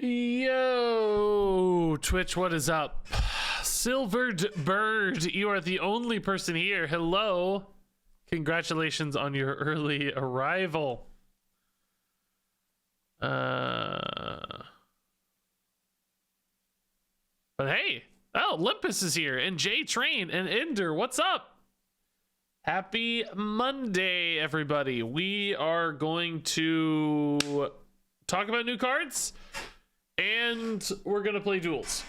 Yo, Twitch, what is up? Silvered Bird, you are the only person here. Hello. Congratulations on your early arrival. But hey, oh, Olympus is here, and J Train and Ender, what's up? Happy Monday, everybody. We are going to talk about new cards, and we're gonna play Duels.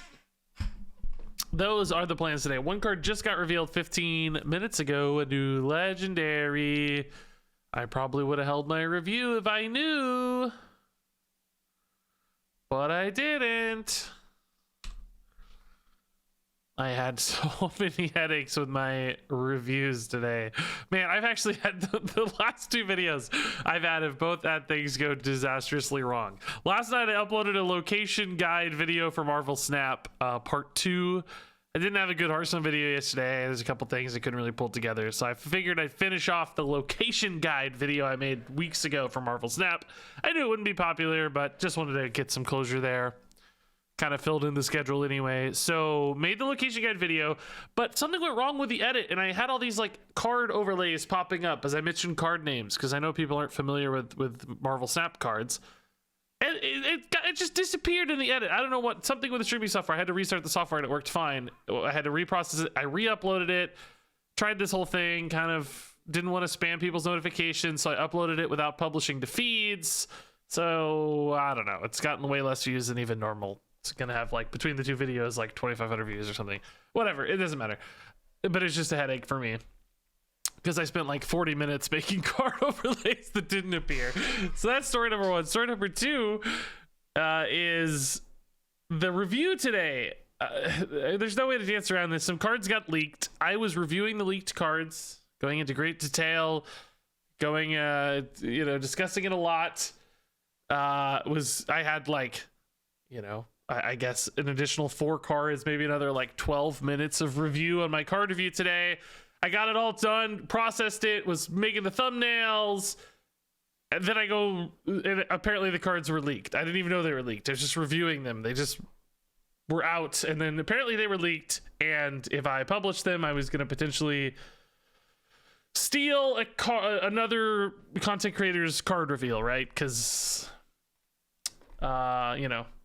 Those are the plans today. One card just got revealed 15 minutes ago, a new legendary. I probably would have held my review if I knew, but I didn't. I had so many headaches with my reviews today. Man, I've actually had the last two videos I've added, both had things go disastrously wrong. Last night I uploaded a location guide video for Marvel Snap, part 2. I didn't have a good Hearthstone video yesterday. There's a couple things I couldn't really pull together, so I figured I'd finish off the location guide video I made weeks ago for Marvel Snap. I knew it wouldn't be popular, but just wanted to get some closure there. Kind of filled in the schedule anyway, so made the location guide video, but something went wrong with the edit, and I had all these like card overlays popping up as I mentioned card names, because I know people aren't familiar with Marvel Snap cards, and it just disappeared in the edit. I don't know what, something with the streaming software. I had to restart the software and it worked fine. I had to reprocess it. I re-uploaded it, tried this whole thing, kind of didn't want to spam people's notifications, so I uploaded it without publishing to feeds. So I don't know, it's gotten way less views than even normal. It's gonna have like between the two videos like 2,500 views or something. Whatever, it doesn't matter. But it's just a headache for me because I spent like 40 minutes making card overlays that didn't appear. So that's story number one. Story number two is the review today. There's no way to dance around this. Some cards got leaked. I was reviewing the leaked cards, going into great detail, going discussing it a lot. I had like, I guess an additional 4 cards, maybe another like 12 minutes of review on my card review today. I got it all done, processed it, was making the thumbnails, and then I go, and apparently the cards were leaked. I didn't even know they were leaked. I was just reviewing them. They just were out, and then apparently they were leaked, and if I published them, I was going to potentially steal another content creator's card reveal, right? Because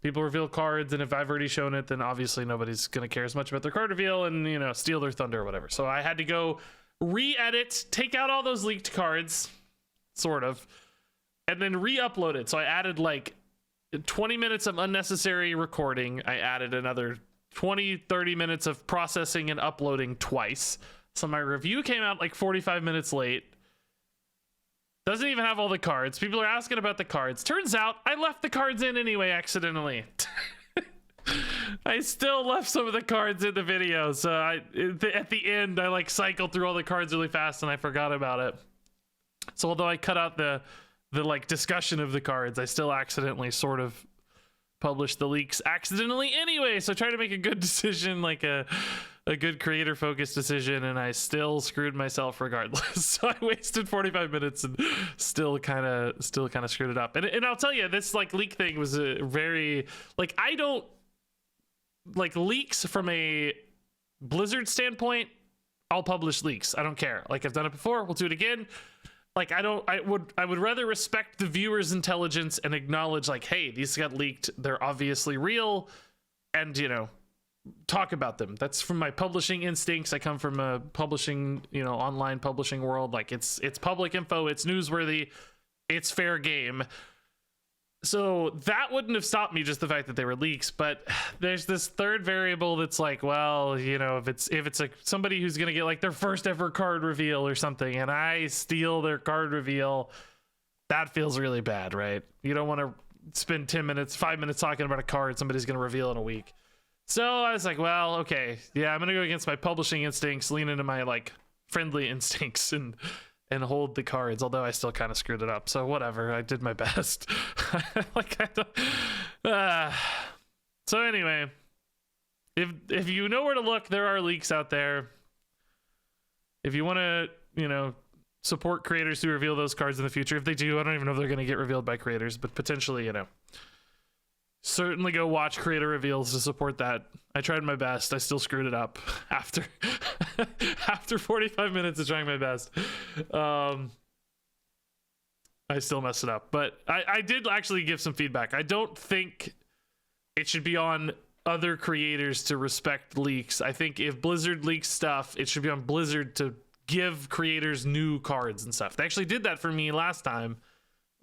people reveal cards, and if I've already shown it, then obviously nobody's gonna care as much about their card reveal and steal their thunder or whatever. So I had to go re-edit, take out all those leaked cards, sort of, and then re-upload it. So I added like 20 minutes of unnecessary recording. I added another 20-30 minutes of processing and uploading twice. So my review came out like 45 minutes late. Doesn't even have all the cards. People are asking about the cards. Turns out I left the cards in anyway accidentally. I still left some of the cards in the video. So at the end, I like cycled through all the cards really fast and I forgot about it. So although I cut out the like discussion of the cards, I still accidentally sort of published the leaks accidentally anyway. So I tried to make a good decision, like a good creator focused decision, and I still screwed myself regardless. So I wasted 45 minutes and still kind of screwed it up. And I'll tell you, this like leak thing was a very, like, I don't like leaks from a Blizzard standpoint. I'll publish leaks. I don't care. Like, I've done it before. We'll do it again. Like, I would rather respect the viewer's intelligence and acknowledge like, hey, these got leaked. They're obviously real, and talk about them. That's from my publishing instincts. I come from a publishing, online publishing world. Like, it's public info, it's newsworthy, it's fair game. So that wouldn't have stopped me, just the fact that they were leaks. But there's this third variable that's like, well, if it's somebody who's gonna get like their first ever card reveal or something, and I steal their card reveal, that feels really bad, right? You don't want to spend 5 minutes talking about a card somebody's gonna reveal in a week. So I was like, well, okay, yeah, I'm gonna go against my publishing instincts, lean into my like friendly instincts, and hold the cards. Although I still kind of screwed it up. So whatever, I did my best. So anyway, if you know where to look, there are leaks out there. If you want to, support creators who reveal those cards in the future, if they do, I don't even know if they're gonna get revealed by creators, but potentially, certainly go watch creator reveals to support that. I tried my best. I still screwed it up after after 45 minutes of trying my best. I still messed it up, but I did actually give some feedback. I don't think it should be on other creators to respect leaks. I think if Blizzard leaks stuff, it should be on Blizzard to give creators new cards and stuff. They actually did that for me last time.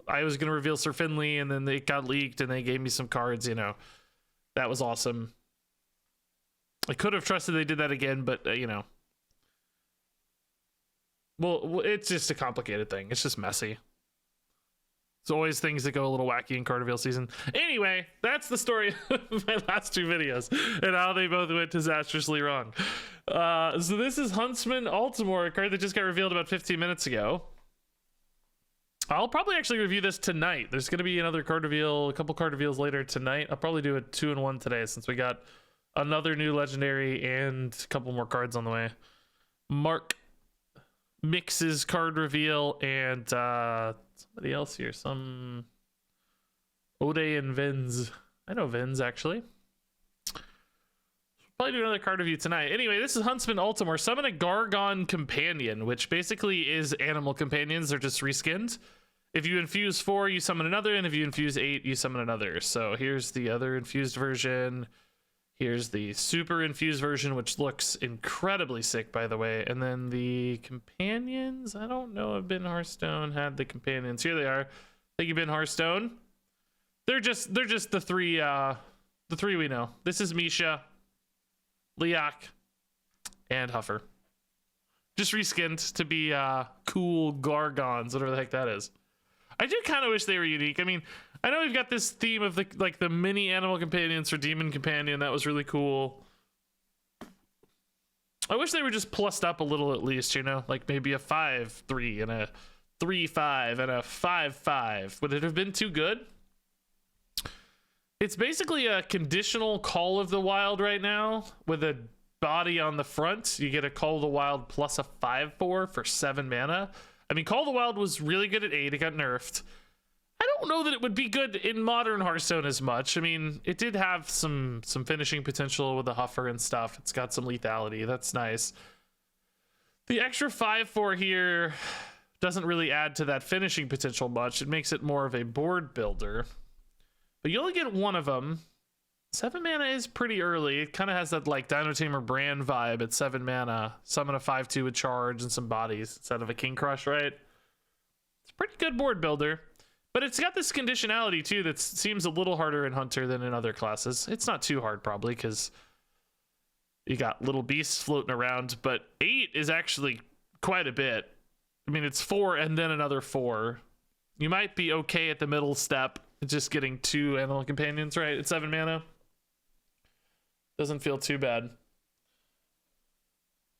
I was going to reveal Sir Finley, and then it got leaked, and they gave me some cards, you know. That was awesome. I could have trusted they did that again, but, you know. Well, it's just a complicated thing. It's just messy. It's always things that go a little wacky in card reveal season. Anyway, that's the story of my last two videos and how they both went disastrously wrong. So this is Huntsman Altimore, a card that just got revealed about 15 minutes ago. I'll probably actually review this tonight. There's going to be another card reveal, a couple card reveals later tonight. I'll probably do a 2-in-1 today since we got another new legendary and a couple more cards on the way. Mark Mix's card reveal and somebody else here, some Ode and Vins. I know Vins actually. Probably do another card review tonight. Anyway, this is Huntsman Altimore. Summon a Gargon Companion, which basically is animal companions. They're just reskinned. If you infuse 4, you summon another, and if you infuse 8, you summon another. So here's the other infused version. Here's the super infused version, which looks incredibly sick, by the way. And then the companions, I don't know if Ben Hearthstone had the companions. Here they are. Thank you, Ben Hearthstone. They're just the three we know. This is Misha, Leok, and Huffer. Just reskinned to be cool Gargons, whatever the heck that is. I do kind of wish they were unique. I mean, I know we've got this theme of the mini animal companions for Demon Companion. That was really cool. I wish they were just plussed up a little at least, you know? Like maybe a 5-3 and a 3-5 and a 5-5. Would it have been too good? It's basically a conditional Call of the Wild right now with a body on the front. You get a Call of the Wild plus a 5-4 for 7 mana. I mean, Call of the Wild was really good at 8. It got nerfed. I don't know that it would be good in modern Hearthstone as much. I mean, it did have some finishing potential with the Huffer and stuff. It's got some lethality. That's nice. The extra 5-4 here doesn't really add to that finishing potential much. It makes it more of a board builder. But you only get one of them. 7 mana is pretty early. It kind of has that like Dino Tamer brand vibe at 7 mana. Summon a 5-2 with charge and some bodies instead of a King Crush, right? It's a pretty good board builder. But it's got this conditionality too that seems a little harder in Hunter than in other classes. It's not too hard probably because you got little beasts floating around. But 8 is actually quite a bit. I mean, it's 4 and then another 4. You might be okay at the middle step. Just getting 2 animal companions, right? At 7 mana. Doesn't feel too bad.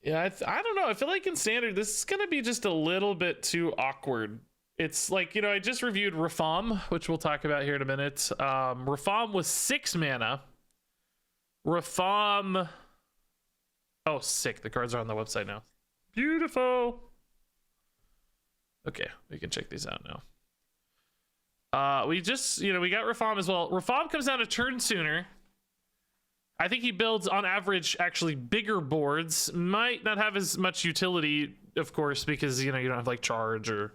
Yeah, I don't know. I feel like in standard, this is going to be just a little bit too awkward. It's like, you know, I just reviewed Rafam, which we'll talk about here in a minute. Rafam was 6 mana. Rafam. Oh, sick. The cards are on the website now. Beautiful. Okay, we can check these out now. We just, you know, we got Rafam as well. Rafam comes down a turn sooner. I think he builds on average actually bigger boards. Might not have as much utility, of course, because, you know, you don't have like charge or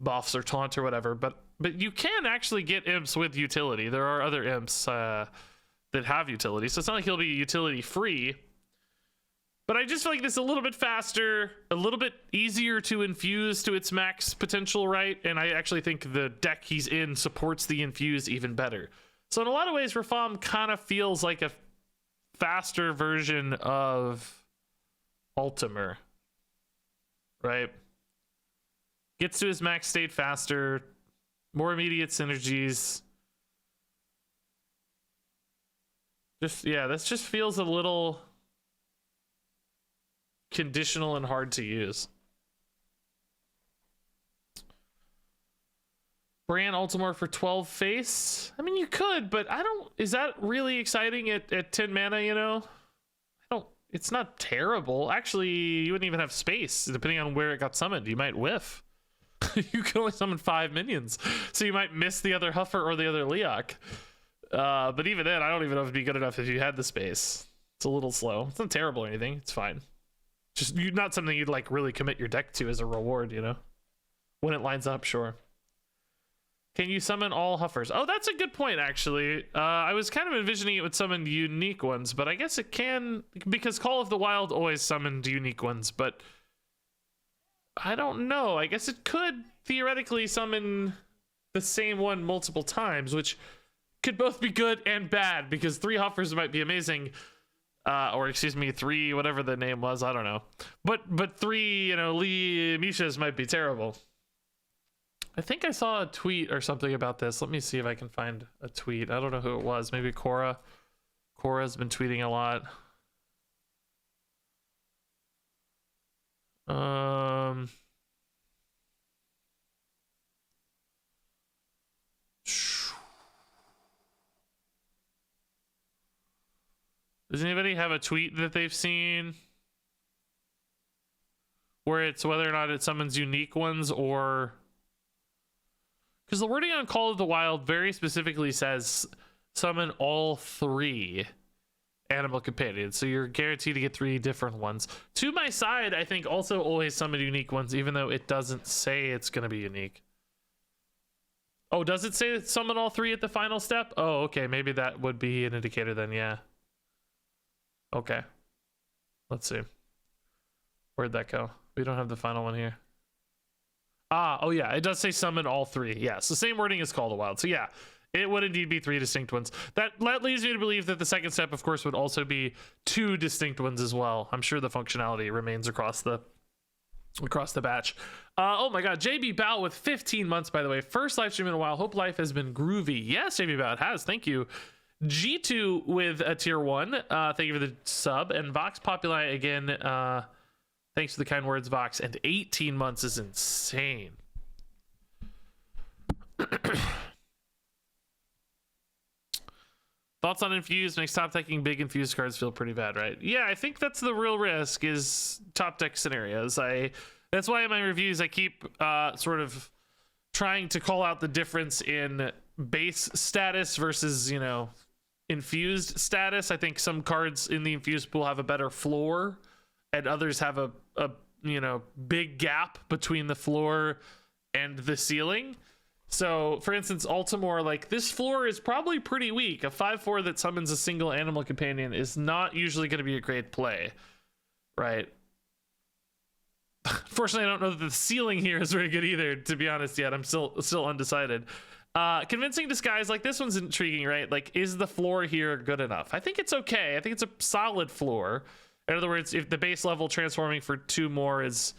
buffs or taunt or whatever, but you can actually get imps with utility. There are other imps that have utility, so it's not like he'll be utility free. But I just feel like this is a little bit faster, a little bit easier to infuse to its max potential, right? And I actually think the deck he's in supports the infuse even better. So in a lot of ways, Rafam kind of feels like a faster version of Ultimer, right? Gets to his max state faster, more immediate synergies. Just, yeah, this just feels a little conditional and hard to use. Bran Ultimore for 12 face. I mean, you could, but I don't. Is that really exciting at 10 mana? You know, I don't. It's not terrible. Actually, you wouldn't even have space depending on where it got summoned. You might whiff. You can only summon 5 minions, so you might miss the other Huffer or the other Leok. But even then, I don't even know if it'd be good enough if you had the space. It's a little slow. It's not terrible or anything. It's fine. Just not something you'd like really commit your deck to as a reward, you know? When it lines up, sure. Can you summon all Huffers? Oh, that's a good point, actually. I was kind of envisioning it would summon unique ones, but I guess it can, because Call of the Wild always summoned unique ones, but I don't know. I guess it could theoretically summon the same one multiple times, which could both be good and bad, because 3 Huffers might be amazing. Or excuse me, 3, whatever the name was, I don't know. But 3, you know, Lee Mishas might be terrible. I think I saw a tweet or something about this. Let me see if I can find a tweet. I don't know who it was. Maybe Cora. Cora's been tweeting a lot. Does anybody have a tweet that they've seen where it's whether or not it summons unique ones, or because the wording on Call of the Wild very specifically says summon all 3 animal companions, so you're guaranteed to get 3 different ones. To My Side, I think, also always summon unique ones, even though it doesn't say it's going to be unique. Oh, does it say summon all 3 at the final step? Oh, okay, maybe that would be an indicator then, yeah. Okay. Let's see. Where'd that go? We don't have the final one here. Oh yeah, it does say summon all 3. Yeah, so same wording as Call of the Wild. So yeah, it would indeed be 3 distinct ones. That leads me to believe that the second step, of course, would also be 2 distinct ones as well. I'm sure the functionality remains across the batch. Oh my god, JB Bow with 15 months, by the way. First live stream in a while. Hope life has been groovy. Yes, JB Bow, it has. Thank you. G2 with a tier 1. Thank you for the sub. And Vox Populi again. Thanks for the kind words, Vox. And 18 months is insane. Thoughts on Infused? Makes top decking big Infused cards feel pretty bad, right? Yeah, I think that's the real risk, is top deck scenarios. That's why in my reviews I keep sort of trying to call out the difference in base status versus, you know, infused status. I think some cards in the infused pool have a better floor, and others have a you know, big gap between the floor and the ceiling. So for instance, Altimore, like, this floor is probably pretty weak. A 5/4 that summons a single animal companion is not usually going to be a great play, right? Fortunately, I don't know that the ceiling here is very good either, to be honest, yet. I'm still undecided. Convincing Disguise, like, this one's intriguing, right? Like, is the floor here good enough? I think it's okay. I think it's a solid floor. In other words, if the base level transforming for 2 more is,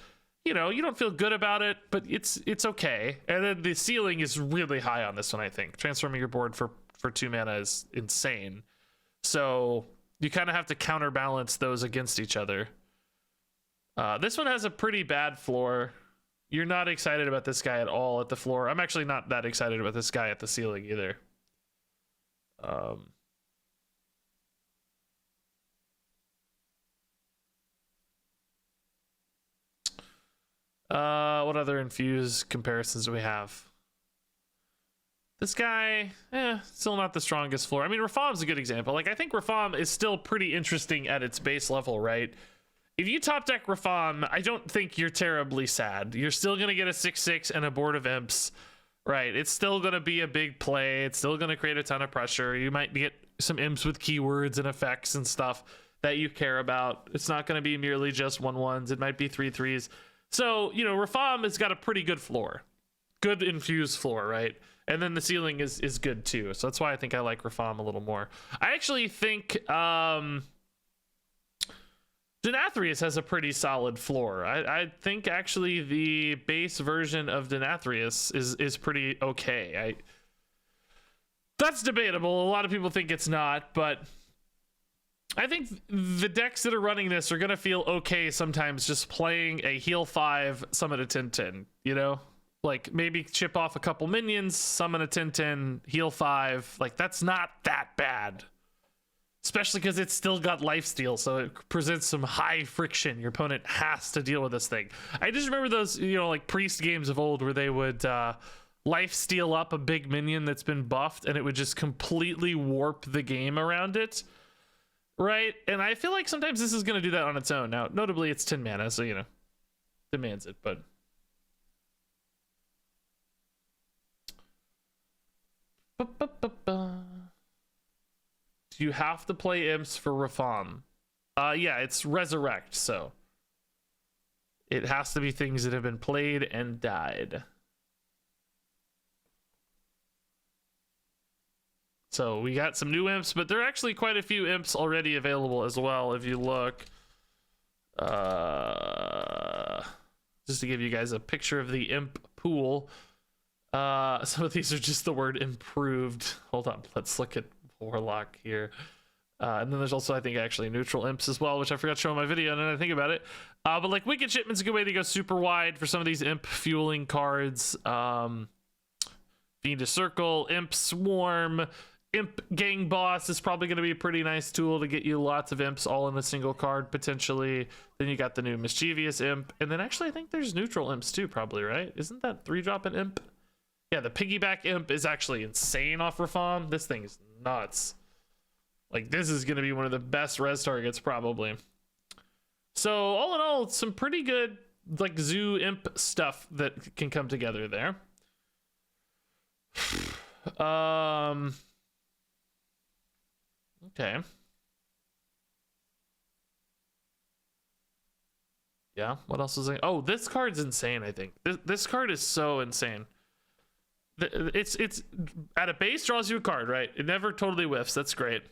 you know, you don't feel good about it, but it's okay. And then the ceiling is really high on this one, I think. Transforming your board for 2 mana is insane. So you kind of have to counterbalance those against each other. This one has a pretty bad floor. You're not excited about this guy at all at the floor. I'm actually not that excited about this guy at the ceiling either. What other infused comparisons do we have? This guy, still not the strongest floor. I mean, Rafam's a good example. Like, I think Rafam is still pretty interesting at its base level, right? If you top deck Rafam, I don't think you're terribly sad. You're still going to get a 6/6 and a board of imps, right? It's still going to be a big play. It's still going to create a ton of pressure. You might get some imps with keywords and effects and stuff that you care about. It's not going to be merely just 1/1s. It might be 3/3s. So, you know, Rafam has got a pretty good floor. Good infused floor, right? And then the ceiling is good too. So that's why I think I like Rafam a little more. I actually think Denathrius has a pretty solid floor. I think actually the base version of Denathrius is pretty okay. That's debatable. A lot of people think it's not, but I think the decks that are running this are going to feel okay sometimes just playing a heal 5, summon a 10/10, you know? Like, maybe chip off a couple minions, summon a 10/10, heal 5. Like, that's not that bad. Especially because it's still got lifesteal, so it presents some high friction. Your opponent has to deal with this thing. I just remember those, you know, like, priest games of old where they would life steal up a big minion that's been buffed, and it would just completely warp the game around it, right? And I feel like sometimes this is going to do that on its own. Now, notably, it's 10 mana, so, you know, demands it, but... Do you have to play imps for Reform? Yeah, it's resurrect, so it has to be things that have been played and died. So we got some new imps, but there are actually quite a few imps already available as well. If you look, just to give you guys a picture of the imp pool, some of these are just the word improved. Hold on, let's look at Warlock here. And then there's also, I think, actually neutral imps as well, which I forgot to show in my video, and then I think about it. But like Wicked Shipment's a good way to go super wide for some of these imp fueling cards. Fiendish Circle, Imp Swarm, Imp Gang Boss is probably going to be a pretty nice tool to get you lots of imps all in a single card, potentially. Then you got the new Mischievous Imp. And then actually, I think there's neutral imps too, probably, right? Isn't that 3-drop an imp? Yeah, the Piggyback Imp is actually insane off Reform. This thing is nuts. Like, this is going to be one of the best res targets, probably. So, all in all, some pretty good, like, zoo imp stuff that can come together there. Okay. Yeah, what else is it? Oh, this card's insane, I think. This card is so insane. It's at a base, draws you a card, right? It never totally whiffs. That's great.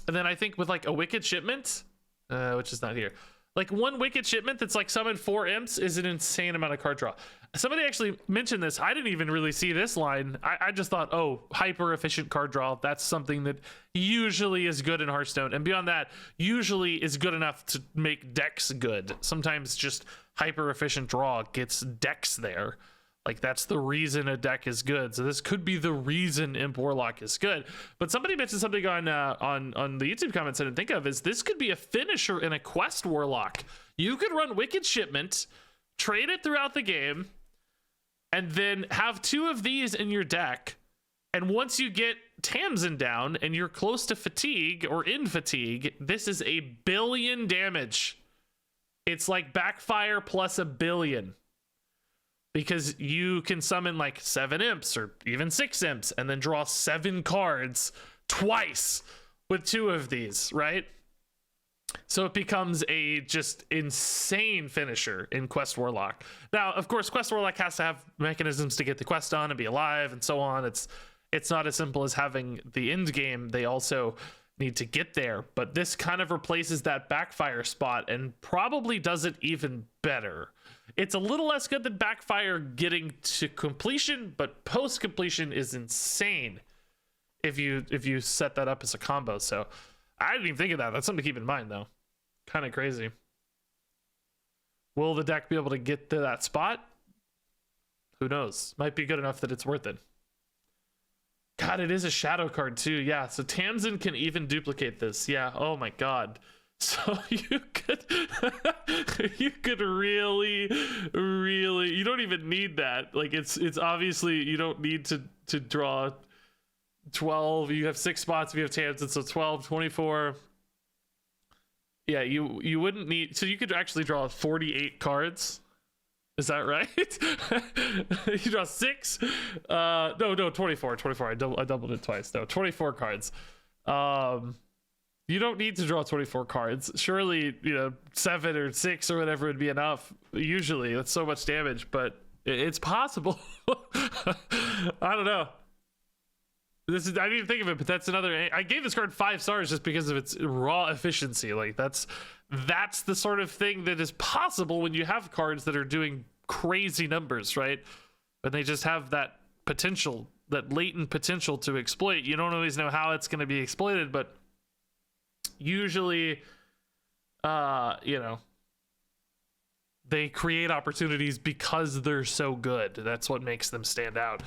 And then I think with like a Wicked Shipment, which is not here, like one Wicked Shipment that's like summoned 4 imps is an insane amount of card draw. Somebody actually mentioned this. I didn't even really see this line. I just thought, oh, hyper efficient card draw. That's something that usually is good in Hearthstone. And beyond that, usually is good enough to make decks good. Sometimes just hyper efficient draw gets decks there. Like, that's the reason a deck is good. So this could be the reason Imp Warlock is good. But somebody mentioned something on the YouTube comments I didn't think of, is this could be a finisher in a Quest Warlock. You could run Wicked Shipment, trade it throughout the game, and then have 2 of these in your deck. And once you get Tamsin down and you're close to fatigue or in fatigue, this is 1 billion damage. It's like Backfire plus 1 billion. Because you can summon like 7 imps or even 6 imps and then draw 7 cards twice with 2 of these, right? So it becomes a just insane finisher in Quest Warlock. Now, of course, Quest Warlock has to have mechanisms to get the quest done and be alive and so on. It's not as simple as having the end game. They also need to get there. But this kind of replaces that Backfire spot and probably does it even better. It's a little less good than Backfire getting to completion, but post completion is insane if you set that up as a combo. So I didn't even think of that. That's something to keep in mind, though. Kind of crazy. Will the deck be able to get to that spot? Who knows? Might be good enough that it's worth it. God, it is a shadow card too. Yeah, so Tamsin can even duplicate this. Yeah, oh my god. So you could really, you don't even need that. Like, it's obviously, you don't need to draw 12. You have 6 spots if you have Tamsin, so 12, 24. Yeah, you wouldn't need, so you could actually draw 48 cards. Is that right? You draw 6? No, 24. I doubled it twice. No, 24 cards. You don't need to draw 24 cards. Surely, 7 or 6 or whatever would be enough. Usually, that's so much damage, but it's possible. I don't know. I didn't even think of it, but that's another. I gave this card 5 stars just because of its raw efficiency. Like, that's the sort of thing that is possible when you have cards that are doing crazy numbers, right? But they just have that potential, that latent potential to exploit. You don't always know how it's going to be exploited, but usually, they create opportunities because they're so good. That's what makes them stand out.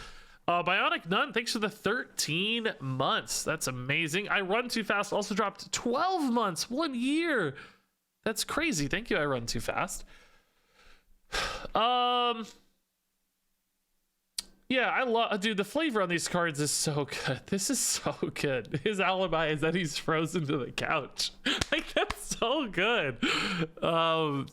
Bionic Nun, thanks for the 13 months. That's amazing. I Run Too Fast also dropped 12 months, 1 year. That's crazy. Thank you, I Run Too Fast. Yeah, I love, dude, the flavor on these cards is so good. This is so good. His alibi is that he's frozen to the couch. Like, that's so good.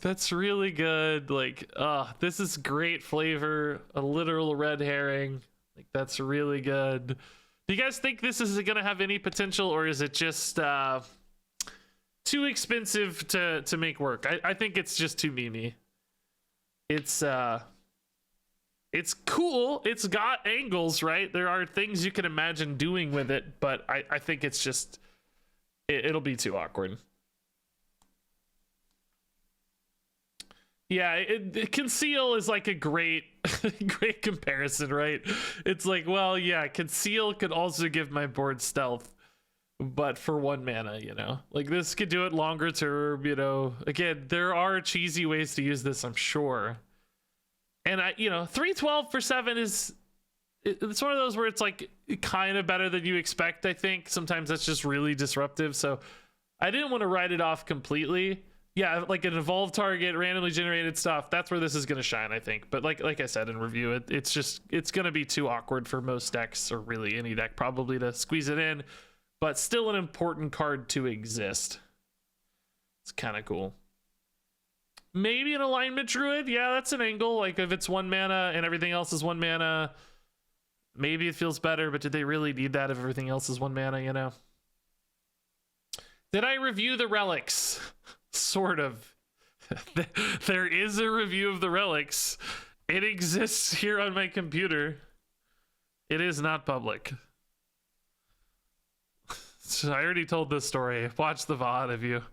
That's really good. Like, this is great flavor. A literal red herring. Like, that's really good. Do you guys think this is gonna have any potential, or is it just too expensive to make work? I think it's just too memey. It's cool. It's got angles, right? There are things you can imagine doing with it, but I think it's just it'll be too awkward. Yeah, conceal is like a great great comparison, right? It's like, well, yeah, conceal could also give my board stealth, but for 1 mana, you know, like this could do it longer term, you know. Again, there are cheesy ways to use this, I'm sure. And you know, 312 for 7 is, it's one of those where it's like kind of better than you expect. I think sometimes that's just really disruptive. So I didn't want to write it off completely. Yeah, like an evolved target, randomly generated stuff. That's where this is going to shine, I think. But like I said in review, it's going to be too awkward for most decks, or really any deck probably, to squeeze it in. But still an important card to exist. It's kind of cool. Maybe an alignment druid. Yeah, that's an angle. Like if it's 1 mana and everything else is 1 mana, maybe it feels better, but did they really need that if everything else is 1 mana, you know? Did I review the relics? Sort of. There is a review of the relics. It exists here on my computer. It is not public. So I already told this story. Watch the VOD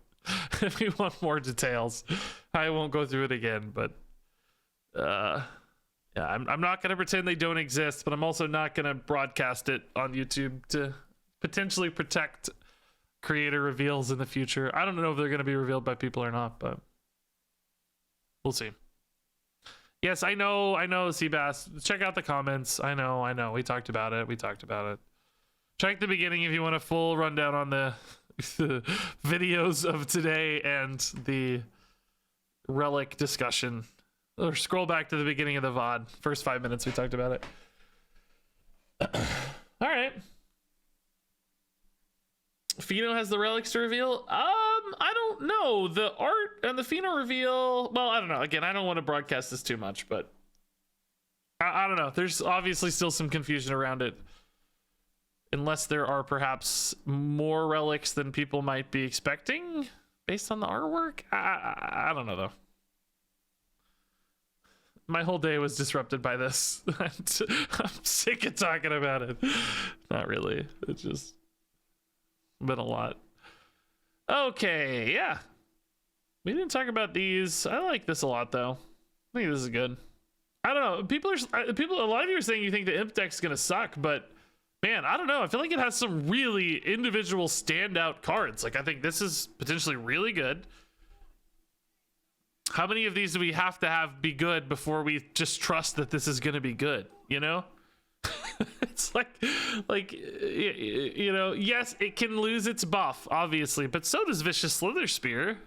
if you want more details. I won't go through it again, but yeah, I'm not going to pretend they don't exist, but I'm also not going to broadcast it on YouTube to potentially protect creator reveals in the future. I don't know if they're going to be revealed by people or not, but we'll see. Yes, I know, Seabass. Check out the comments. I know. We talked about it. Check the beginning if you want a full rundown on the videos of today and the relic discussion, or scroll back to the beginning of the VOD. First 5 minutes we talked about it. All right. Fino has the relics to reveal. I don't know. The art and the Fino reveal, well, I don't know. Again, I don't want to broadcast this too much, but I don't know. There's obviously still some confusion around it. Unless there are perhaps more relics than people might be expecting based on the artwork. I don't know, though. My whole day was disrupted by this. I'm sick of talking about it. Not really. It's just been a lot. Okay, yeah. We didn't talk about these. I like this a lot, though. I think this is good. I don't know. A lot of you are saying you think the Imp deck's gonna suck, but man, I don't know. I feel like it has some really individual standout cards. Like, I think this is potentially really good. How many of these do we have to have be good before we just trust that this is going to be good? You know? It's like, you know, yes, it can lose its buff, obviously, but so does Vicious Slither Spear.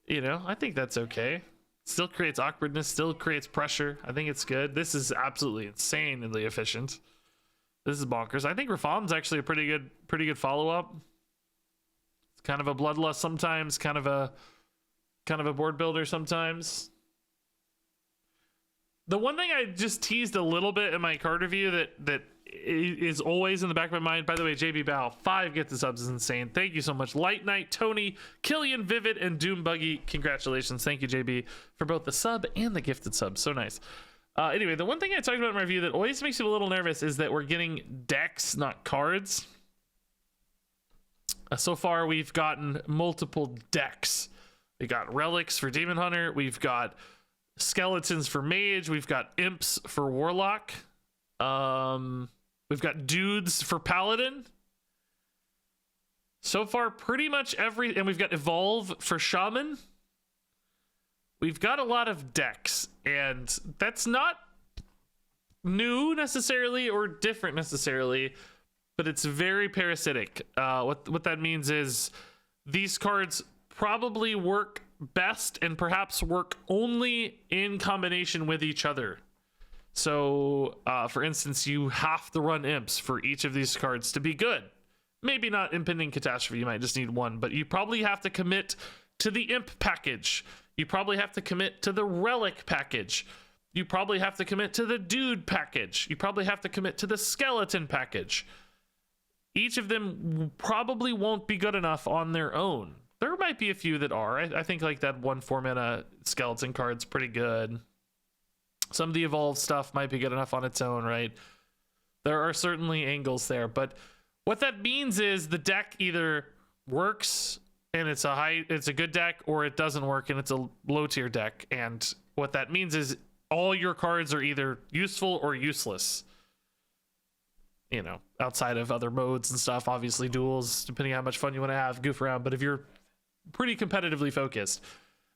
You know, I think that's okay. Still creates awkwardness, still creates pressure. I think it's good. This is absolutely insanely efficient. This is bonkers. I think Rafam's actually a pretty good follow-up. It's kind of a bloodlust sometimes, kind of a board builder sometimes. The one thing I just teased a little bit in my card review that is always in the back of my mind. By the way, JB Bow 5 get the subs is insane. Thank you so much. Light Knight, Tony, Killian, Vivid, and Doom Buggy. Congratulations. Thank you, JB, for both the sub and the gifted sub. So nice. Anyway, the one thing I talked about in my review that always makes me a little nervous is that we're getting decks, not cards. So far, we've gotten multiple decks. We got relics for Demon Hunter. We've got skeletons for Mage. We've got imps for Warlock. We've got dudes for Paladin. So far, pretty much and we've got Evolve for Shaman. We've got a lot of decks, and that's not new necessarily or different necessarily, but it's very parasitic. What that means is these cards probably work best and perhaps work only in combination with each other. So, for instance, you have to run imps for each of these cards to be good. Maybe not impending catastrophe, you might just need one, but you probably have to commit to the imp package. You probably have to commit to the relic package. You probably have to commit to the dude package. You probably have to commit to the skeleton package. Each of them probably won't be good enough on their own. There might be a few that are. I think like that 1/4 mana skeleton card's pretty good. Some of the evolved stuff might be good enough on its own, right? There are certainly angles there, but what that means is the deck either works and it's a good deck, or it doesn't work and it's a low tier deck. And what that means is all your cards are either useful or useless. You know, outside of other modes and stuff, obviously duels, depending on how much fun you want to have, goof around. But if you're pretty competitively focused,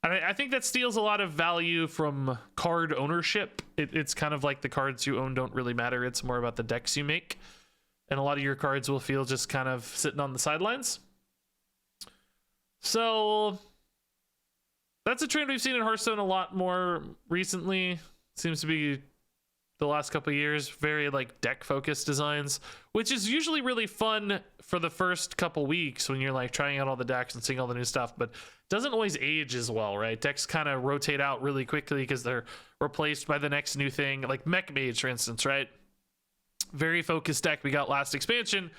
and I think that steals a lot of value from card ownership. It's kind of like the cards you own don't really matter. It's more about the decks you make. And a lot of your cards will feel just kind of sitting on the sidelines. So that's a trend we've seen in Hearthstone a lot more recently. Seems to be the last couple of years, very like deck focused designs, which is usually really fun for the first couple weeks when you're like trying out all the decks and seeing all the new stuff, but doesn't always age as well, right? Decks kind of rotate out really quickly because they're replaced by the next new thing, like Mech Mage, for instance, right? Very focused deck we got last expansion.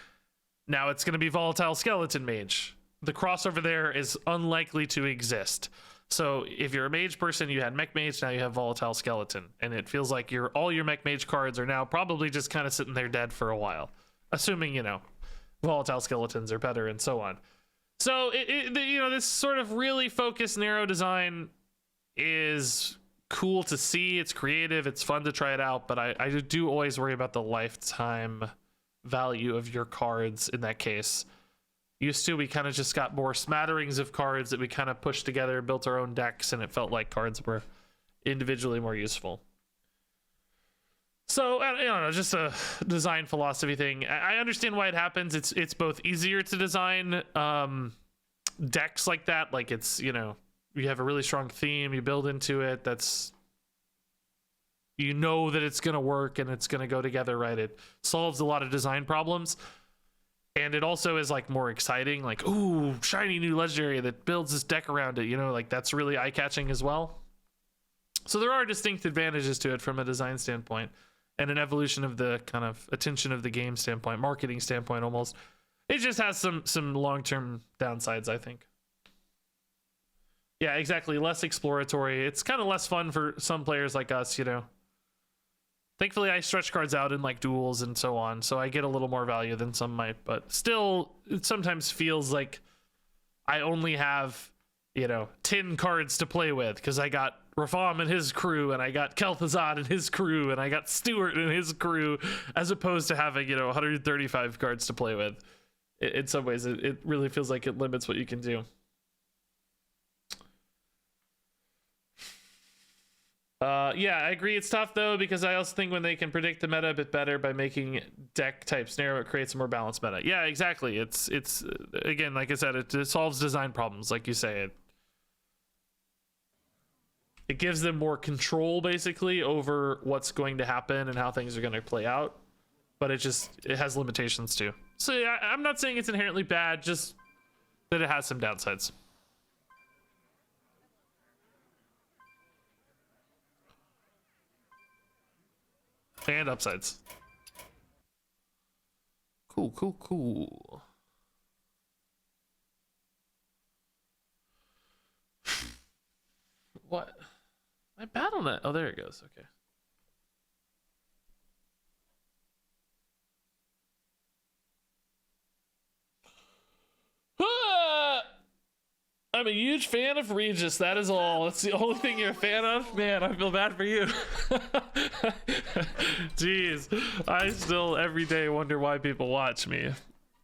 Now it's going to be Volatile Skeleton Mage. The crossover there is unlikely to exist. So if you're a mage person, you had Mech Mage, now you have Volatile Skeleton. And it feels like all your Mech Mage cards are now probably just kind of sitting there dead for a while. Assuming, you know, Volatile Skeletons are better and so on. So, you know, this sort of really focused, narrow design is cool to see. It's creative. It's fun to try it out. But I do always worry about the lifetime value of your cards in that case. Used to, we kind of just got more smatterings of cards that we kind of pushed together, built our own decks, and it felt like cards were individually more useful. So, I don't know, just a design philosophy thing. I understand why it happens. It's both easier to design decks like that. Like it's, you know, you have a really strong theme, you build into it. That's, you know that it's going to work and it's going to go together, right? It solves a lot of design problems. And it also is like more exciting, like, ooh, shiny new legendary that builds this deck around it, you know, like that's really eye-catching as well. So there are distinct advantages to it from a design standpoint and an evolution of the kind of attention of the game standpoint, marketing standpoint almost. It just has some long-term downsides, I think. Yeah, exactly. Less exploratory. It's kind of less fun for some players like us, you know. Thankfully, I stretch cards out in like duels and so on, so I get a little more value than some might, but still, it sometimes feels like I only have, you know, 10 cards to play with because I got Rafam and his crew, and I got Kel'Thuzad and his crew, and I got Stuart and his crew, as opposed to having, you know, 135 cards to play with. In some ways, it really feels like it limits what you can do. Yeah, I agree. It's tough though, because I also think when they can predict the meta a bit better by making deck types narrow, it creates a more balanced meta. Yeah, exactly. It's again, like I said, it solves design problems, like you say. It gives them more control basically over what's going to happen and how things are going to play out, but it has limitations too. So yeah, I'm not saying it's inherently bad, just that it has some downsides. And upsides. Cool. What? My BattleNet. Oh, there it goes. Okay. I'm a huge fan of Regis. That is all. It's the only thing you're a fan of? Man, I feel bad for you. Jeez. I still every day wonder why people watch me.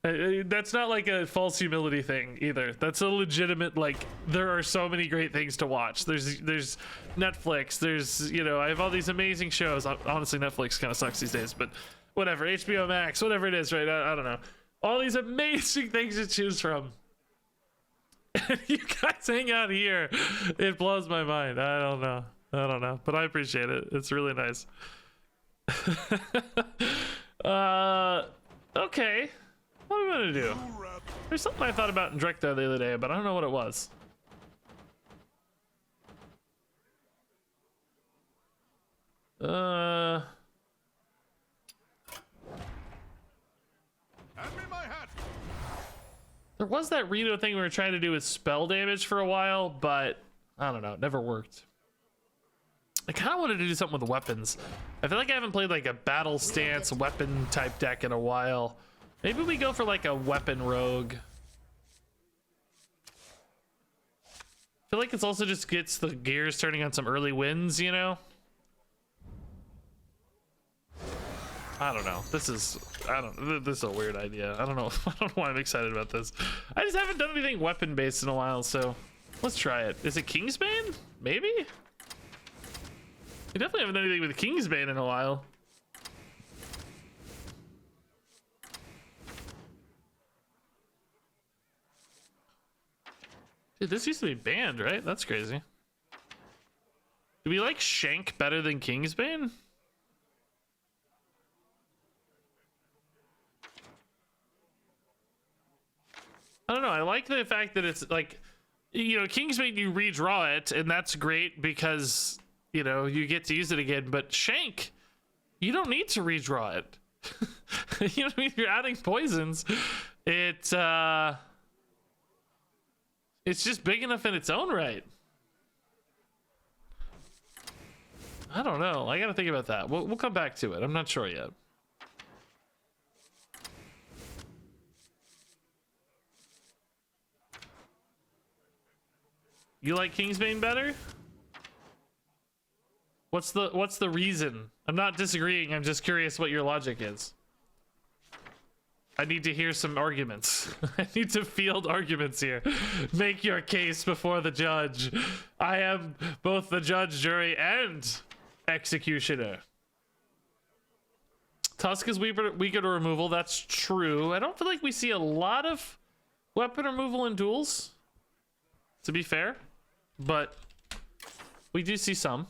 That's not like a false humility thing either. That's a legitimate, like, there are so many great things to watch. There's Netflix. There's, you know, I have all these amazing shows. Honestly, Netflix kind of sucks these days, but whatever. HBO Max, whatever it is, right? I don't know. All these amazing things to choose from. And you guys hang out here. It blows my mind. I don't know, but I appreciate it. It's really nice. Okay. What am I gonna do? There's something I thought about in Drekthar the other day, but I don't know what it was. There was that Reno thing we were trying to do with spell damage for a while, but I don't know, it never worked. I kind of wanted to do something with weapons. I feel like I haven't played like a battle stance weapon type deck in a while. Maybe we go for like a weapon rogue. I feel like it's also just gets the gears turning on some early wins, you know? I don't know. This is a weird idea. I don't know. I don't know why I'm excited about this. I just haven't done anything weapon based in a while, so let's try it. Is it Kingsbane? Maybe? We definitely haven't done anything with Kingsbane in a while. Dude, this used to be banned, right? That's crazy. Do we like Shank better than Kingsbane? I don't know. I like the fact that it's like, you know, Kingsbane, you redraw it, and that's great because, you know, you get to use it again. But Shank, you don't need to redraw it. You know what I mean? You're adding poisons. It's just big enough in its own right. I don't know. I gotta think about that. We'll come back to it. I'm not sure yet. You like Kingsbane better? What's the reason? I'm not disagreeing. I'm just curious what your logic is. I need to hear some arguments. I need to field arguments here. Make your case before the judge. I am both the judge, jury, and executioner. Tusk is weaker to removal. That's true. I don't feel like we see a lot of weapon removal in duels, to be fair, but we do see some.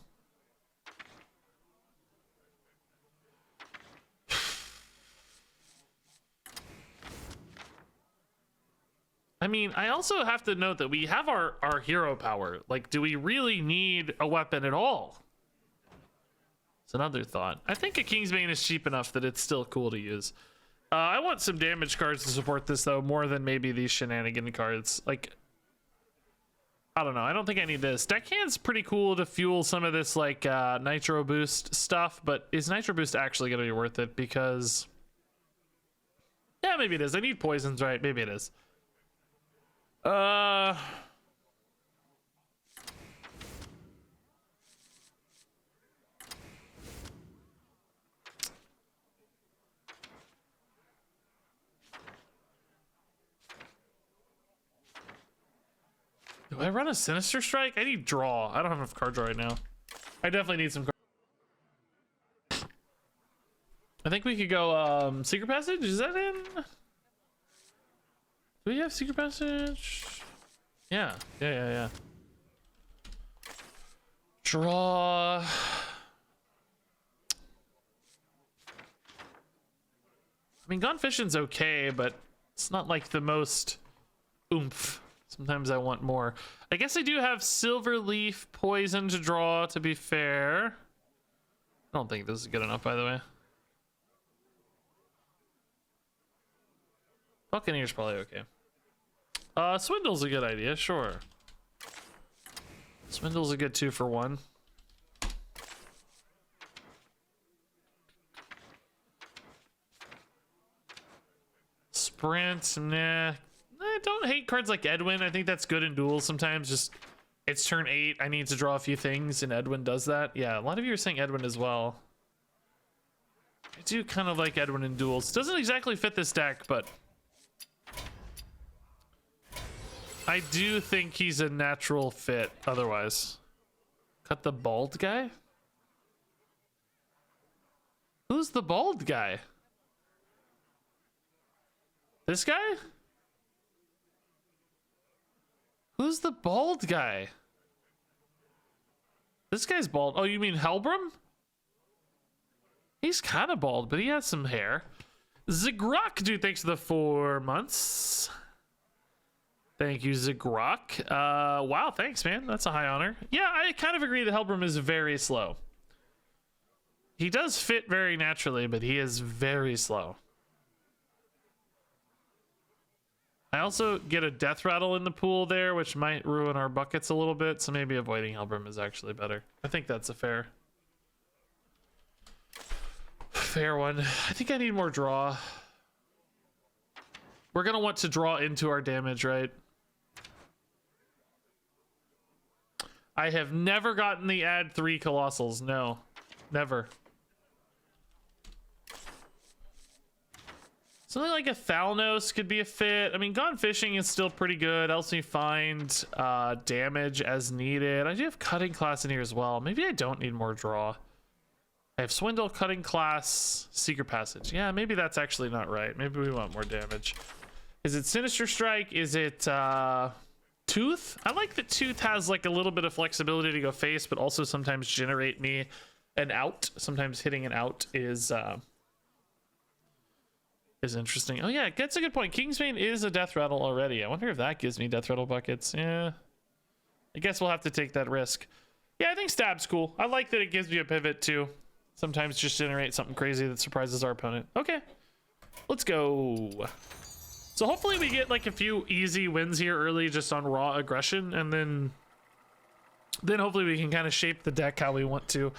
I mean, I also have to note that we have our hero power. Like, do we really need a weapon at all? It's another thought. I think a Kingsbane is cheap enough that it's still cool to use. I want some damage cards to support this, though, more than maybe these shenanigan cards. Like, I don't know. I don't think I need this. Deckhand's pretty cool to fuel some of this, like, Nitro Boost stuff, but is Nitro Boost actually going to be worth it? Because, yeah, maybe it is. I need poisons, right? Maybe it is. I Do I run a Sinister Strike? I need draw. I don't have enough card draw right now. I definitely need some card. I think we could go Secret Passage. Is that in? Do we have Secret Passage? Yeah. Yeah. Draw. I mean, Gone Fishing's okay, but it's not like the most oomph. Sometimes I want more. I guess I do have Silverleaf Poison to draw, to be fair. I don't think this is good enough, by the way. Buccaneer's probably okay. Swindle's a good idea, sure. Swindle's a good 2-for-1. Sprint, nah. I don't hate cards like Edwin. I think that's good in duels sometimes. Just, it's turn 8. I need to draw a few things, and Edwin does that. Yeah, a lot of you are saying Edwin as well. I do kind of like Edwin in duels. Doesn't exactly fit this deck, but I do think he's a natural fit otherwise. Cut the bald guy? Who's the bald guy? This guy? Who's the bald guy? This guy's bald. Oh, you mean Helbram? He's kind of bald, but he has some hair. Zagrok, dude, thanks for the 4 months. Thank you, Zagrok. Wow, thanks, man. That's a high honor. Yeah, I kind of agree that Helbram is very slow. He does fit very naturally, but he is very slow. I also get a death rattle in the pool there, which might ruin our buckets a little bit, so maybe avoiding Helbram is actually better. I think that's a fair one. I think I need more draw. We're gonna want to draw into our damage, right? I have never gotten the add 3 colossals. No, never. Something like a Thalnos could be a fit. I mean, Gone Fishing is still pretty good. Helps me find damage as needed. I do have Cutting Class in here as well. Maybe I don't need more draw. I have Swindle, Cutting Class, Secret Passage. Yeah, maybe that's actually not right. Maybe we want more damage. Is it Sinister Strike? Is it Tooth? I like that Tooth has like a little bit of flexibility to go face, but also sometimes generate me an out. Sometimes hitting an out is interesting. Oh yeah, that's a good point. Kingsbane is a death rattle already. I wonder if that gives me death rattle buckets. Yeah, I guess we'll have to take that risk. Yeah, I think Stab's cool. I like that it gives me a pivot too. Sometimes just generate something crazy that surprises our opponent. Okay, let's go. So hopefully we get like a few easy wins here early just on raw aggression, and then hopefully we can kind of shape the deck how we want to.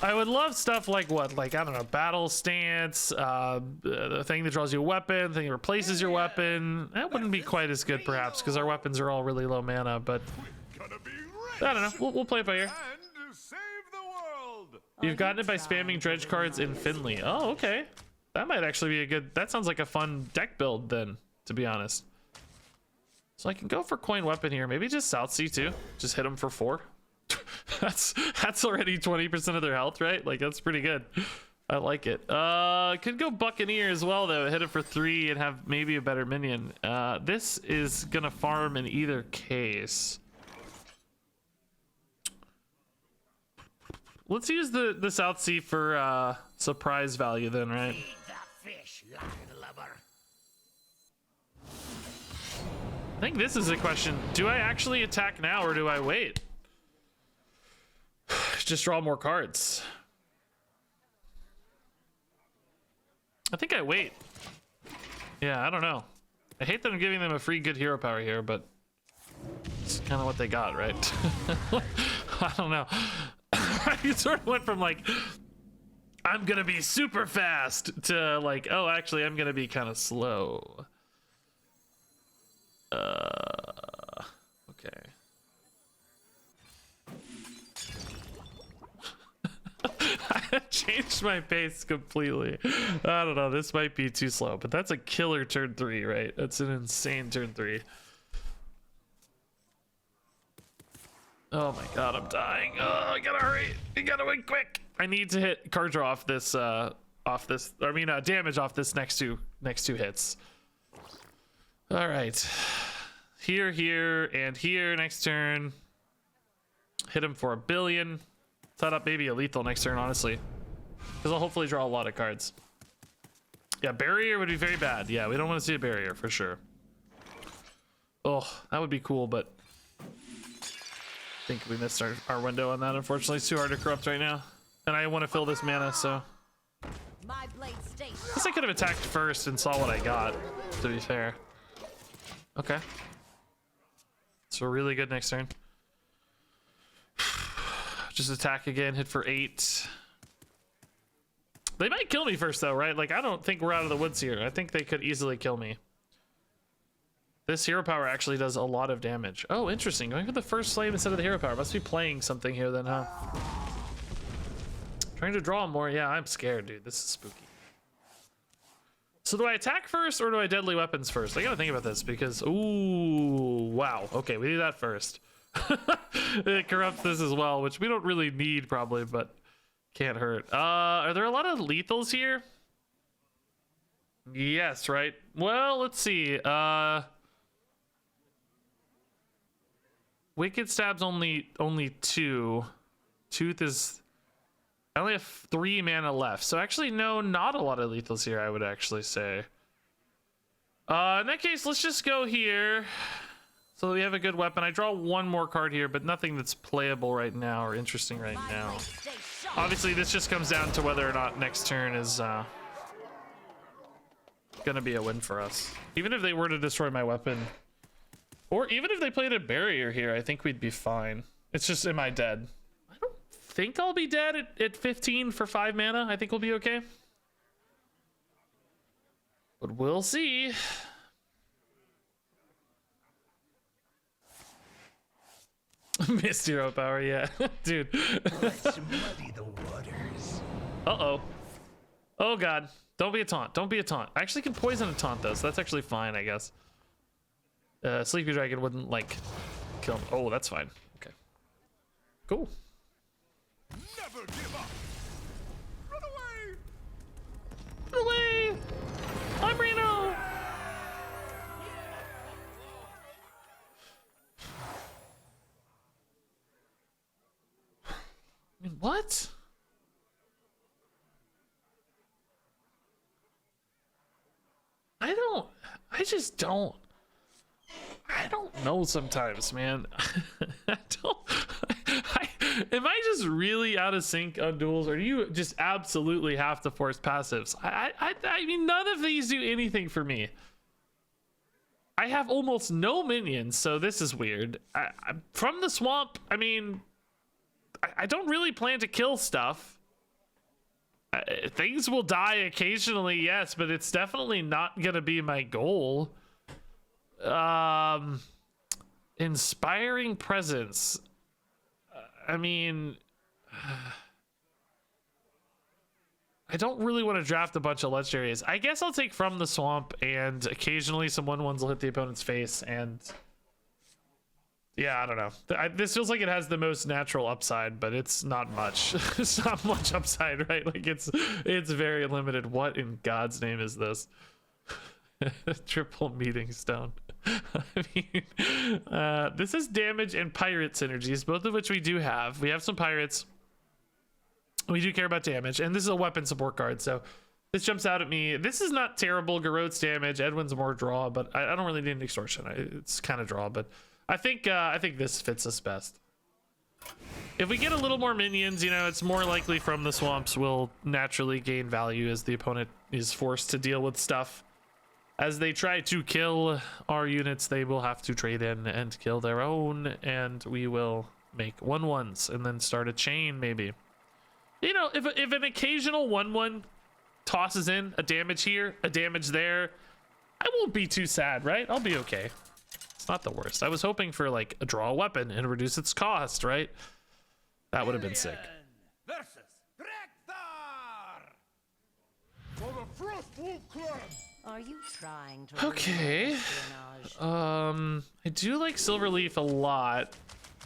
I would love stuff like what? Like, I don't know, battle stance, the thing that draws you a weapon, thing that replaces your weapon. That wouldn't be quite as good perhaps because our weapons are all really low mana, but I don't know. We'll play it by ear. You've gotten it by spamming dredge cards in Finley. Oh, okay. That might actually be a good, that sounds like a fun deck build then, to be honest. So I can go for coin weapon here. Maybe just South Sea too. Just hit them for 4. that's already 20% of their health, right? Like, that's pretty good. I like it. Could go Buccaneer as well though. Hit it for 3 and have maybe a better minion. This is gonna farm in either case. Let's use the South Sea for surprise value then, right? I think this is a question. Do I actually attack now or do I wait? Just draw more cards. I think I wait. Yeah, I don't know. I hate that I'm giving them a free good hero power here, but it's kind of what they got, right? I don't know. You sort of went from like, I'm gonna be super fast to like, oh, actually, I'm gonna be kind of slow. Okay. I changed my pace completely. I don't know. This might be too slow, but that's a killer turn 3, right? That's an insane turn 3. Oh my god, I'm dying. Oh, I gotta hurry. You gotta win quick. I need to hit card draw off this damage off this next two hits. All right. Here, and here next turn. Hit him for 1 billion. Set up maybe a lethal next turn, honestly. Because I'll hopefully draw a lot of cards. Yeah, barrier would be very bad. Yeah, we don't want to see a barrier for sure. Oh, that would be cool, but I think we missed our window on that, unfortunately. It's too hard to corrupt right now. And I want to fill this mana, so. I guess I could have attacked first and saw what I got, to be fair. Okay. So really good next turn. Just attack again, hit for 8. They might kill me first though, right? Like, I don't think we're out of the woods here. I think they could easily kill me. This hero power actually does a lot of damage. Oh, interesting. Going for the first flame instead of the hero power. Must be playing something here then, huh? Trying to draw more. Yeah, I'm scared, dude. This is spooky. So do I attack first or do I deadly weapons first? I gotta think about this because, ooh, wow. Okay, we do that first. It corrupts this as well, which we don't really need probably, but can't hurt. Are there a lot of lethals here? Yes, right? Well, let's see. Wicked Stab's only 2. Tooth is I only have 3 mana left, so actually no, not a lot of lethals here, I would actually say. In that case, let's just go here so that we have a good weapon. I draw 1 more card here, but nothing that's playable right now or interesting right now. Obviously, this just comes down to whether or not next turn is gonna be a win for us. Even if they were to destroy my weapon, or even if they played a barrier here, I think we'd be fine. It's just, am I dead? I don't think I'll be dead at 15 for 5 mana. I think we'll be okay. But we'll see. Missed hero power, yeah. Dude. Let's muddy the waters. Uh-oh. Oh, God. Don't be a taunt. Don't be a taunt. I actually can poison a taunt, though, so that's actually fine, I guess. Sleepy Dragon wouldn't, like, kill him. Oh, that's fine. Okay. Cool. Never give up. Run away. Run away! I'm Reno! I mean, what? I just don't. I don't know sometimes, man. Am I just really out of sync on duels, or do you just absolutely have to force passives? I mean, none of these do anything for me. I have almost no minions, so this is weird. From the swamp, I mean, I don't really plan to kill stuff. Things will die occasionally, yes, but it's definitely not gonna be my goal. Inspiring presence. I mean, I don't really want to draft a bunch of legendaries. I guess I'll take From the Swamp, and occasionally some 1/1s will hit the opponent's face, and yeah, I don't know. This feels like it has the most natural upside, but it's not much. It's not much upside, right? Like it's very limited. What in God's name is this? Triple meeting stone. I mean, this is damage and pirate synergies, both of which we do have. We have some pirates. We do care about damage, and this is a weapon support card, so this jumps out at me. This is not terrible. Garrote's damage. Edwin's more draw, but I don't really need an extortion. It's kind of draw, but I think this fits us best. If we get a little more minions, you know, it's more likely From the Swamps will naturally gain value as the opponent is forced to deal with stuff. As they try to kill our units, they will have to trade in and kill their own, and we will make 1/1s and then start a chain, maybe. You know, if an occasional 1/1 tosses in a damage here, a damage there, I won't be too sad, right? I'll be okay. It's not the worst. I was hoping for, like, a draw weapon and reduce its cost, right? That would have been sick. Versus Rek'Thar for the Frostwolf Clan. Are you trying to Okay. I do like Silverleaf a lot,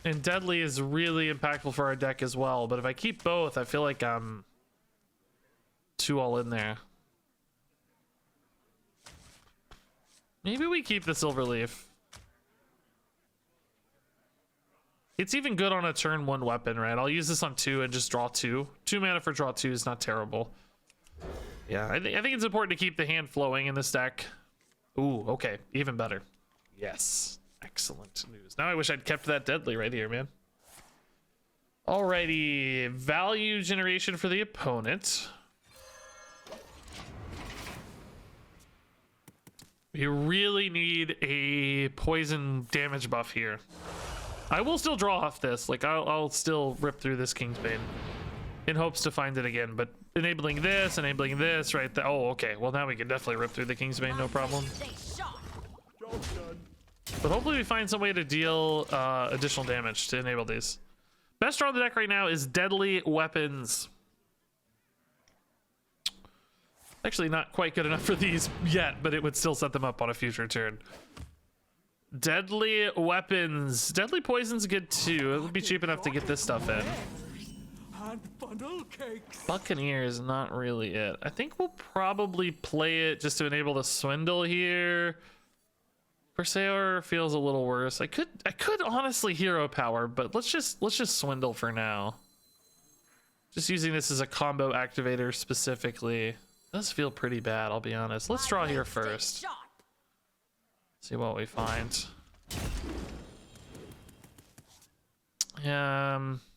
and Deadly is really impactful for our deck as well, but if I keep both, I feel like I'm too all in there. Maybe we keep the Silverleaf. It's even good on a turn 1 weapon, right? I'll use this on 2 and just draw 2. 2 mana for draw 2 is not terrible. Yeah, I think it's important to keep the hand flowing in this deck. Ooh, okay, even better. Yes, excellent news. Now I wish I'd kept that Deadly right here, man. Alrighty, value generation for the opponent. We really need a poison damage buff here. I will still draw off this. Like, I'll still rip through this Kingsbane in hopes to find it again, but enabling this, right? Oh, okay. Well, now we can definitely rip through the Kingsbane, no problem. But hopefully we find some way to deal additional damage to enable these. Best draw on the deck right now is Deadly Weapons. Actually, not quite good enough for these yet, but it would still set them up on a future turn. Deadly Weapons. Deadly Poison's good too. It would be cheap enough to get this stuff in. Buccaneer is not really it. I think we'll probably play it just to enable the Swindle here. Perseor feels a little worse. I could honestly hero power, but let's just Swindle for now. Just using this as a combo activator specifically does feel pretty bad, I'll be honest. Let's draw here first. See what we find.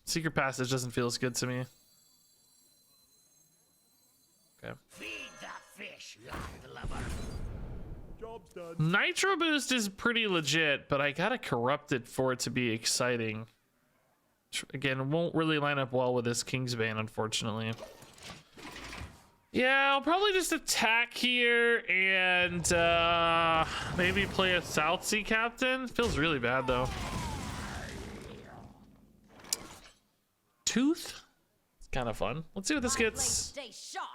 Secret Passage doesn't feel as good to me. Okay. Feed the fish, landlubber. Job's done. Nitro Boost is pretty legit, but I gotta corrupt it for it to be exciting. Again, won't really line up well with this Kingsbane, unfortunately. Yeah, I'll probably just attack here and maybe play a South Sea Captain. Feels really bad though. Tooth? It's kind of fun. Let's see what this gets. Stay sharp.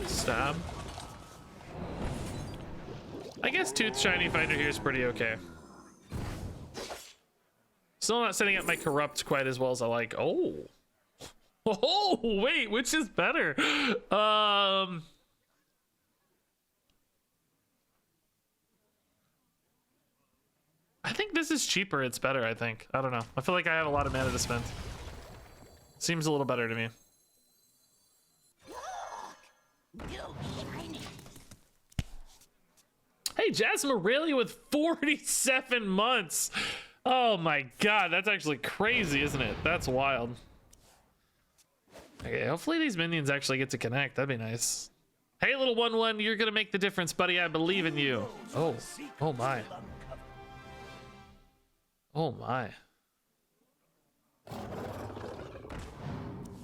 Stab. I guess Tooth Shiny Finder here is pretty okay. Still not setting up my corrupt quite as well as I like. Oh. Oh, wait, which is better? I think this is cheaper. It's better, I think. I don't know. I feel like I have a lot of mana to spend. Seems a little better to me. Hey, Jasmine Aurelia with 47 months. Oh my god, that's actually crazy, isn't it? That's wild. Okay, hopefully these minions actually get to connect. That'd be nice. Hey, little 1/1, you're gonna make the difference, buddy. I believe in you. Oh, oh my. Oh my.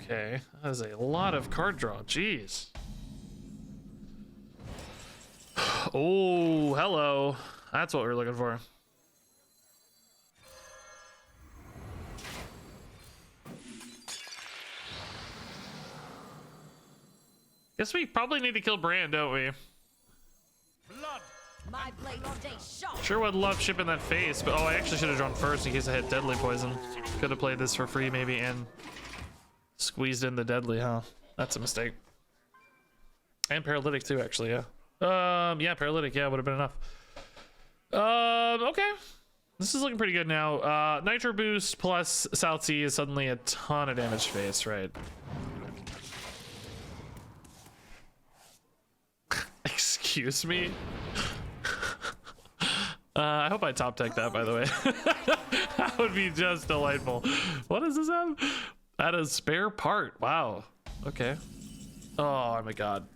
Okay, that is a lot of card draw. Jeez. Oh, hello. That's what we're looking for. Guess we probably need to kill Bran, don't we? Blood. My blade stay sharp. Sure would love shipping that face, but oh, I actually should have drawn first in case I had Deadly Poison. Could have played this for free maybe and squeezed in the Deadly, huh? That's a mistake. And Paralytic too, actually, yeah. Yeah, Paralytic, yeah, would have been enough. Okay. This is looking pretty good now. Nitro Boost plus South Sea is suddenly a ton of damage face, right? Excuse me? I hope I top tech that, by the way. That would be just delightful. What does this have? Add a spare part. Wow. Okay. Oh my god.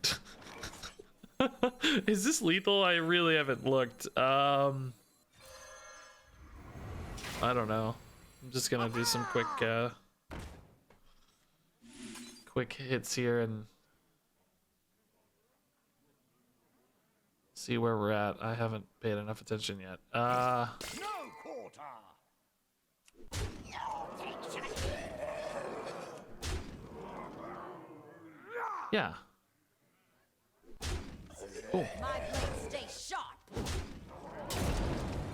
Is this lethal? I really haven't looked. I don't know. I'm just gonna do some quick hits here and see where we're at. I haven't paid enough attention yet. No quarter. Yeah. Cool. My blade stay sharp.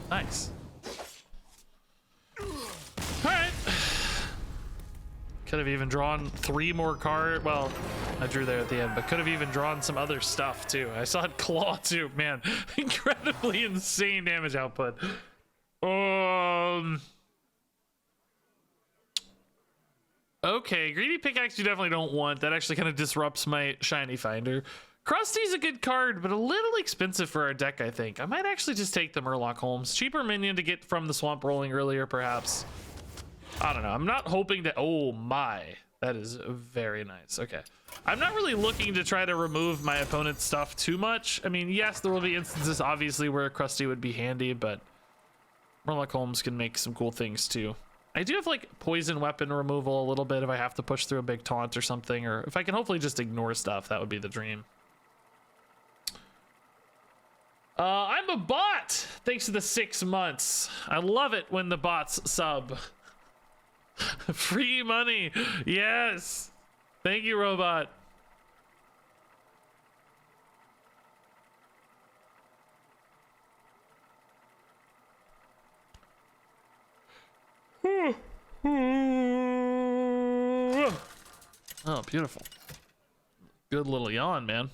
Nice. Alright. Could have even drawn 3 more cards. Well, I drew there at the end, but could have even drawn some other stuff too. I saw it Claw too, man. Incredibly insane damage output. Okay, Greedy Pickaxe you definitely don't want. That actually kind of disrupts my Shiny Finder. Krusty's a good card, but a little expensive for our deck, I think. I might actually just take the Murloc Holmes. Cheaper minion to get from the Swamp Rolling earlier, perhaps. I don't know. I'm not hoping to... Oh, my. That is very nice. Okay. I'm not really looking to try to remove my opponent's stuff too much. I mean, yes, there will be instances, obviously, where Krusty would be handy, but Murloc Holmes can make some cool things, too. I do have, like, poison weapon removal a little bit if I have to push through a big taunt or something, or if I can hopefully just ignore stuff, that would be the dream. I'm a bot! Thanks to the 6 months. I love it when the bots sub. Free money! Yes! Thank you, robot. Oh, beautiful. Good little yawn, man.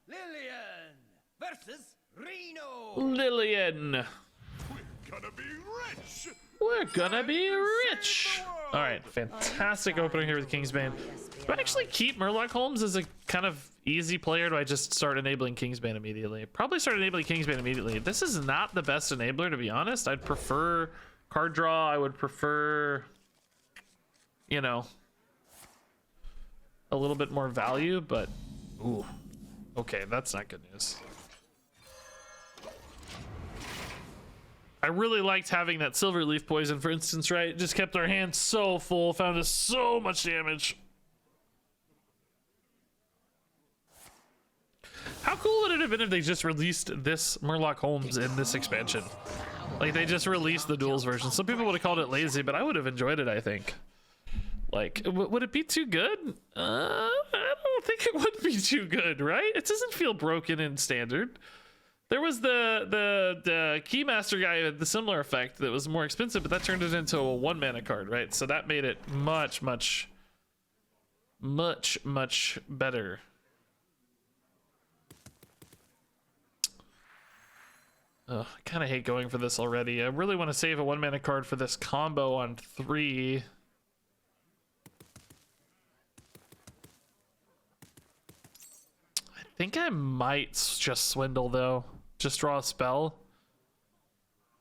Lillian versus Reno. Lillian. We're gonna be rich. We're gonna be rich. All right, fantastic opener here with Kingsbane. Do I actually keep Murloc Holmes as a kind of easy player? Or do I just start enabling Kingsbane immediately? Probably start enabling Kingsbane immediately. This is not the best enabler, to be honest. I'd prefer card draw. I would prefer, you know, a little bit more value, but ooh, okay, that's not good news. I really liked having that silver leaf poison, for instance, right? It just kept our hands so full, found us so much damage. How cool would it have been if they just released this Murloc Holmes in this expansion? Like, they just released the Duels version. Some people would have called it lazy, but I would have enjoyed it, I think. Like, would it be too good? I don't think it would be too good, right? It doesn't feel broken in standard. There was the Keymaster guy with the similar effect that was more expensive, but that turned it into a 1 mana card, right? So that made it much better. Ugh, I kind of hate going for this already. I really want to save a 1 mana card for this combo on 3. I think I might just swindle though. Just draw a spell.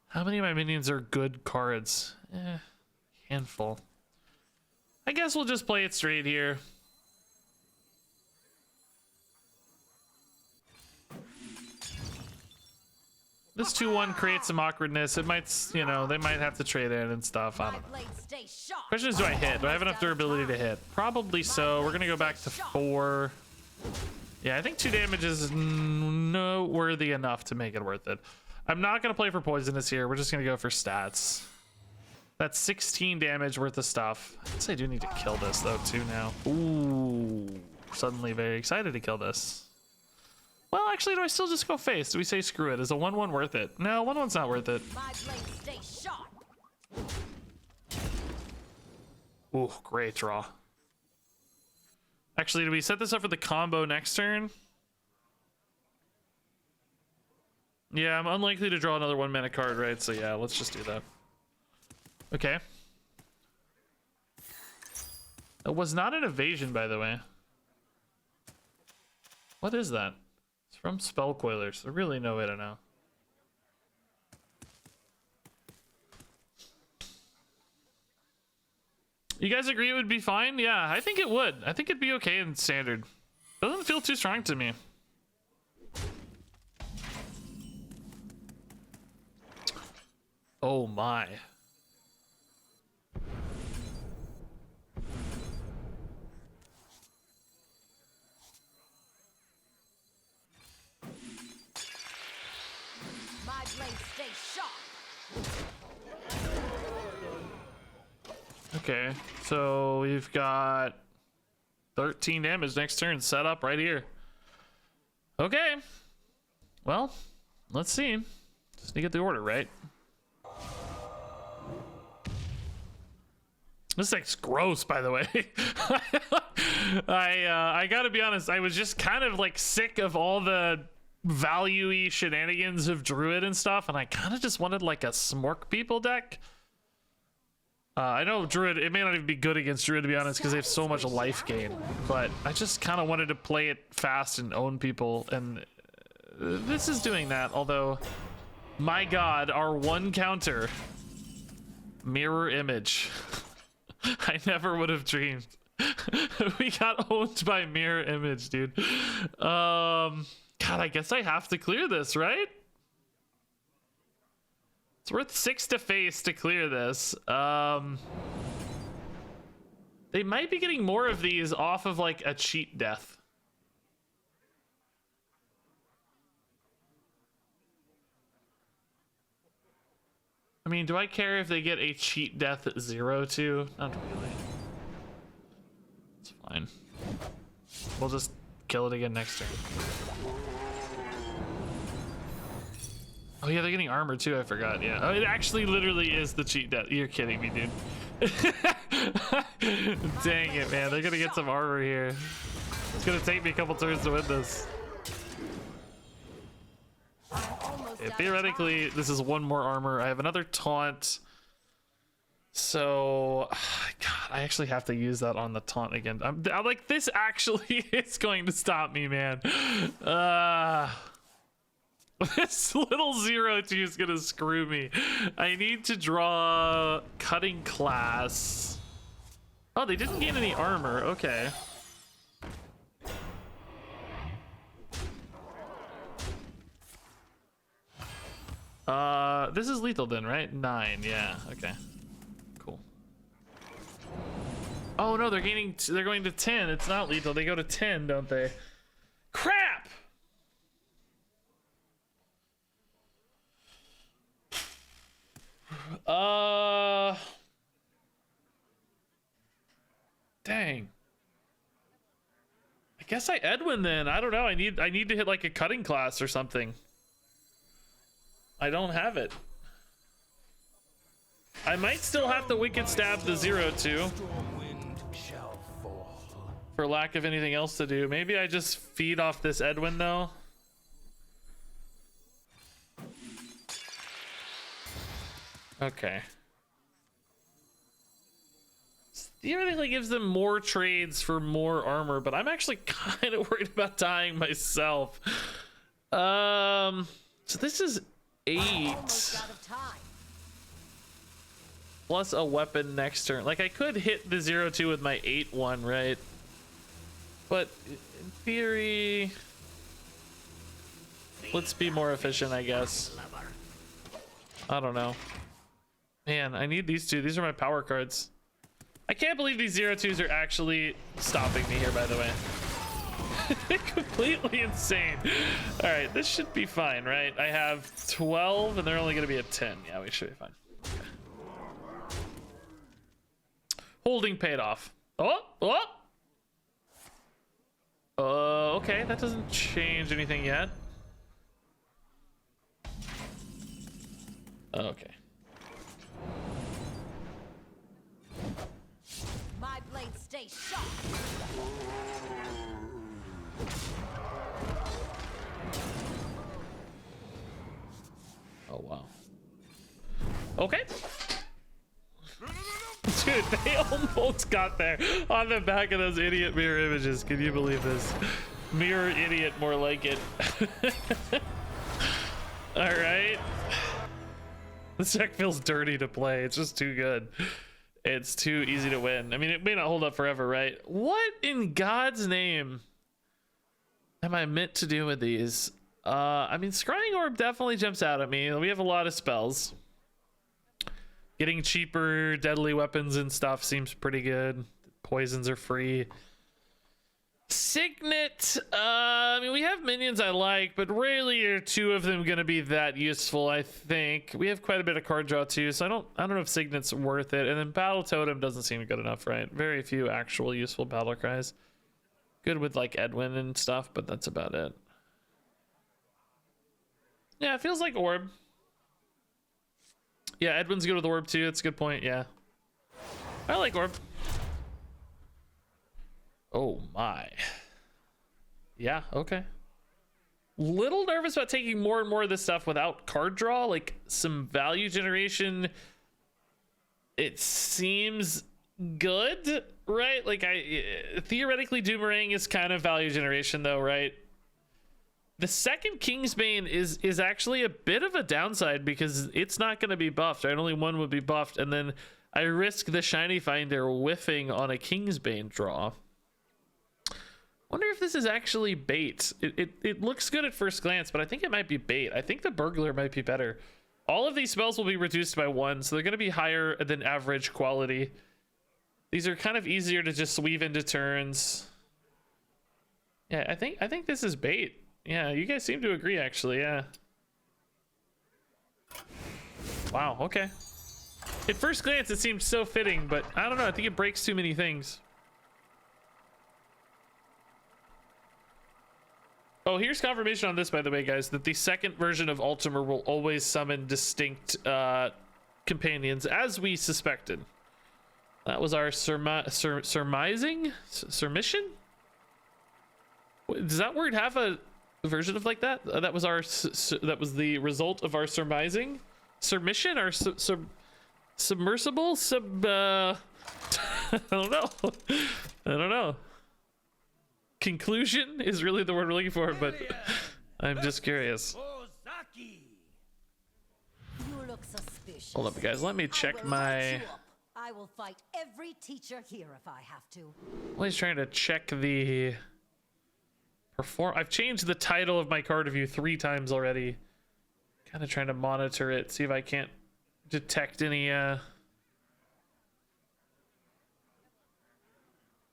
How many of my minions are good cards? Handful. I guess we'll just play it straight here. This 2-1 creates some awkwardness. It might, you know, they might have to trade in and stuff. I don't know. Question is, do I hit? Do I have enough durability to hit? Probably so. We're gonna go back to 4. Yeah, I think 2 damage is noteworthy enough to make it worth it. I'm not gonna play for poisonous here. We're just gonna go for stats. That's 16 damage worth of stuff. I guess I do need to kill this though too now. Ooh, suddenly very excited to kill this. Well, actually, do I still just go face? Do we say screw it? Is a 1-1 worth it? No, 1-1's not worth it. My blade stay sharp. Ooh, great draw. Actually, do we set this up for the combo next turn? Yeah, I'm unlikely to draw another 1 mana card, right? So yeah, let's just do that. Okay. It was not an evasion, by the way. What is that? It's from Spell Coilers. There's really no way to know. You guys agree it would be fine? Yeah, I think it would. I think it'd be okay in standard. Doesn't feel too strong to me. Oh my. My blade stay sharp. Okay, so we've got 13 damage next turn set up right here. Okay. Well, let's see. Just need to get the order right. This thing's gross, by the way. I gotta be honest, I was just kind of like sick of all the value-y shenanigans of Druid and stuff, and I kind of just wanted like a Smork People deck. I know Druid, it may not even be good against Druid, to be honest, because they have so much life gain, but I just kind of wanted to play it fast and own people, and this is doing that, although, my god, our 1 counter, mirror image. I never would have dreamed. We got owned by mirror image, dude. God, I guess I have to clear this, right? It's worth 6 to face to clear this. They might be getting more of these off of like a cheat death. I mean, do I care if they get a cheat death at 0-2? Not really. It's fine. We'll just kill it again next turn. Oh yeah, they're getting armor too, I forgot, yeah. Oh, it actually literally is the cheat death. You're kidding me, dude. Dang it, man. They're gonna get some armor here. It's gonna take me a couple turns to win this. Theoretically, this is 1 more armor. I have another taunt. So, God, I actually have to use that on the taunt again. I'm like, this actually is going to stop me, man. This little 0-2 is gonna screw me. I need to draw cutting class. Oh, they didn't gain any armor. Okay. This is lethal then, right? 9. Yeah. Okay. Cool. Oh no, they're going to 10. It's not lethal. They go to 10, don't they? Crap. Dang. I guess I Edwin then. I don't know. I need to hit like a cutting class or something. I don't have it. I might still have to wicked stab the 0-2 for lack of anything else to do. Maybe I just feed off this Edwin though. Okay. Theoretically gives them more trades for more armor, but I'm actually kind of worried about dying myself. So this is 8 Almost out of time. plus a weapon next turn. Like I could hit the 0-2 with my 8-1, right? But in theory, let's be more efficient, I guess. I don't know. Man, I need these two. These are my power cards. I can't believe these 0-2s are actually stopping me here, by the way. Completely insane. All right, this should be fine, right? I have 12 and they're only going to be at 10. Yeah, we should be fine. Okay. Holding paid off. Okay, that doesn't change anything yet. Okay. My blade stays sharp. Oh, wow. Okay. Dude, they almost got there on the back of those idiot mirror images. Can you believe this? Mirror idiot, more like it. All right. This deck feels dirty to play. It's just too good. It's too easy to win. I mean, it may not hold up forever, right? What in God's name am I meant to do with these? I mean, Scrying Orb definitely jumps out at me. We have a lot of spells. Getting cheaper deadly weapons and stuff seems pretty good. Poisons are free. Signet, I mean, we have minions I like, but rarely are two of them going to be that useful, I think. We have quite a bit of card draw too, so I don't know if Signet's worth it. And then Battle Totem doesn't seem good enough, right? Very few actual useful battle cries. Good with like Edwin and stuff, but that's about it. Yeah, it feels like Orb. Yeah, Edwin's good with Orb too. That's a good point. Yeah, I like Orb. Oh my. Yeah, okay. Little nervous about taking more and more of this stuff without card draw, like some value generation. It seems good, right? Like theoretically Doomerang is kind of value generation though, right? The second Kingsbane is actually a bit of a downside because it's not going to be buffed, right? Only one would be buffed, and then I risk the Shiny Finder whiffing on a Kingsbane draw. Wonder if this is actually bait. It looks good at first glance, but I think it might be bait. I think the Burglar might be better. All of these spells will be reduced by 1, so they're going to be higher than average quality. These are kind of easier to just weave into turns. Yeah, I think this is bait. Yeah, you guys seem to agree, actually. Yeah. Wow. Okay. At first glance, it seems so fitting, but I don't know. I think it breaks too many things. Oh, here's confirmation on this, by the way, guys, that the second version of Ultimer will always summon distinct companions, as we suspected. That was our surmising? Surmission? Does that word have a version of like that? That was our that was the result of our surmising? Surmission or Submersible? I don't know. I don't know. Conclusion is really the word we're looking for, but I'm just curious. Ozaki. You look suspicious. Hold up, guys. Let me I check will my... light you up. I will fight every teacher here if I have to. Well, he's trying to check the... I've changed the title of my card review 3 times already. Kind of trying to monitor it, see if I can't detect any... I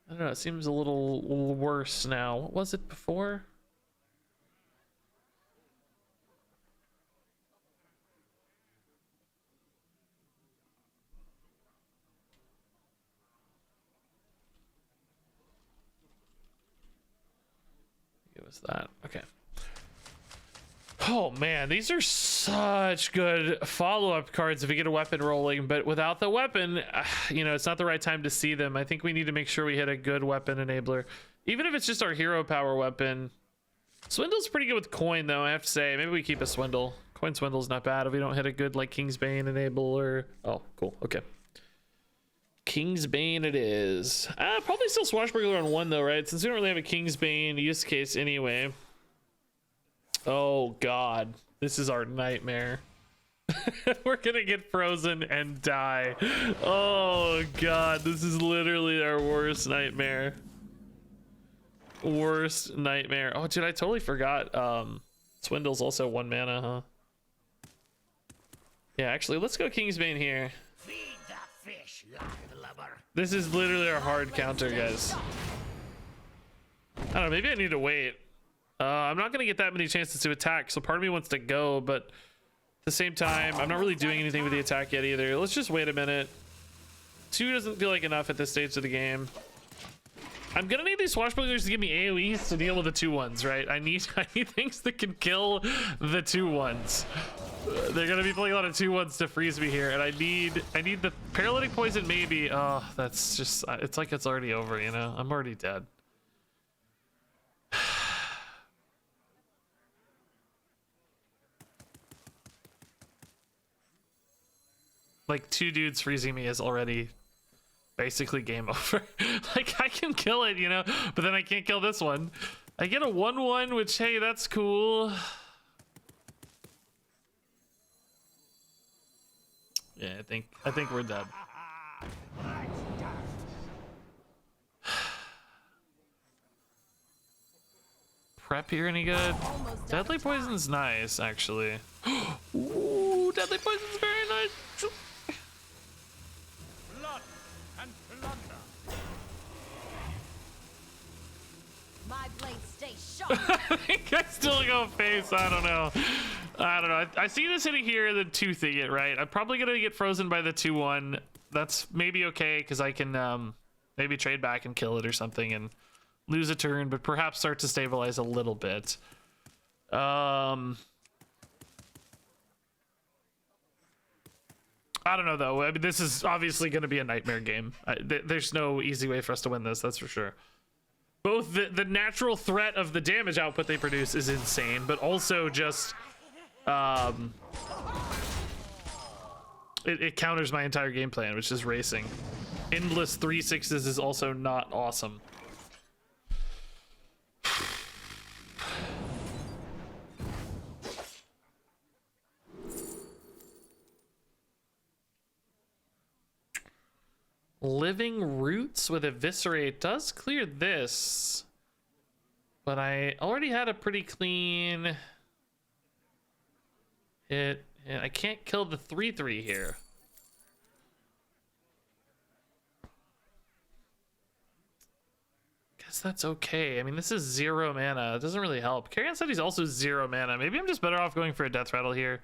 don't know, it seems a little worse now. What was it before? It was that. Okay. Oh man, these are such good follow-up cards if we get a weapon rolling, but without the weapon, you know, it's not the right time to see them. I think we need to make sure we hit a good weapon enabler, even if it's just our hero power weapon. Swindle's pretty good with coin though, I have to say. Maybe we keep a swindle. Coin swindle's not bad if we don't hit a good like Kingsbane enabler. Oh, cool. Okay. Kingsbane it is. Probably still Swashbuckler on 1 though, right? Since we don't really have a Kingsbane use case anyway. Oh god, this is our nightmare. We're gonna get frozen and die. Oh god, this is literally our worst nightmare. Worst nightmare. Oh dude, I totally forgot. Swindle's also 1 mana, huh? Yeah, actually, let's go Kingsbane here. Feed the fish, landlubber. This is literally our hard counter, guys. I don't know, maybe I need to wait. I'm not gonna get that many chances to attack, so part of me wants to go, but at the same time, I'm not really doing anything with the attack yet either. Let's just wait a minute. 2 doesn't feel like enough at this stage of the game. I'm gonna need these swashbucklers to give me AoEs to deal with the 2/1s, right? I need things that can kill the 2/1s. They're gonna be playing a lot of 2/1s to freeze me here, and I need the paralytic poison maybe. Oh, that's just, it's like it's already over, you know? I'm already dead. Like 2 dudes freezing me is already basically game over. Like I can kill it, you know, but then I can't kill this one. I get a 1/1, which hey, that's cool. Yeah, I think we're dead. Prep here any good? Deadly poison's nice, actually. Ooh, deadly poison's very nice. Blood and plunder. My blade stays sharp. I think I still go face. I don't know. I see this hitting here, the 2-thing it, right? I'm probably gonna get frozen by the 2/1. That's maybe okay because I can maybe trade back and kill it or something and lose a turn, but perhaps start to stabilize a little bit. I don't know though. I mean, this is obviously going to be a nightmare game. There's no easy way for us to win this, that's for sure. Both the natural threat of the damage output they produce is insane, but also just it counters my entire game plan, which is racing. Endless 3/6s is also not awesome. Living Roots with Eviscerate does clear this, but I already had a pretty clean hit, and I can't kill the 3/3 here. Guess that's okay. I mean, this is 0 mana. It doesn't really help. Carrion said he's also 0 mana. Maybe I'm just better off going for a Death Rattle here.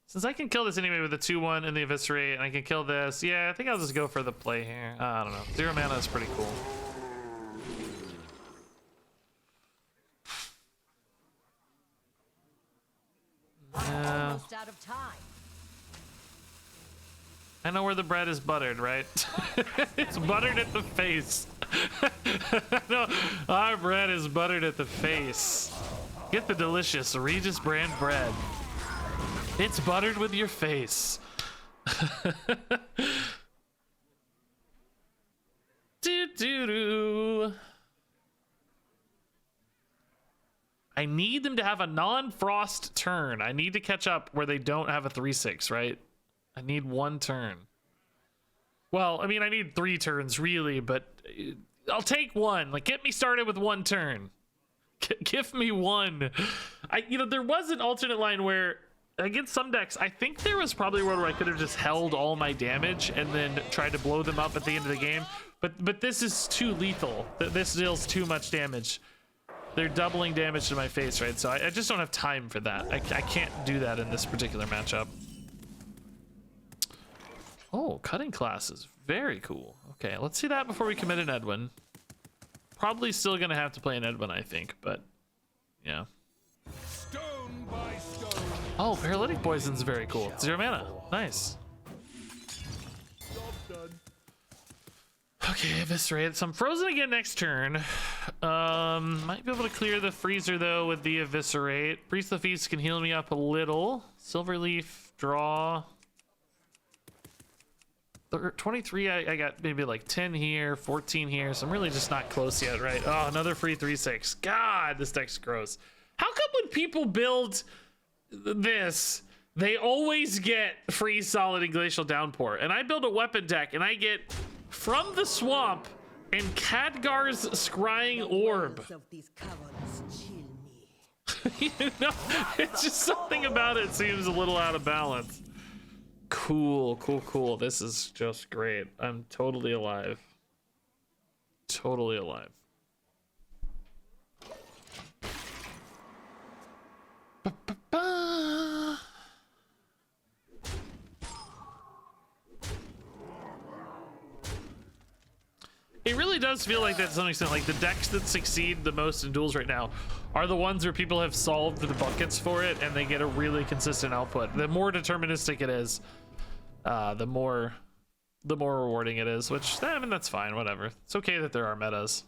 Since I can kill this anyway with the 2/1 and the Eviscerate, and I can kill this, yeah, I think I'll just go for the play here. I don't know. 0 mana is pretty cool. Yeah. Almost out of time. I know where the bread is buttered, right? It's buttered at the face. No, our bread is buttered at the face. Get the delicious Regis brand bread. It's buttered with your face. Do. I need them to have a non-frost turn. I need to catch up where they don't have a 3/6, right? I need one turn. Well, I mean, I need 3 turns really, but I'll take one. Like, get me started with 1 turn. Give me one. There was an alternate line where against some decks, I think there was probably one where I could have just held all my damage and then tried to blow them up at the end of the game. But this is too lethal. This deals too much damage. They're doubling damage to my face, right? So I just don't have time for that. I can't do that in this particular matchup. Oh, cutting class is very cool. Okay, let's see that before we commit an Edwin. Probably still gonna have to play an Edwin, I think, but yeah. Stone by stone. Oh, paralytic poison's very cool. 0 mana. Nice. Job done. Okay, eviscerate. So I'm frozen again next turn. Might be able to clear the freezer though with the eviscerate. Priest of the Feast can heal me up a little. Silverleaf, draw. 23, I got maybe like 10 here, 14 here, so I'm really just not close yet, right? Oh, another free 3/6. God, this deck's gross. How come when people build this, they always get free Solid and Glacial Downpour? And I build a weapon deck, and I get From the Swamp and Khadgar's Scrying Orb. Of these cowards chill me. It's just something about it seems a little out of balance. Cool. This is just great. I'm totally alive. Totally alive. Ba-ba-ba. It really does feel like that to some extent. Like the decks that succeed the most in duels right now are the ones where people have solved the buckets for it and they get a really consistent output. The more deterministic it is, the more rewarding it is, which, I mean, that's fine, whatever. It's okay that there are metas.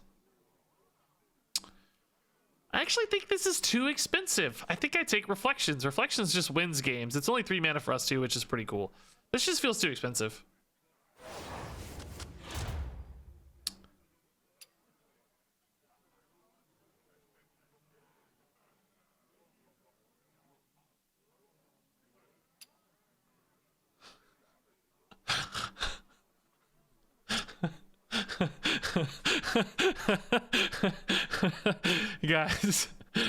I actually think this is too expensive. I think I take Reflections. Reflections just wins games. It's only 3 mana for us too, which is pretty cool. This just feels too expensive. Guys. All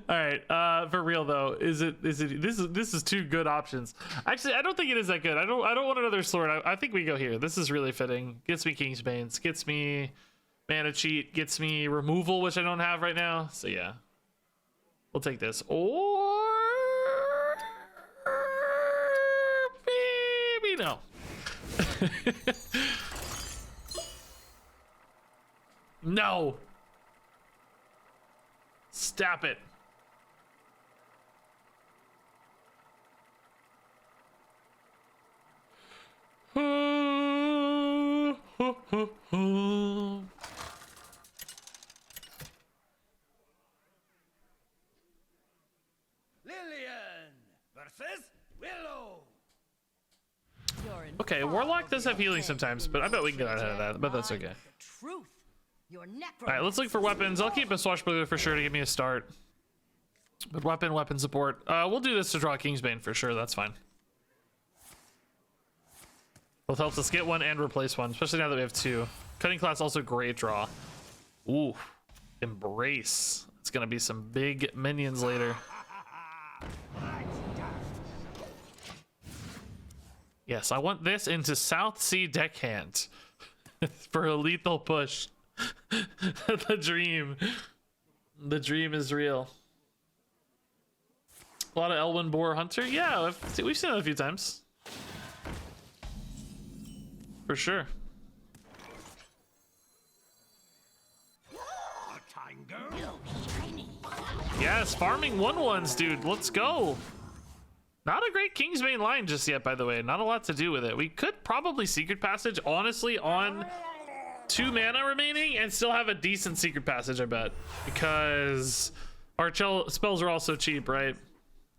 right, for real though, this is 2 good options. Actually, I don't think it is that good. I don't want another sword. I think we go here. This is really fitting. Gets me Kingsbane, gets me mana cheat, gets me removal, which I don't have right now. So yeah, we'll take this. Or maybe no. No. Stop it. Lillian versus Willow. Okay, Warlock does have healing sometimes, but I bet we can get out of that, but that's okay. Truth. Your Alright, let's look for weapons. I'll keep a Swashbuckler for sure to give me a start. But weapon support. We'll do this to draw Kingsbane for sure, that's fine. Both helps us get one and replace one, especially now that we have 2. Cutting class also great draw. Ooh, Embrace. It's gonna be some big minions later. Yes, I want this into South Sea Deckhand for a lethal push. The dream is real. A lot of Elwyn Boar Hunter. Yeah, we've seen that a few times. For sure. Yes, farming 1/1s, dude. Let's go. Not a great Kingsbane line just yet, by the way. Not a lot to do with it. We could probably Secret Passage, honestly, on 2 mana remaining and still have a decent secret passage, I bet. Because our spells are also cheap, right?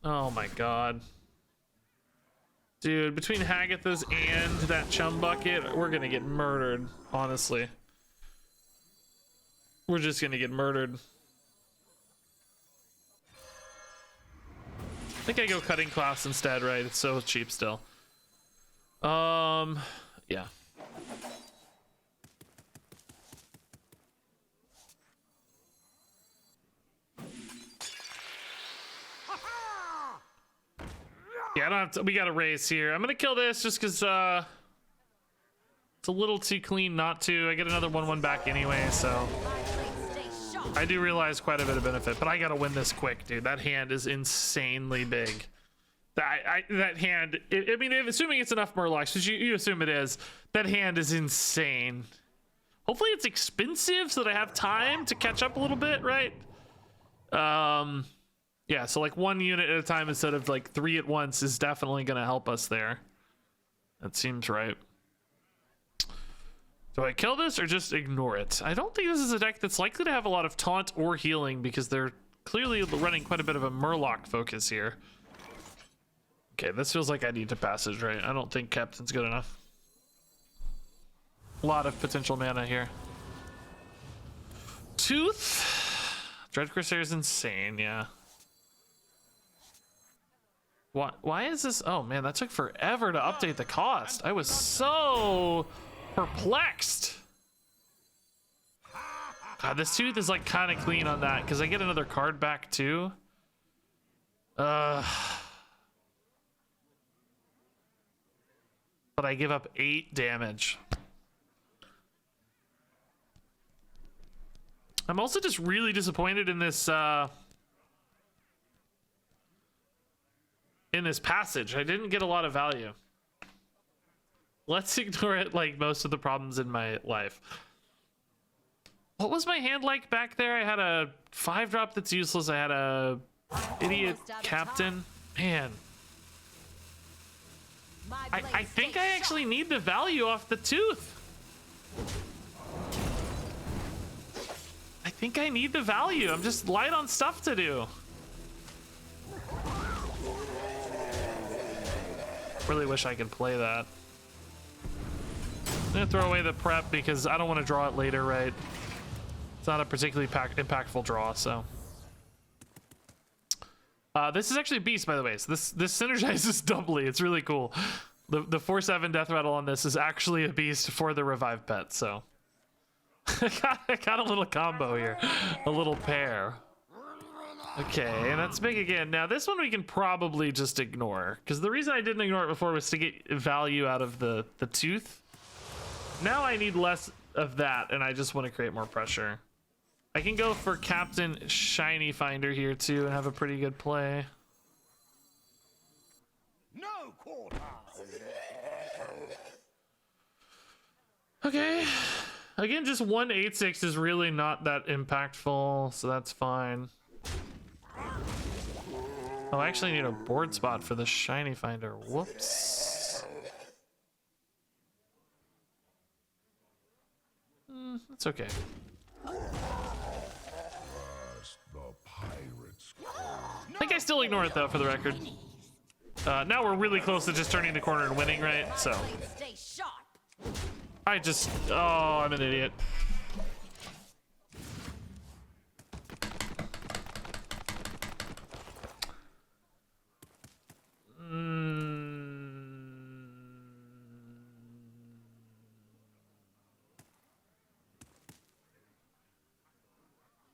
Oh my god. Dude, between Hagathas and that chum bucket, we're gonna get murdered, honestly. We're just gonna get murdered. I think I go cutting class instead, right? It's so cheap still. Yeah. Yeah, I don't have to, we got a race here. I'm gonna kill this just because it's a little too clean not to. I get another 1/1 back anyway, so I do realize quite a bit of benefit, but I gotta win this quick, dude. That hand is insanely big. That hand, I mean, assuming it's enough Murlocs, which you assume it is, that hand is insane. Hopefully it's expensive so that I have time to catch up a little bit, right? Yeah, so like 1 unit at a time instead of like 3 at once is definitely gonna help us there. That seems right. Do I kill this or just ignore it? I don't think this is a deck that's likely to have a lot of taunt or healing because they're clearly running quite a bit of a Murloc focus here. Okay, this feels like I need to passage, right? I don't think Captain's good enough. A lot of potential mana here. Tooth. Dread Corsair is insane, yeah. Why is this? Oh man, that took forever to update the cost. I was so perplexed. God, this tooth is like kind of clean on that because I get another card back too. But I give up 8 damage. I'm also just really disappointed in this passage. I didn't get a lot of value. Let's ignore it like most of the problems in my life. What was my hand like back there? I had a 5-drop that's useless. I had a idiot captain. Man. I think I actually need the value off the tooth. I think I need the value. I'm just light on stuff to do. Really wish I could play that. I'm gonna throw away the prep because I don't want to draw it later, right? It's not a particularly impactful draw, so. This is actually a beast, by the way. So this synergizes doubly. It's really cool. The 4/7 death rattle on this is actually a beast for the revive pet, so. I got a little combo here. A little pair. Okay, and that's big again. Now this one we can probably just ignore, because the reason I didn't ignore it before was to get value out of the tooth. Now I need less of that, and I just want to create more pressure. I can go for Captain Shiny Finder here too and have a pretty good play. No quarter. Okay. Again, just 1/8/6 is really not that impactful, so that's fine. Oh, I actually need a board spot for the Shiny Finder. Whoops. That's okay. I think I still ignore it though, for the record. Now we're really close to just turning the corner and winning, right? So I just, oh, I'm an idiot.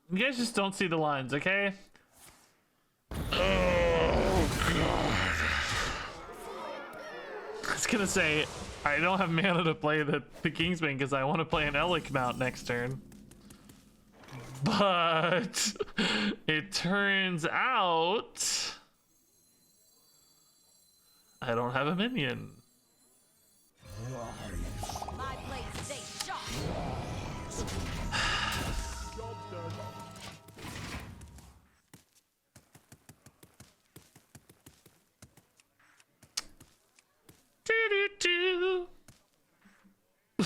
You guys just don't see the lines, okay? Oh, God. I was gonna say, I don't have mana to play the Kingsbane because I want to play an Elec mount next turn. But it turns out I don't have a minion. My blades stay sharp. Job done.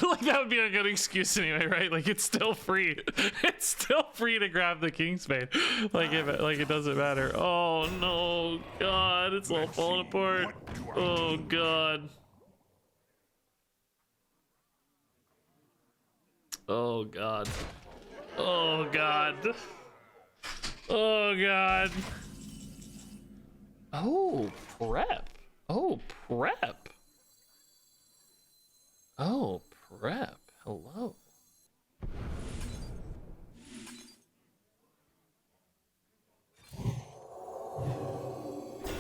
Like like that would be a good excuse anyway, right? Like it's still free. It's still free to grab the Kingsbane. Like it doesn't matter. Oh no, God, it's all falling apart. Oh God. Oh God. Oh God. Oh God. Oh, prep. Oh, prep. Oh, prep. Hello.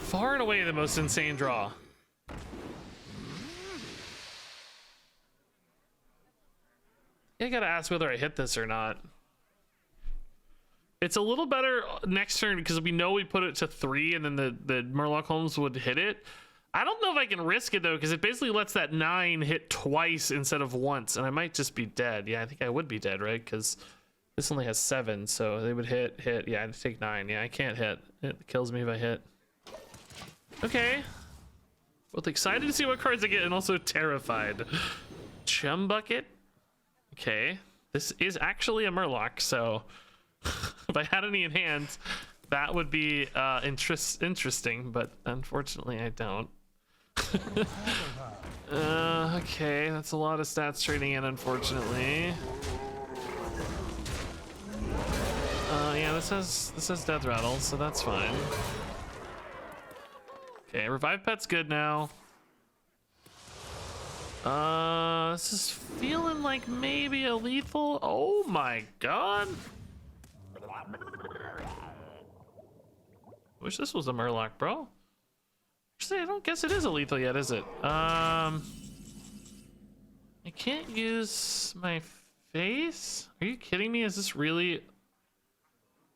Far and away the most insane draw. I gotta ask whether I hit this or not. It's a little better next turn because we know we put it to 3 and then the Murloc Holmes would hit it. I don't know if I can risk it though because it basically lets that 9 hit twice instead of once, and I might just be dead. Yeah, I think I would be dead, right? Because this only has 7, so they would hit. Yeah, I'd take 9. Yeah, I can't hit. It kills me if I hit. Okay. Both excited to see what cards I get and also terrified. Chum Bucket. Okay. This is actually a Murloc, so if I had any in hand, that would be interesting, but unfortunately I don't. Okay, that's a lot of stats trading in, unfortunately. Yeah, this has Death Rattle, so that's fine. Okay, Revive Pet's good now. This is feeling like maybe a lethal. Oh my God. Wish this was a Murloc, bro. Actually, I don't guess it is a lethal yet, is it? I can't use my face? Are you kidding me? Is this really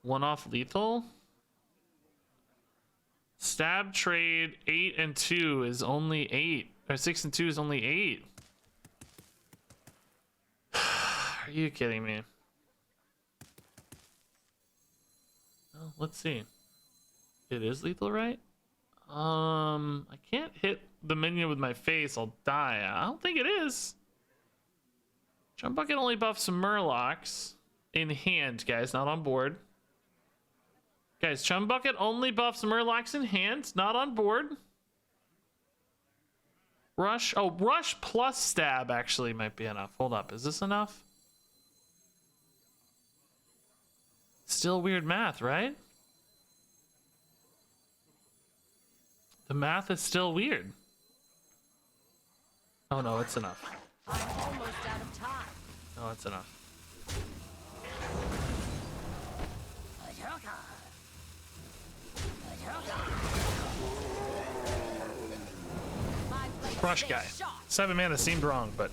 one-off lethal? Stab trade 8 and 2 is only 8. Or 6 and 2 is only 8. Are you kidding me? Well, let's see. It is lethal, right? I can't hit the minion with my face. I'll die. I don't think it is. Jump Bucket only buffs some Murlocs in hand, guys, not on board. Guys, Chum Bucket only buffs Murlocs in hand, not on board. Rush. Oh, Rush plus Stab actually might be enough. Hold up. Is this enough? Still weird math, right? The math is still weird. Oh no, it's enough. I'm almost out of time. No, it's enough. Rush guy. 7 mana seemed wrong, but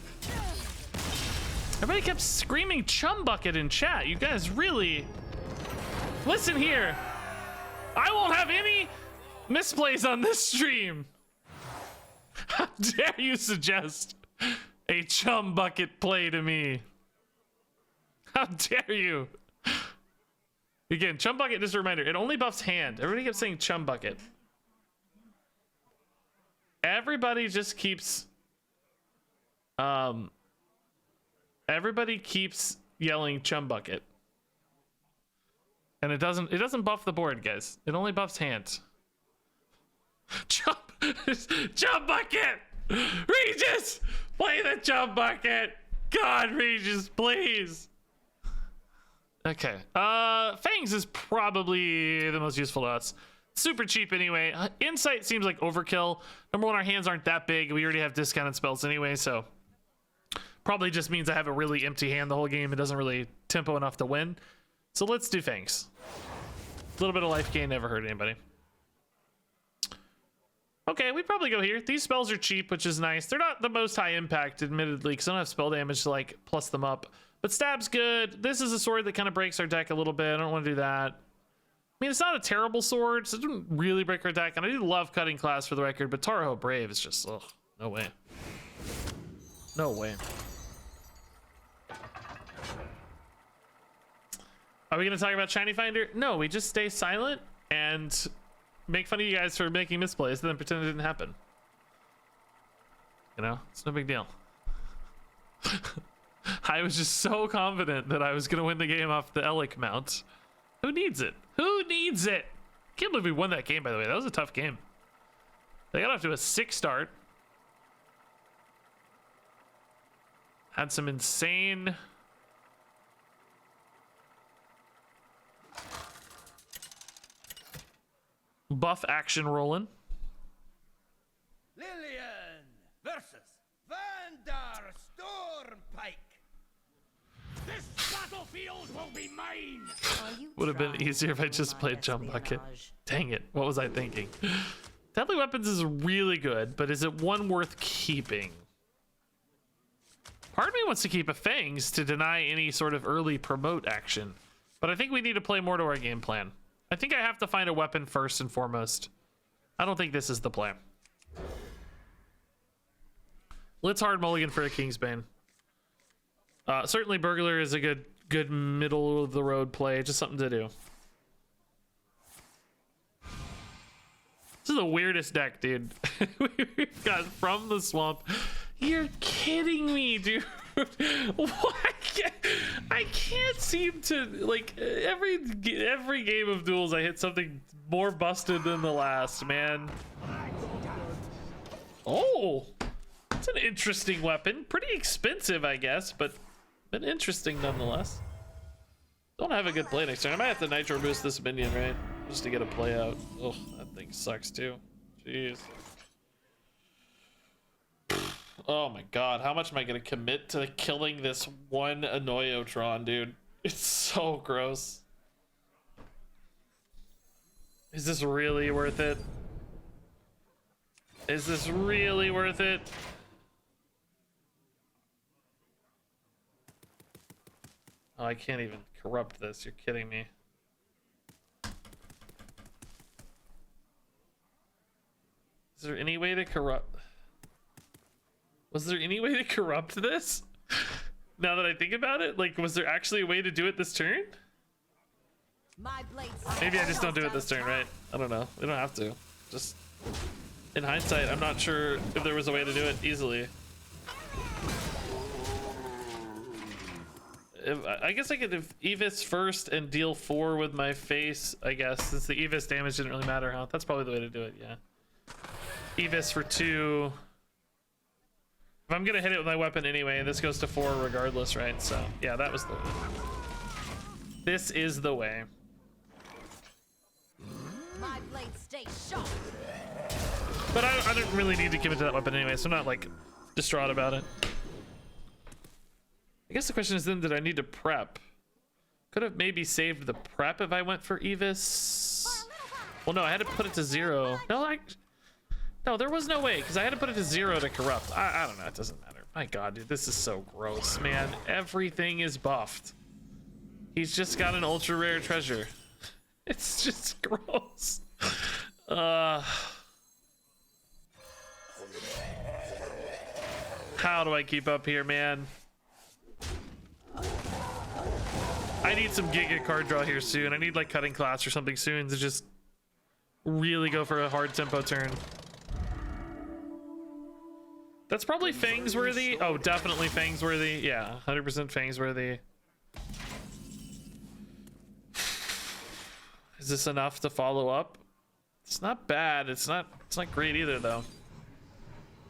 everybody kept screaming Chum Bucket in chat. You guys really listen here. I won't have any misplays on this stream. How dare you suggest a Chum Bucket play to me? How dare you? Again, Chum Bucket, just a reminder, it only buffs hand. Everybody kept saying Chum Bucket. Everybody just keeps everybody keeps yelling Chum Bucket. And it doesn't buff the board, guys. It only buffs hand. Chum Bucket! Regis! Play the Chum Bucket! God, Regis, please! Okay. Fangs is probably the most useful to us. Super cheap anyway. Insight seems like overkill. Number one, our hands aren't that big. We already have discounted spells anyway, so probably just means I have a really empty hand the whole game. It doesn't really tempo enough to win. So let's do Fangs. A little bit of life gain never hurt anybody. Okay, we probably go here. These spells are cheap, which is nice. They're not the most high impact, admittedly, because I don't have spell damage to like plus them up. But Stab's good. This is a sword that kind of breaks our deck a little bit. I don't want to do that. I mean, it's not a terrible sword, so it doesn't really break our deck. And I do love cutting class for the record, but Taraho Brave is just, ugh, no way. No way. Are we going to talk about Shiny Finder? No, we just stay silent and make fun of you guys for making misplays and then pretend it didn't happen. You know, it's no big deal. I was just so confident that I was gonna win the game off the Elec mount. Who needs it? Who needs it? Can't believe we won that game, by the way. That was a tough game. They got off to a 6 start. Had some insane buff action rolling. Lillian versus Vandar Stormpike. This battlefield will be mine. Would have been easier if I just played Jump Bucket. Dang it, what was I thinking? Deadly Weapons is really good, but is it one worth keeping? Part of me wants to keep a Fangs to deny any sort of early promote action, but I think we need to play more to our game plan. I think I have to find a weapon first and foremost. I don't think this is the plan. Let's hard mulligan for a Kingsbane. Certainly Burglar is a good middle of the road play, just something to do. This is the weirdest deck, dude. We've got From the Swamp. You're kidding me, dude. What? I can't seem to, like, every game of Duels I hit something more busted than the last, man. Oh, it's an interesting weapon. Pretty expensive, I guess, but interesting nonetheless. Don't have a good play next turn. I might have to nitro boost this minion, right? Just to get a play out. Oh, that thing sucks too. Jeez. Oh my god, how much am I gonna commit to killing this one Annoyotron, dude? It's so gross. Is this really worth it? Is this really worth it? Oh, I can't even corrupt this. You're kidding me. Is there any way to corrupt? Was there any way to corrupt this? Now that I think about it, like, was there actually a way to do it this turn? Maybe I just don't do it this turn, right? I don't know. We don't have to. Just in hindsight, I'm not sure if there was a way to do it easily. I guess I could have Evis first and deal 4 with my face, I guess, since the Evis damage didn't really matter, huh? That's probably the way to do it, yeah. Evis for 2. If I'm gonna hit it with my weapon anyway, this goes to 4 regardless, right? So, yeah, that was the way. This is the way. My blade stays sharp. But I don't really need to commit to that weapon anyway, so I'm not, like, distraught about it. I guess the question is then, did I need to prep? Could have maybe saved the prep if I went for Evis. Well, no, I had to put it to 0. No, there was no way, because I had to put it to 0 to corrupt. I don't know, it doesn't matter. My god, dude, this is so gross, man. Everything is buffed. He's just got an ultra rare treasure. It's just gross. How do I keep up here, man? I need some giga card draw here soon. I need like Cutting Class or something soon to just really go for a hard tempo turn. That's probably Fangs worthy. Oh, definitely Fangs worthy. Yeah, 100% Fangs worthy. Is this enough to follow up? It's not bad. It's not great either though.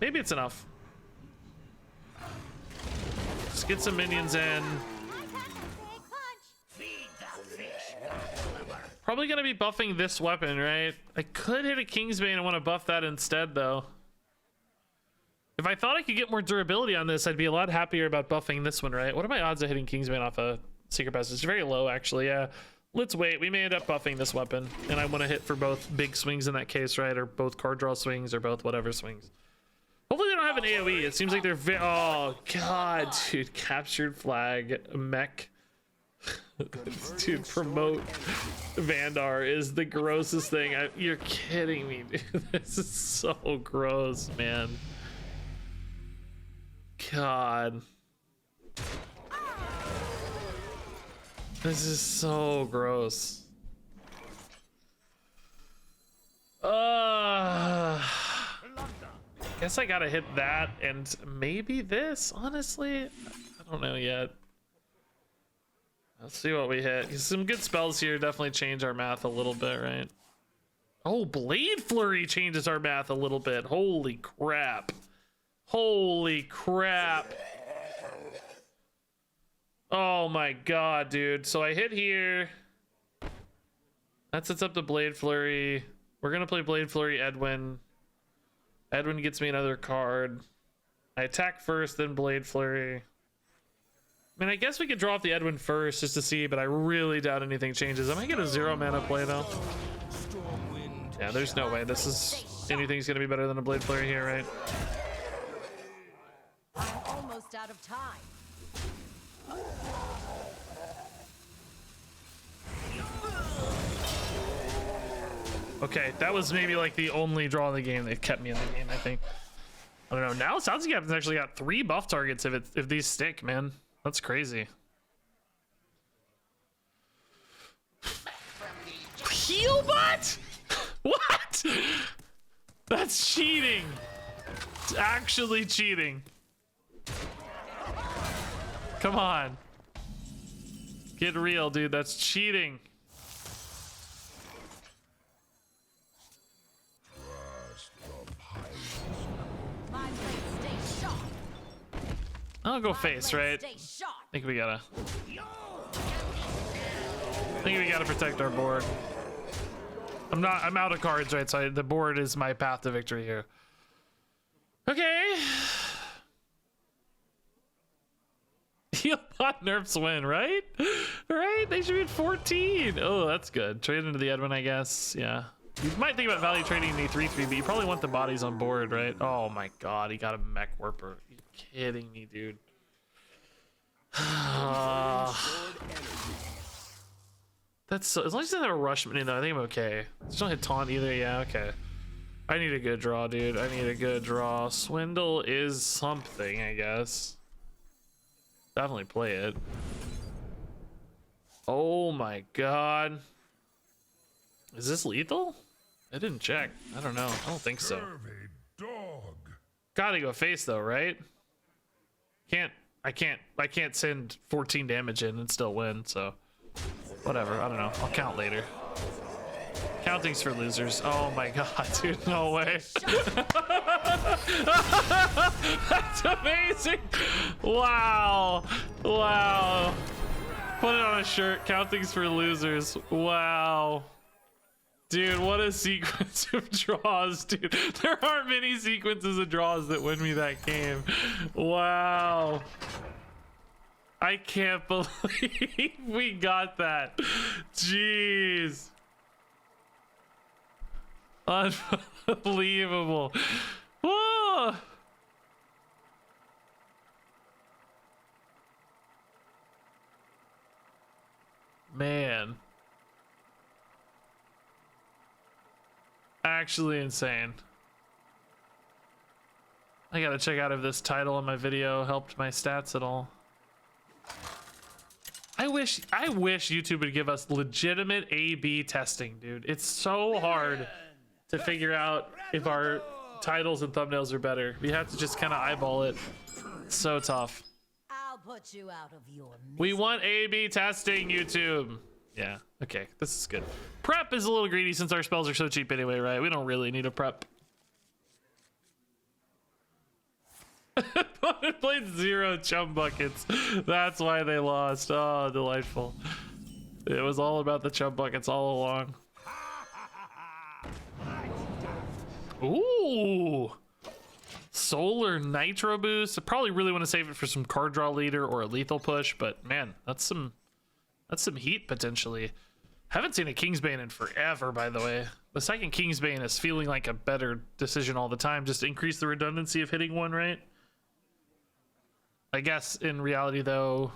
Maybe it's enough. Let's get some minions in. Probably gonna be buffing this weapon, right? I could hit a Kingsbane and want to buff that instead though. If I thought I could get more durability on this, I'd be a lot happier about buffing this one, right? What are my odds of hitting Kingsbane off a Secret Passage? It's very low, actually, yeah. Let's wait. We may end up buffing this weapon, and I want to hit for both big swings in that case, right? Or both card draw swings, or both whatever swings. Hopefully they don't have an AoE. It seems like they're oh, God, dude. Captured flag, mech. Dude, promote Vandar is the grossest thing. You're kidding me, dude. This is so gross, man. God. This is so gross. Guess I gotta hit that and maybe this, honestly. I don't know yet. Let's see what we hit. Some good spells here definitely change our math a little bit, right? Oh, Blade Flurry changes our math a little bit. Holy crap. Holy crap. Oh my god, dude. So I hit here. That sets up the Blade Flurry. We're gonna play Blade Flurry Edwin. Edwin gets me another card. I attack first, then Blade Flurry. I mean, I guess we could draw off the Edwin first just to see, but I really doubt anything changes. I might get a 0 mana play though. Yeah, there's no way this is anything's gonna be better than a Blade Flurry here, right? I'm almost out of time. Okay, that was maybe like the only draw in the game that kept me in the game, I think. I don't know. Now it sounds like Captain's actually got 3 buff targets if these stick, man. That's crazy. Healbot? What? That's cheating. It's actually cheating. Come on. Get real, dude. That's cheating. My blade stays sharp. I'll go face, right? Stay sharp. I think we gotta protect our board. I'm out of cards, right? So the board is my path to victory here. Okay. Healbot nerfs win, right? Right? They should be at 14. Oh, that's good. Trade into the Edwin, I guess. Yeah. You might think about value trading the 3/3, but you probably want the bodies on board, right? Oh my god, he got a mech warper. Are you kidding me, dude? That's so, as long as he doesn't have a rush mini, though, I think I'm okay. Just don't hit taunt either. Yeah, okay. I need a good draw, dude. I need a good draw. Swindle is something, I guess. Definitely play it. Oh my god. Is this lethal? I didn't check. I don't know. I don't think so. Gotta go face though, right? I can't send 14 damage in and still win, so whatever. I don't know. I'll count later. Counting's for losers. Oh my god, dude, no way. That's amazing. Wow. Wow. Put it on a shirt. Counting's for losers. Wow. Dude, what a sequence of draws, dude. There aren't many sequences of draws that win me that game. Wow. I can't believe we got that. Jeez. Unbelievable. Whoa. Man. Actually insane. I gotta check out if this title in my video helped my stats at all. I wish YouTube would give us legitimate A/B testing, dude. It's so hard to figure out if our titles and thumbnails are better. We have to just kind of eyeball it. It's so tough. I'll put you out of your We want A/B testing, YouTube. Yeah, okay, this is good. Prep is a little greedy since our spells are so cheap anyway, right? We don't really need a prep. Opponent played 0 chum buckets. That's why they lost. Oh, delightful. It was all about the chum buckets all along. Ooh. Solar Nitro Boost. I probably really want to save it for some card draw leader or a lethal push, but man, that's some heat potentially. Haven't seen a Kingsbane in forever, by the way. The second Kingsbane is feeling like a better decision all the time. Just increase the redundancy of hitting one, right? I guess in reality, though,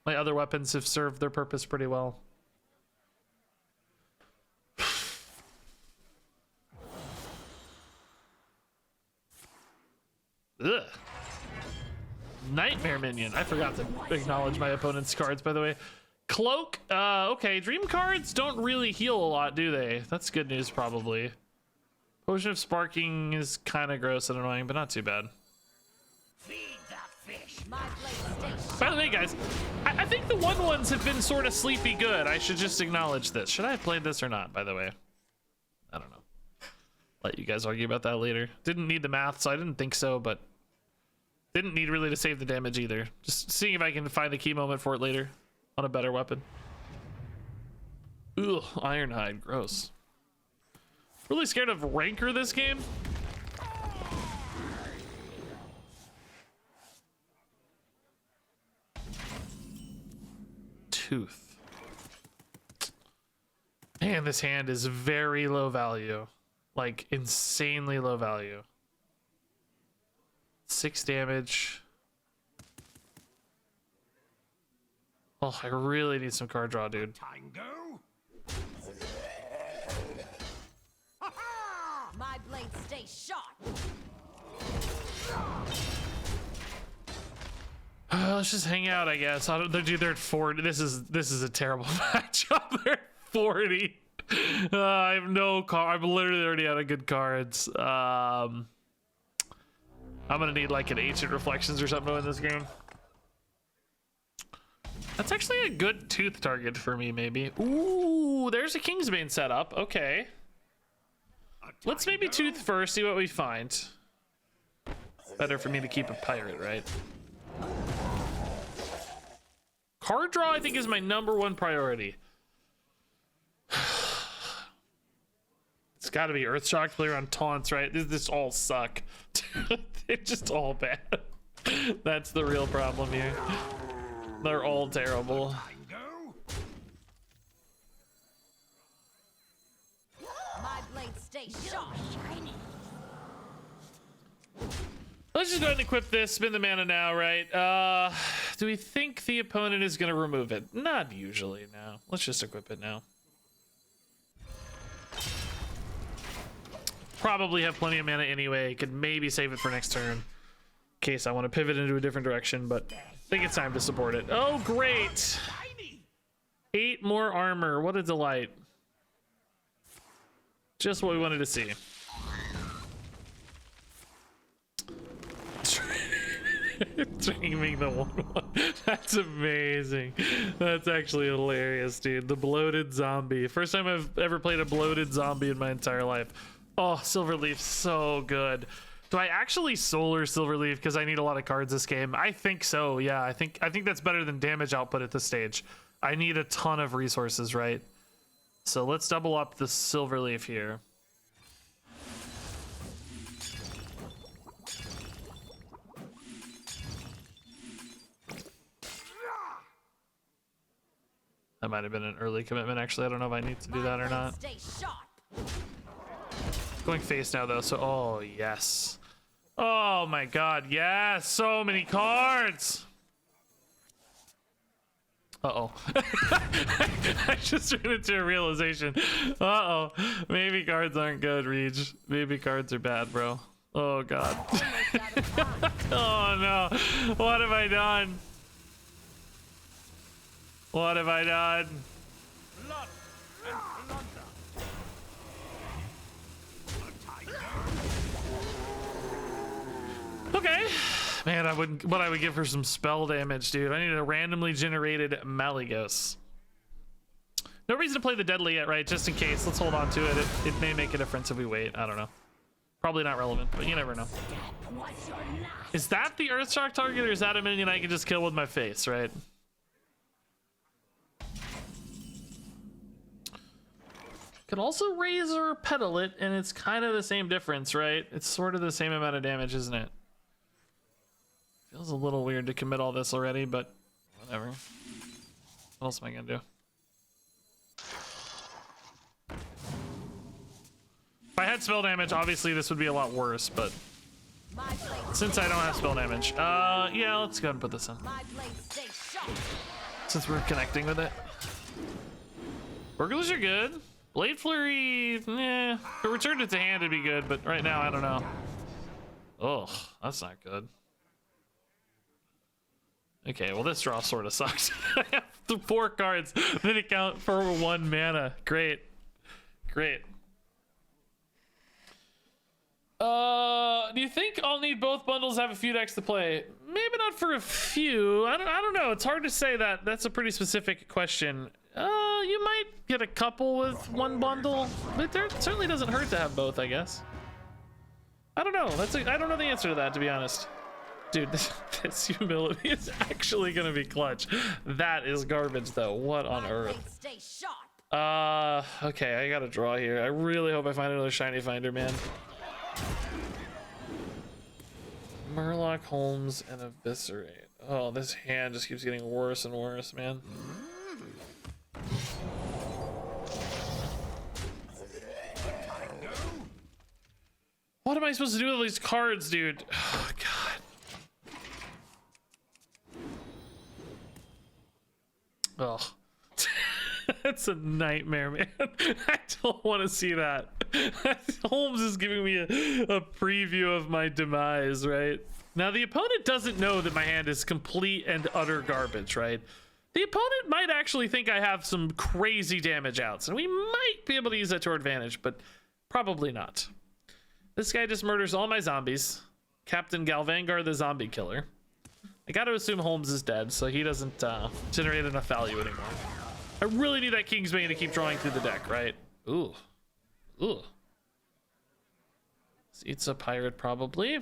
my other weapons have served their purpose pretty well. Ugh. Nightmare Minion. I forgot to acknowledge my opponent's cards, by the way. Cloak. Okay, dream cards don't really heal a lot, do they? That's good news, probably. Potion of Sparking is kind of gross and annoying, but not too bad. Feed the fish. My blade stays By the way, guys, I think the 1-1s have been sort of sleepy good. I should just acknowledge this. Should I have played this or not, by the way? I don't know. Let you guys argue about that later. Didn't need the math, so I didn't think so, but didn't need really to save the damage either. Just seeing if I can find a key moment for it later on a better weapon. Ugh, Ironhide, gross. Really scared of Ranker this game. Tooth. Man, this hand is very low value. Like, insanely low value. 6 damage. Oh, I really need some card draw, dude. Time go. My blade stays sharp. Let's just hang out, I guess. I don't, they're at 40. This is a terrible matchup. They're at 40. I have no card. I'm literally already out of good cards. I'm gonna need like an Ancient Reflections or something to win this game. That's actually a good tooth target for me, maybe. Ooh, there's a Kingsbane setup. Okay. Let's maybe tooth first, see what we find. Better for me to keep a pirate, right? Card draw, I think, is my #1 priority. It's got to be Earthshock, play around taunts, right? This all suck. They're just all bad. That's the real problem here. They're all terrible. Time go. My blade stays sharp. Let's just go ahead and equip this, spin the mana now, right? Do we think the opponent is going to remove it? Not usually, no. Let's just equip it now. Probably have plenty of mana anyway. Could maybe save it for next turn in case I want to pivot into a different direction, but I think it's time to support it. Oh, great! 8 more armor. What a delight. Just what we wanted to see. Dreaming the 1-1. That's amazing. That's actually hilarious, dude. The bloated zombie. First time I've ever played a bloated zombie in my entire life. Oh, Silverleaf, so good. Do I actually solar Silverleaf because I need a lot of cards this game? I think so. Yeah, I think that's better than damage output at this stage. I need a ton of resources, right? So let's double up the Silverleaf here. That might have been an early commitment, actually. I don't know if I need to do that or not. Stay sharp. Going face now, though, so... Oh, yes. Oh, my God, yes! So many cards! Uh-oh. I just ran into a realization. Uh-oh. Maybe cards aren't good, Reg. Maybe cards are bad, bro. Oh, God. Oh, no. What have I done? What have I done? Blood and plunder. Okay. Man, what I would give for some spell damage, dude. I need a randomly generated Malygos. No reason to play the Deadly yet, right? Just in case. Let's hold on to it. It may make a difference if we wait. I don't know. Probably not relevant, but you never know. Is that the Earthshock target, or is that a minion I can just kill with my face, right? Can also raise or pedal it, and it's kind of the same difference, right? It's sort of the same amount of damage, isn't it? Feels a little weird to commit all this already, but whatever. What else am I gonna do? If I had spell damage, obviously this would be a lot worse, but since I don't have spell damage, yeah, let's go ahead and put this in. My blade stays sharp. Since we're connecting with it. Burglars are good. Blade Flurry, eh. If it returned it to hand, it'd be good, but right now, I don't know. Oh, that's not good. Okay, well, this draw sort of sucks. I have the 4 cards that account for 1 mana. Great. Great. Do you think I'll need both bundles to have a few decks to play? Maybe not for a few. I don't know. It's hard to say that. That's a pretty specific question. You might get a couple with one bundle, but there certainly doesn't hurt to have both, I guess. I don't know. I don't know the answer to that, to be honest. Dude, this humility is actually gonna be clutch. That is garbage, though. What on earth? Stay sharp. Okay, I gotta draw here. I really hope I find another shiny finder, man. Murloc, Holmes, and Eviscerate. Oh, this hand just keeps getting worse and worse, man. What am I supposed to do with all these cards, dude? Oh, God. Oh. That's a nightmare, man. I don't want to see that. Holmes is giving me a preview of my demise, right? Now, the opponent doesn't know that my hand is complete and utter garbage, right? The opponent might actually think I have some crazy damage outs, and we might be able to use that to our advantage, but probably not. This guy just murders all my zombies. Captain Galvangar, the zombie killer. I gotta assume Holmes is dead, so he doesn't generate enough value anymore. I really need that Kingsbane to keep drawing through the deck, right? Ooh. Ooh. It's a pirate, probably.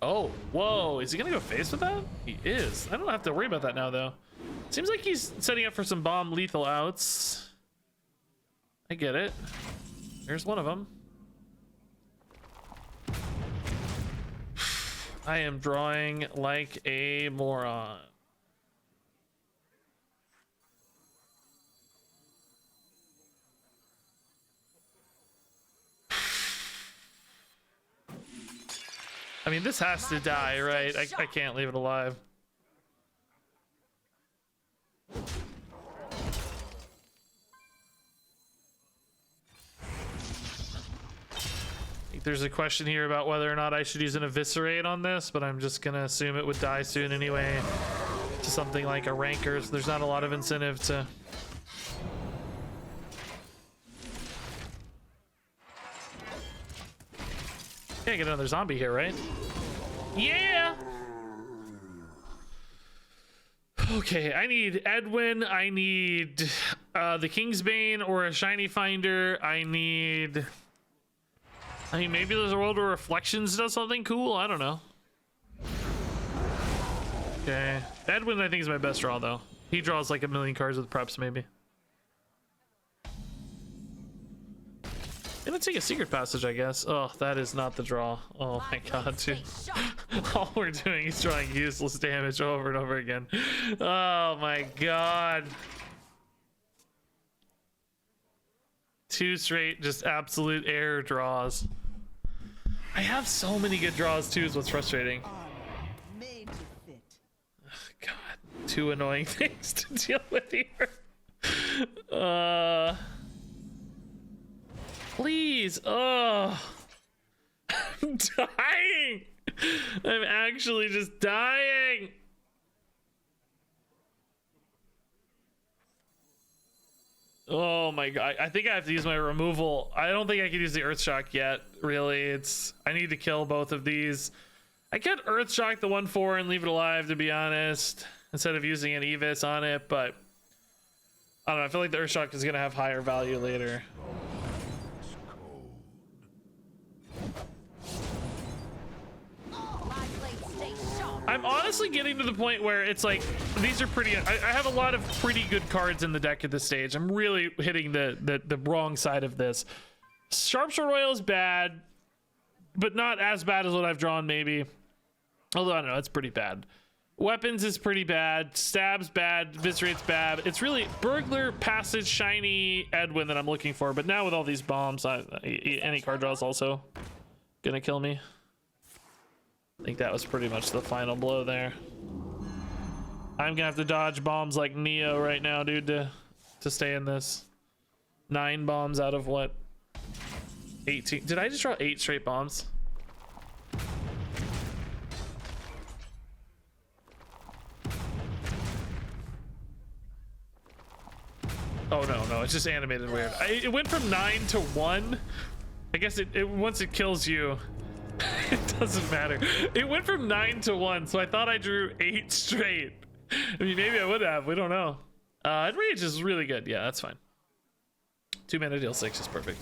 Oh, whoa. Is he gonna go face with that? He is. I don't have to worry about that now, though. Seems like he's setting up for some bomb lethal outs. I get it. There's one of them. I am drawing like a moron. I mean, this has to die, right? I can't leave it alive. I think there's a question here about whether or not I should use an Eviscerate on this, but I'm just gonna assume it would die soon anyway to something like a Ranker, so there's not a lot of incentive to... Can't get another zombie here, right? Yeah! Okay, I need Edwin, I need the Kingsbane or a Shiny Finder, I mean, maybe there's a world where Reflections does something cool, I don't know. Okay, Edwin I think is my best draw though. He draws like a million cards with preps maybe. Let's take a secret passage, I guess. Oh, that is not the draw. Oh my god, dude. All we're doing is drawing useless damage over and over again. Oh my god. 2 straight, just absolute air draws. I have so many good draws too, is what's frustrating. Oh, god, 2 annoying things to deal with here. Please, oh, I'm dying. I'm actually just dying. Oh my god, I think I have to use my removal. I don't think I can use the Earth Shock yet, really. I need to kill both of these. I could Earth Shock the 1/4 and leave it alive, to be honest, instead of using an Evis on it, but I don't know, I feel like the Earth Shock is gonna have higher value later. I'm honestly getting to the point where it's like, these are pretty, I have a lot of pretty good cards in the deck at this stage. I'm really hitting the wrong side of this. Sharpshore Royal is bad, but not as bad as what I've drawn maybe. Although I don't know, it's pretty bad. Weapons is pretty bad. Stab's bad. Viscerate's bad. It's really Burglar, Passage, Shiny, Edwin that I'm looking for. But now with all these bombs, any card draw is also gonna kill me. I think that was pretty much the final blow there. I'm gonna have to dodge bombs like Neo right now, dude, to stay in this. 9 bombs out of what? 18. Did I just draw 8 straight bombs? Oh no, it's just animated weird. It went from 9 to 1. I guess it once it kills you, it doesn't matter. It went from 9 to 1, so I thought I drew 8 straight. I mean, maybe I would have. We don't know. Rage is really good. Yeah, that's fine. 2 mana deal 6 is perfect.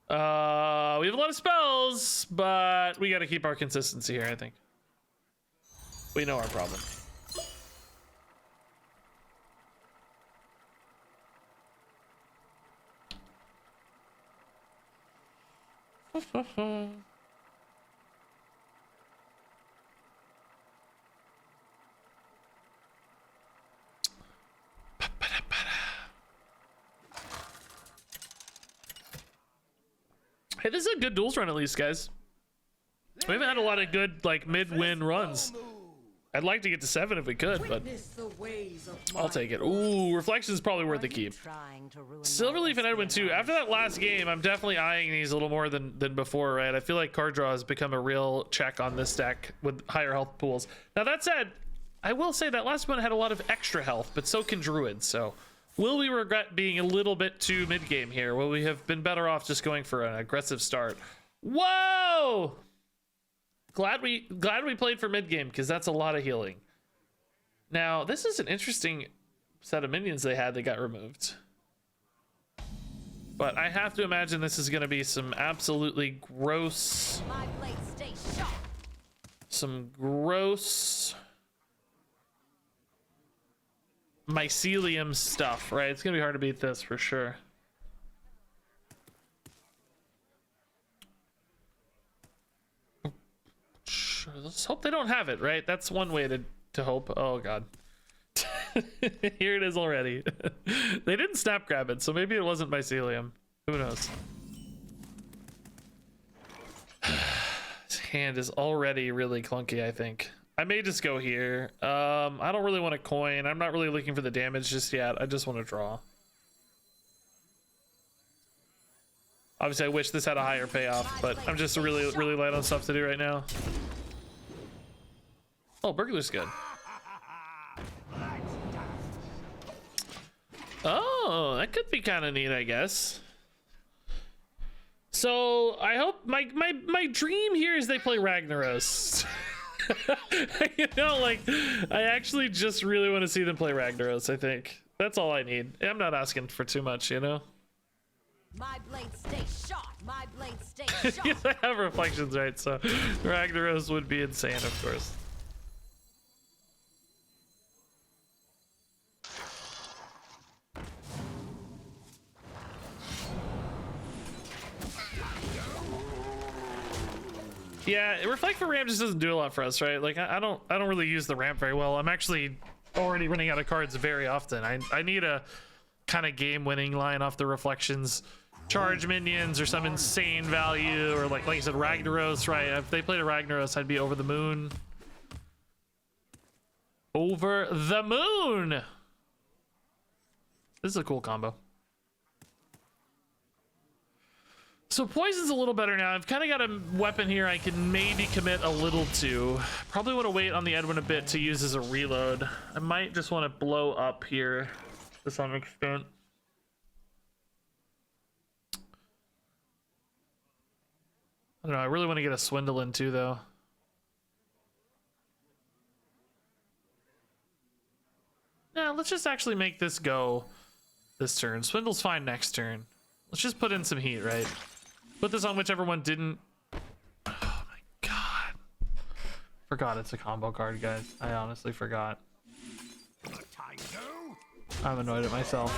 We have a lot of spells, but we got to keep our consistency here, I think. We know our problem. Hey, this is a good duels run at least, guys. We haven't had a lot of good like mid-win runs. I'd like to get to 7 if we could, but I'll take it. Ooh, Reflection is probably worth the keep. Silverleaf and Edwin too. After that last game, I'm definitely eyeing these a little more than before, right? I feel like card draw has become a real check on this deck with higher health pools. Now that said, I will say that last one had a lot of extra health, but so can Druid. So will we regret being a little bit too mid-game here? Will we have been better off just going for an aggressive start? Whoa! Glad we played for mid game because that's a lot of healing. Now this is an interesting set of minions they had that got removed, but I have to imagine this is going to be some absolutely gross, some gross mycelium stuff, right? It's gonna be hard to beat this for sure. Let's hope they don't have it, right? That's one way to hope. Oh god. Here it is already. They didn't snap grab it, so maybe it wasn't mycelium. Who knows? His hand is already really clunky, I think. I may just go here. I don't really want to coin. I'm not really looking for the damage just yet. I just want to draw. Obviously, I wish this had a higher payoff, but I'm just really light on stuff to do right now. Oh, Burglar's good. Oh, that could be kind of neat, I guess. So I hope my dream here is they play Ragnaros. You know, like I actually just really want to see them play Ragnaros. I think that's all I need. I'm not asking for too much, you know. My blade stay sharp. My blade stay sharp. Yes, I have reflections, right? So Ragnaros would be insane, of course. Yeah, Reflect for ramp just doesn't do a lot for us, right? Like I don't really use the ramp very well. I'm actually already running out of cards very often. I need a kind of game-winning line off the reflections, charge minions or some insane value, or like you said, Ragnaros, right? If they played a Ragnaros, I'd be over the moon. Over the moon. This is a cool combo. So poison's a little better now. I've kind of got a weapon here I can maybe commit a little to. Probably want to wait on the Edwin a bit to use as a reload. I might just want to blow up here to some extent. I don't know. I really want to get a Swindle in too, though. Now let's just actually make this go this turn. Swindle's fine next turn. Let's just put in some heat, right? Put this on whichever one didn't. Oh my god. Forgot it's a combo card, guys. I honestly forgot. I'm annoyed at myself.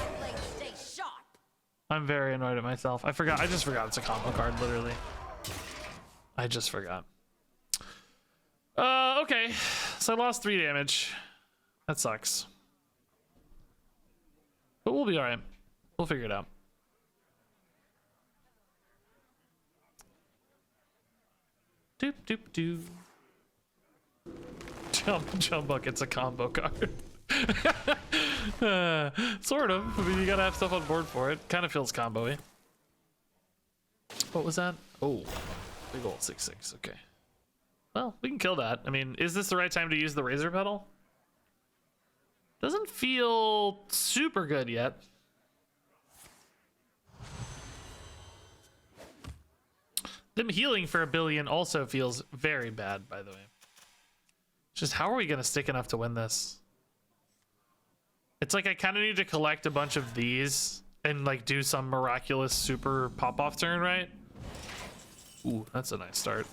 I'm very annoyed at myself. I just forgot it's a combo card, literally. I just forgot. Okay. So I lost 3 damage. That sucks. But we'll be alright. We'll figure it out. Doop doop doo. Jump bucket's a combo card. Sort of. I mean, you gotta have stuff on board for it. Kind of feels combo-y. What was that? Oh, big ol' 6/6. Okay. Well, we can kill that. I mean, is this the right time to use the Razor Pedal? Doesn't feel super good yet. Them healing for 1 billion also feels very bad, by the way. Just how are we gonna stick enough to win this? It's like I kind of need to collect a bunch of these and like do some miraculous super pop-off turn, right? Ooh, that's a nice start.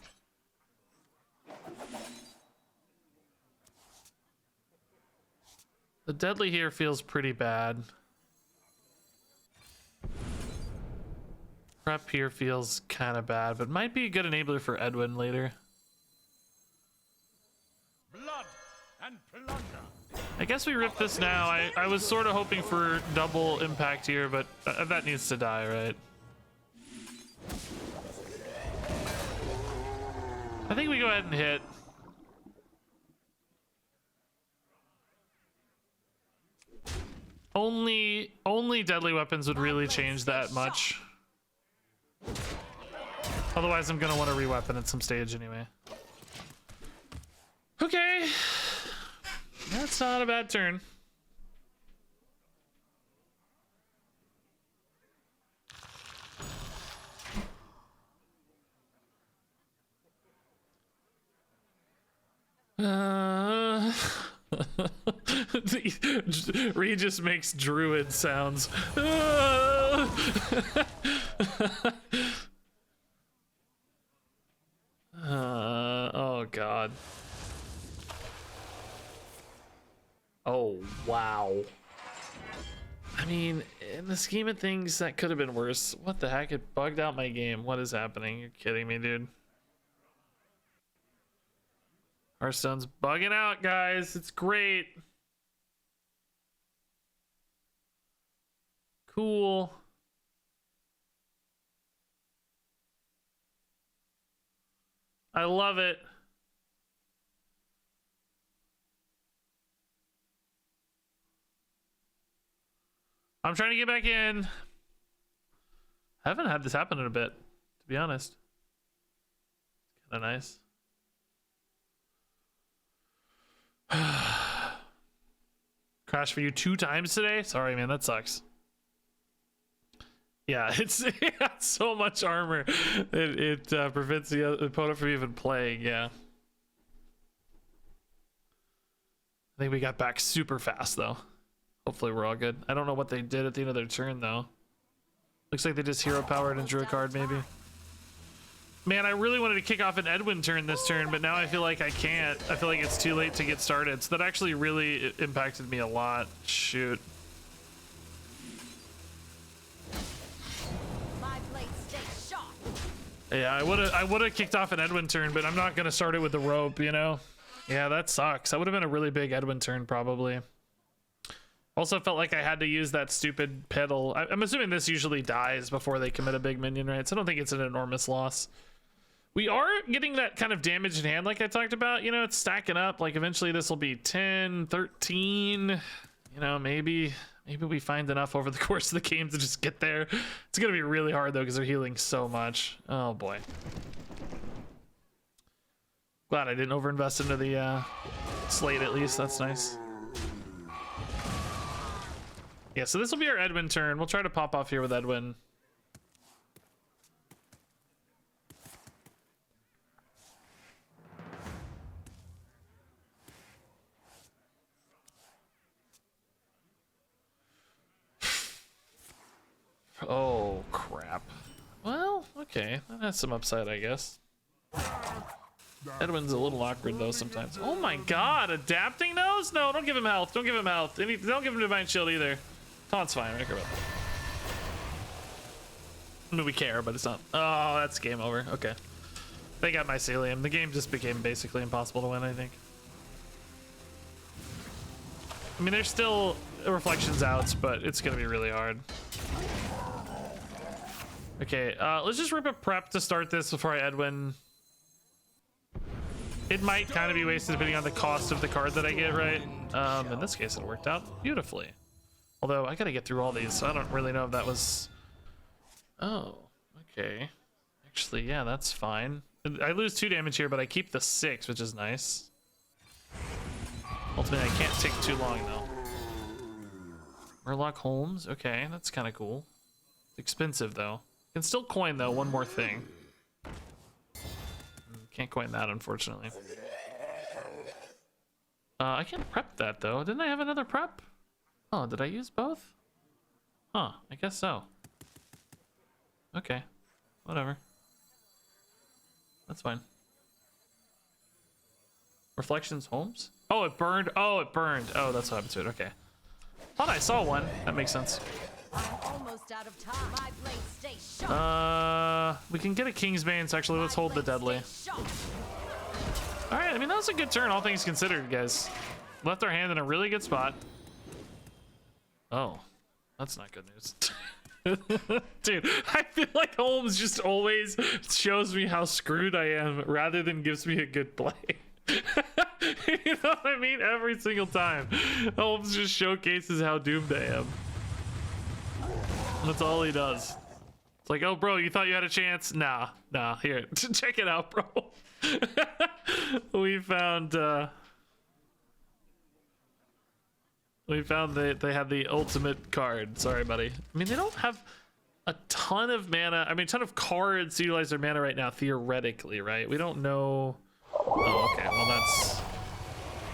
The deadly here feels pretty bad. Prep here feels kind of bad, but might be a good enabler for Edwin later. Blood and plunder. I guess we rip this now. I was sort of hoping for double impact here, but that needs to die, right? I think we go ahead and hit. Only deadly weapons would really change that much. Otherwise, I'm gonna want to re-weapon at some stage anyway. Okay. That's not a bad turn. Regis makes druid sounds. Oh god. Oh wow. I mean, in the scheme of things, that could have been worse. What the heck? It bugged out my game. What is happening? You're kidding me, dude. Hearthstone's bugging out, guys. It's great. Cool. I love it. I'm trying to get back in. I haven't had this happen in a bit, to be honest. It's kind of nice. Crash for you 2 times today? Sorry, man, that sucks. Yeah, it's so much armor. It prevents the opponent from even playing, yeah. I think we got back super fast, though. Hopefully we're all good. I don't know what they did at the end of their turn, though. Looks like they just hero powered and drew a card, maybe. Man, I really wanted to kick off an Edwin turn this turn, but now I feel like I can't. I feel like it's too late to get started. So that actually really impacted me a lot. Shoot. My blade stays sharp. Yeah, I would have kicked off an Edwin turn, but I'm not gonna start it with the rope, you know? Yeah, that sucks. That would have been a really big Edwin turn, probably. Also felt like I had to use that stupid pedal. I'm assuming this usually dies before they commit a big minion, right? So I don't think it's an enormous loss. We are getting that kind of damage in hand like I talked about. You know, it's stacking up. Like eventually this will be 10, 13. You know, maybe we find enough over the course of the game to just get there. It's going to be really hard though because they're healing so much. Oh boy. Glad I didn't overinvest into the slate at least. That's nice. Yeah, so this will be our Edwin turn. We'll try to pop off here with Edwin. Oh, crap. Well, okay. That has some upside, I guess. Edwin's a little awkward, though, sometimes. Oh my god, adapting those? No, don't give him health. Don't give him health. Don't give him Divine Shield, either. Taunt's fine. I don't care about that. I mean, we care, but it's not. Oh, that's game over. Okay. They got Mycelium. The game just became basically impossible to win, I think. I mean, there's still reflections outs, but it's going to be really hard. Okay, let's just rip a prep to start this before I Edwin. It might kind of be wasted depending on the cost of the card that I get, right? In this case, it worked out beautifully. Although, I gotta get through all these, so I don't really know if that was... Oh, okay. Actually, yeah, that's fine. I lose 2 damage here, but I keep the 6, which is nice. Ultimately, I can't take too long, though. Murloc Holmes, okay, that's kind of cool. It's expensive, though. Can still coin, though, one more thing. Can't coin that, unfortunately. I can't prep that, though. Didn't I have another prep? Oh, did I use both? Huh, I guess so. Okay, whatever. That's fine. Reflections Homes? Oh, it burned. Oh, it burned. Oh, that's what happened to it. Okay. Thought I saw one. That makes sense. I'm almost out of time. My blade stays sharp. We can get a Kingsbane, so actually let's hold the deadly. All right, I mean, that was a good turn, all things considered, guys. Left our hand in a really good spot. Oh, that's not good news. Dude, I feel like Holmes just always shows me how screwed I am rather than gives me a good play. You know what I mean? Every single time. Holmes just showcases how doomed I am. That's all he does. It's like, oh, bro, you thought you had a chance? Nah, here, check it out, bro. we found they had the ultimate card. Sorry, buddy. I mean, they don't have a ton of mana. I mean, a ton of cards to utilize their mana right now, theoretically, right? We don't know. Oh, okay. Well,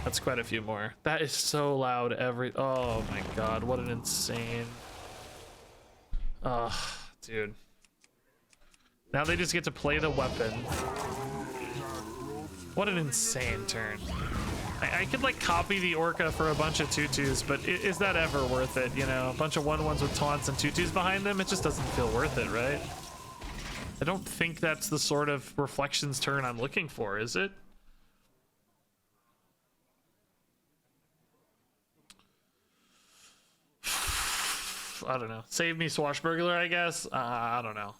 that's quite a few more. That is so loud. Oh my god, what an insane. Dude. Now they just get to play the weapon. What an insane turn. I could like copy the Orca for a bunch of tutus, but is that ever worth it? You know, a bunch of 1/1s with taunts and tutus behind them, it just doesn't feel worth it, right? I don't think that's the sort of reflections turn I'm looking for, is it? I don't know. Save me, Swashbuckler, I guess. I don't know.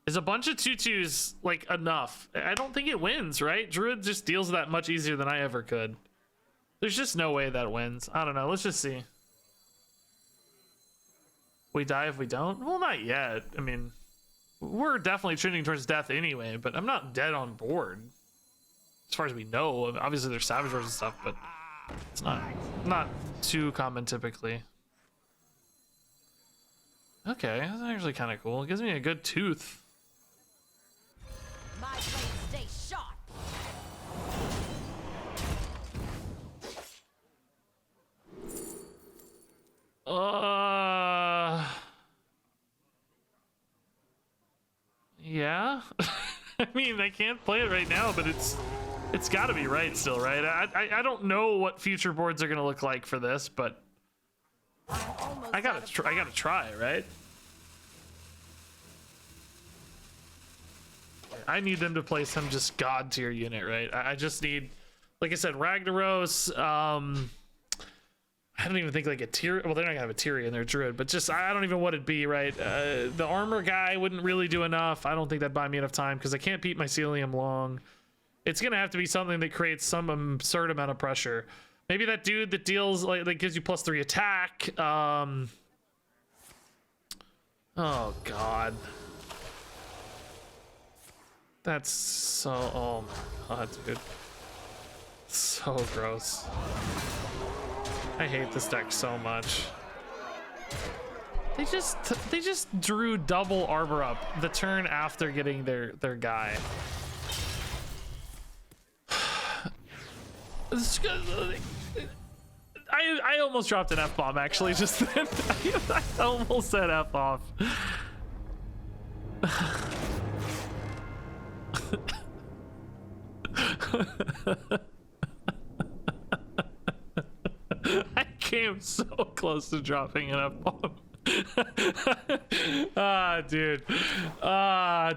Is a bunch of tutus like enough? I don't think it wins, right? Druid just deals that much easier than I ever could. There's just no way that wins. I don't know. Let's just see. We die if we don't? Well, not yet. I mean, we're definitely trending towards death anyway, but I'm not dead on board. As far as we know. Obviously, there's Savage Wars and stuff, but it's not too common typically. Okay, that's actually kind of cool. It gives me a good tooth. My blade stays sharp. Yeah. I mean, I can't play it right now, but it's got to be right still, right? I don't know what future boards are gonna look like for this, but I gotta try, right? I need them to play some just god tier unit, right? I just need, like I said, Ragnaros. I don't even think like a tier. Well, they're not gonna have a Tyrion, they're Druid, but just I don't even know what it'd be, right? The armor guy wouldn't really do enough. I don't think that'd buy me enough time because I can't beat Mycelium long. It's gonna have to be something that creates some absurd amount of pressure. Maybe that dude that deals like gives you +3 attack. Oh god. That's so, oh my god, dude. So gross. I hate this deck so much. They just drew double arbor up the turn after getting their guy. I almost dropped an F-bomb actually just then. I almost said F off. I came so close to dropping an F-bomb.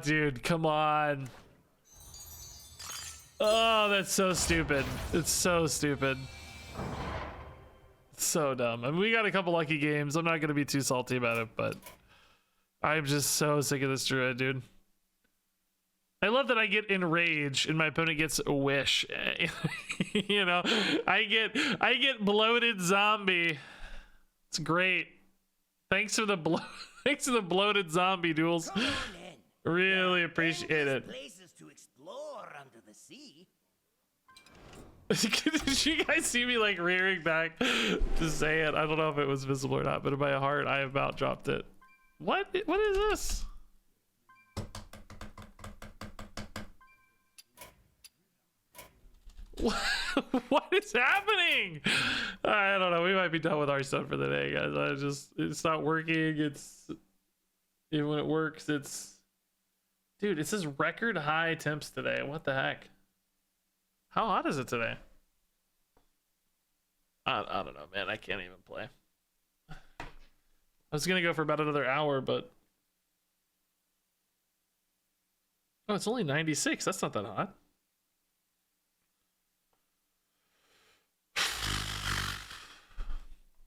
Dude, come on. Oh, that's so stupid. It's so stupid. It's so dumb. I mean, we got a couple lucky games. I'm not gonna be too salty about it, but I'm just so sick of this Druid, dude. I love that I get enrage and my opponent gets a wish. You know, I get bloated zombie. It's great. Thanks for the bloated zombie, Duels. Really appreciate it. Places to explore under the sea. Did you guys see me like rearing back to say it? I don't know if it was visible or not, but in my heart, I have about dropped it. What is this? What is happening? I don't know. We might be done with Hearthstone for the day, guys. It's not working. Even when it works, dude, it says record high temps today. What the heck? How hot is it today? I don't know, man. I can't even play. I was gonna go for about another hour, but oh, it's only 96. That's not that hot.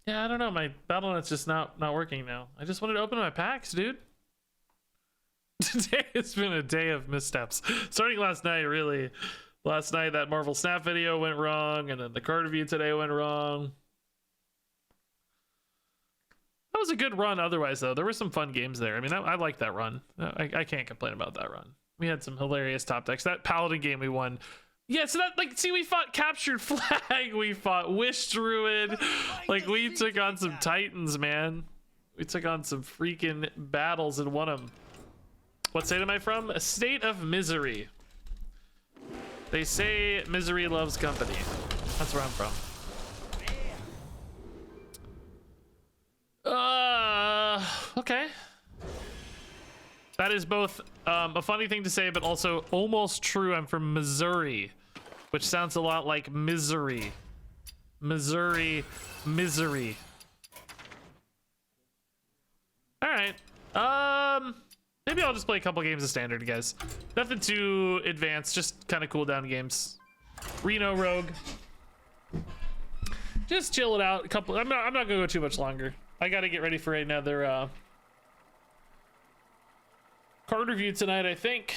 Yeah, I don't know. My BattleNet's just not working now. I just wanted to open my packs, dude. Today has been a day of missteps. Starting last night, really. Last night, that Marvel Snap video went wrong, and then the card review today went wrong. That was a good run otherwise, though. There were some fun games there. I mean, I liked that run. I can't complain about that run. We had some hilarious top decks. That Paladin game we won. Yeah, so that, like, see, we fought Captured Flag. We fought Wish Druid. Like, we took on some Titans, man. We took on some freaking battles and won them. What state am I from? A state of misery. They say misery loves company. That's where I'm from. Okay. That is both a funny thing to say, but also almost true. I'm from Missouri, which sounds a lot like misery. Missouri, misery. All right. Maybe I'll just play a couple games of standard, guys. Nothing too advanced, just kind of cool down games. Reno Rogue. Just chill it out. A couple. I'm not gonna go too much longer. I gotta get ready for another card review tonight, I think.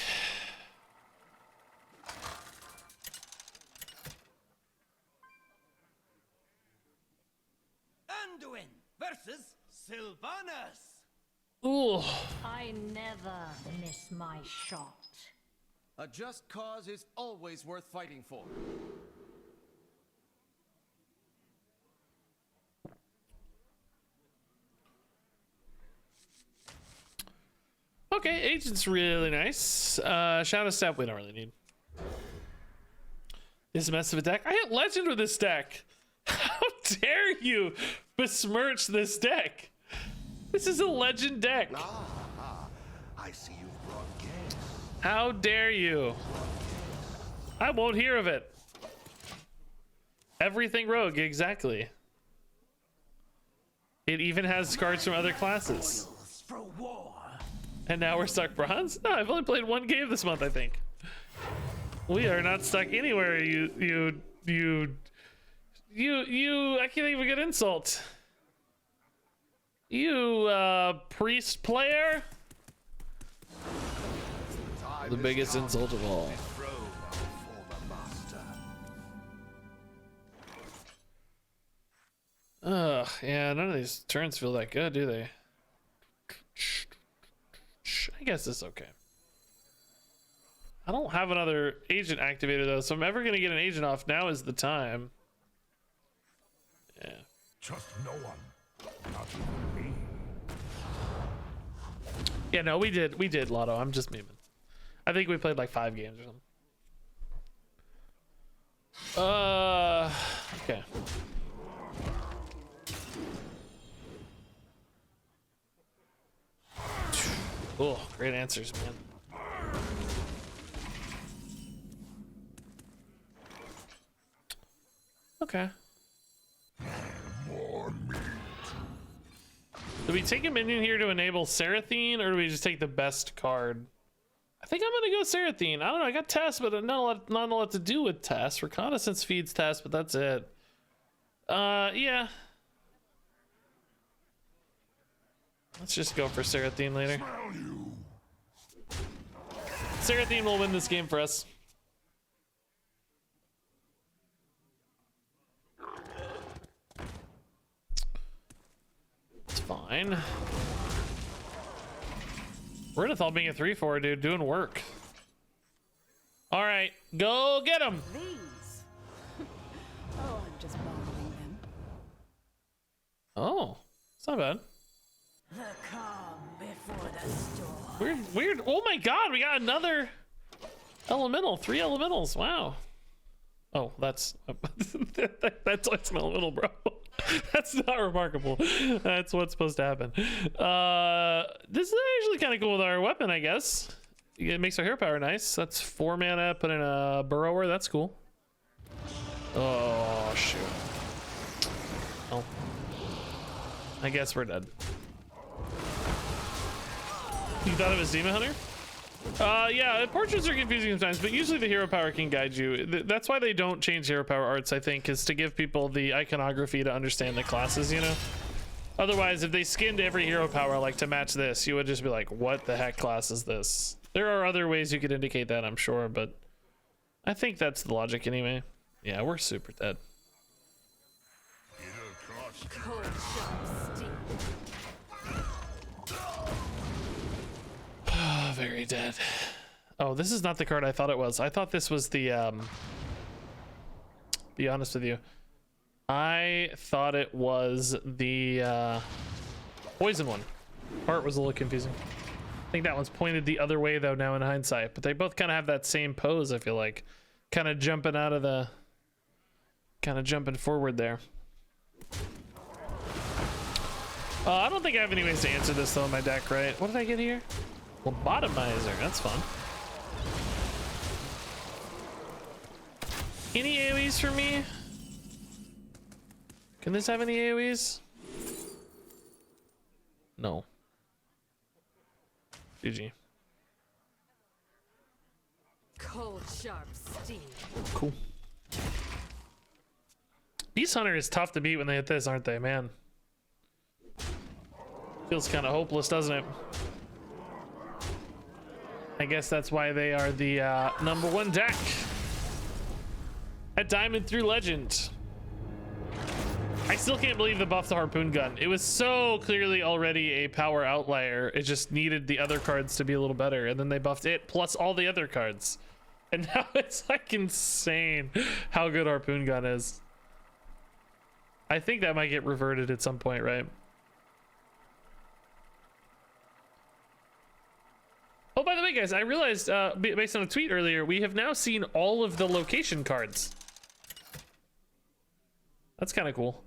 Anduin versus Sylvanas. Ooh. I never miss my shot. A just cause is always worth fighting for. Okay, Agent's really nice. Shadow Step we don't really need. This mess of a deck. I hit Legend with this deck. How dare you besmirch this deck? This is a Legend deck. I see you've brought guests. How dare you? I won't hear of it. Everything Rogue, exactly. It even has cards from other classes. For war. And now we're stuck bronze? No, I've only played one game this month, I think. We are not stuck anywhere, you, I can't even get insult. You, priest player? The biggest insult of all. Ugh, yeah, none of these turns feel that good, do they? I guess it's okay. I don't have another agent activated though, so if I'm ever gonna get an agent off, now is the time. Yeah. Trust no one. Not even me. Yeah, no, we did Lotto. I'm just memeing. I think we played like 5 games or something. Okay. Oh, great answers, man. Okay. More meat. Do we take a minion here to enable Seraphine, or do we just take the best card? I think I'm gonna go Seraphine. I don't know. I got Tess, but not a lot to do with Tess. Reconnaissance feeds Tess, but that's it. Yeah. Let's just go for Seraphine later. Seraphine will win this game for us. It's fine. Renathal being a 3/4, dude, doing work. All right, go get him. These. Oh, I'm just borrowing them. Oh, it's not bad. The calm before the storm. Weird. Oh my god, we got another elemental. 3 elementals. Wow. Oh, that's that's a little, bro. That's not remarkable. That's what's supposed to happen. This is actually kind of cool with our weapon, I guess. It makes our hero power nice. That's 4 mana, put in a burrower. That's cool. Oh, shoot. Oh. I guess we're dead. You thought it was Demon Hunter? Yeah, portraits are confusing sometimes, but usually the hero power can guide you. That's why they don't change hero power arts, I think, is to give people the iconography to understand the classes, you know? Otherwise, if they skinned every hero power like to match this, you would just be like, what the heck class is this? There are other ways you could indicate that, I'm sure, but I think that's the logic anyway. Yeah, we're super dead. Cold sharp steel. Very dead. Oh, this is not the card I thought it was. I thought this was the be honest with you, I thought it was the poison one. Art was a little confusing. I think that one's pointed the other way though now in hindsight, but they both kind of have that same pose. I feel like kind of jumping forward there. I don't think I have any ways to answer this though in my deck, right? What did I get here? Lobotomizer, that's fun. Any AoEs for me? Can this have any AoEs? No. GG. Cold sharp steel. Cool. Beast Hunter is tough to beat when they hit this, aren't they, man? Feels kind of hopeless, doesn't it? I guess that's why they are the #1 deck at Diamond through Legend. I still can't believe the buff to Harpoon Gun. It was so clearly already a power outlier. It just needed the other cards to be a little better, and then they buffed it plus all the other cards. And now it's like insane how good Harpoon Gun is. I think that might get reverted at some point, right? Oh, by the way, guys, I realized, based on a tweet earlier, we have now seen all of the location cards. That's kind of cool.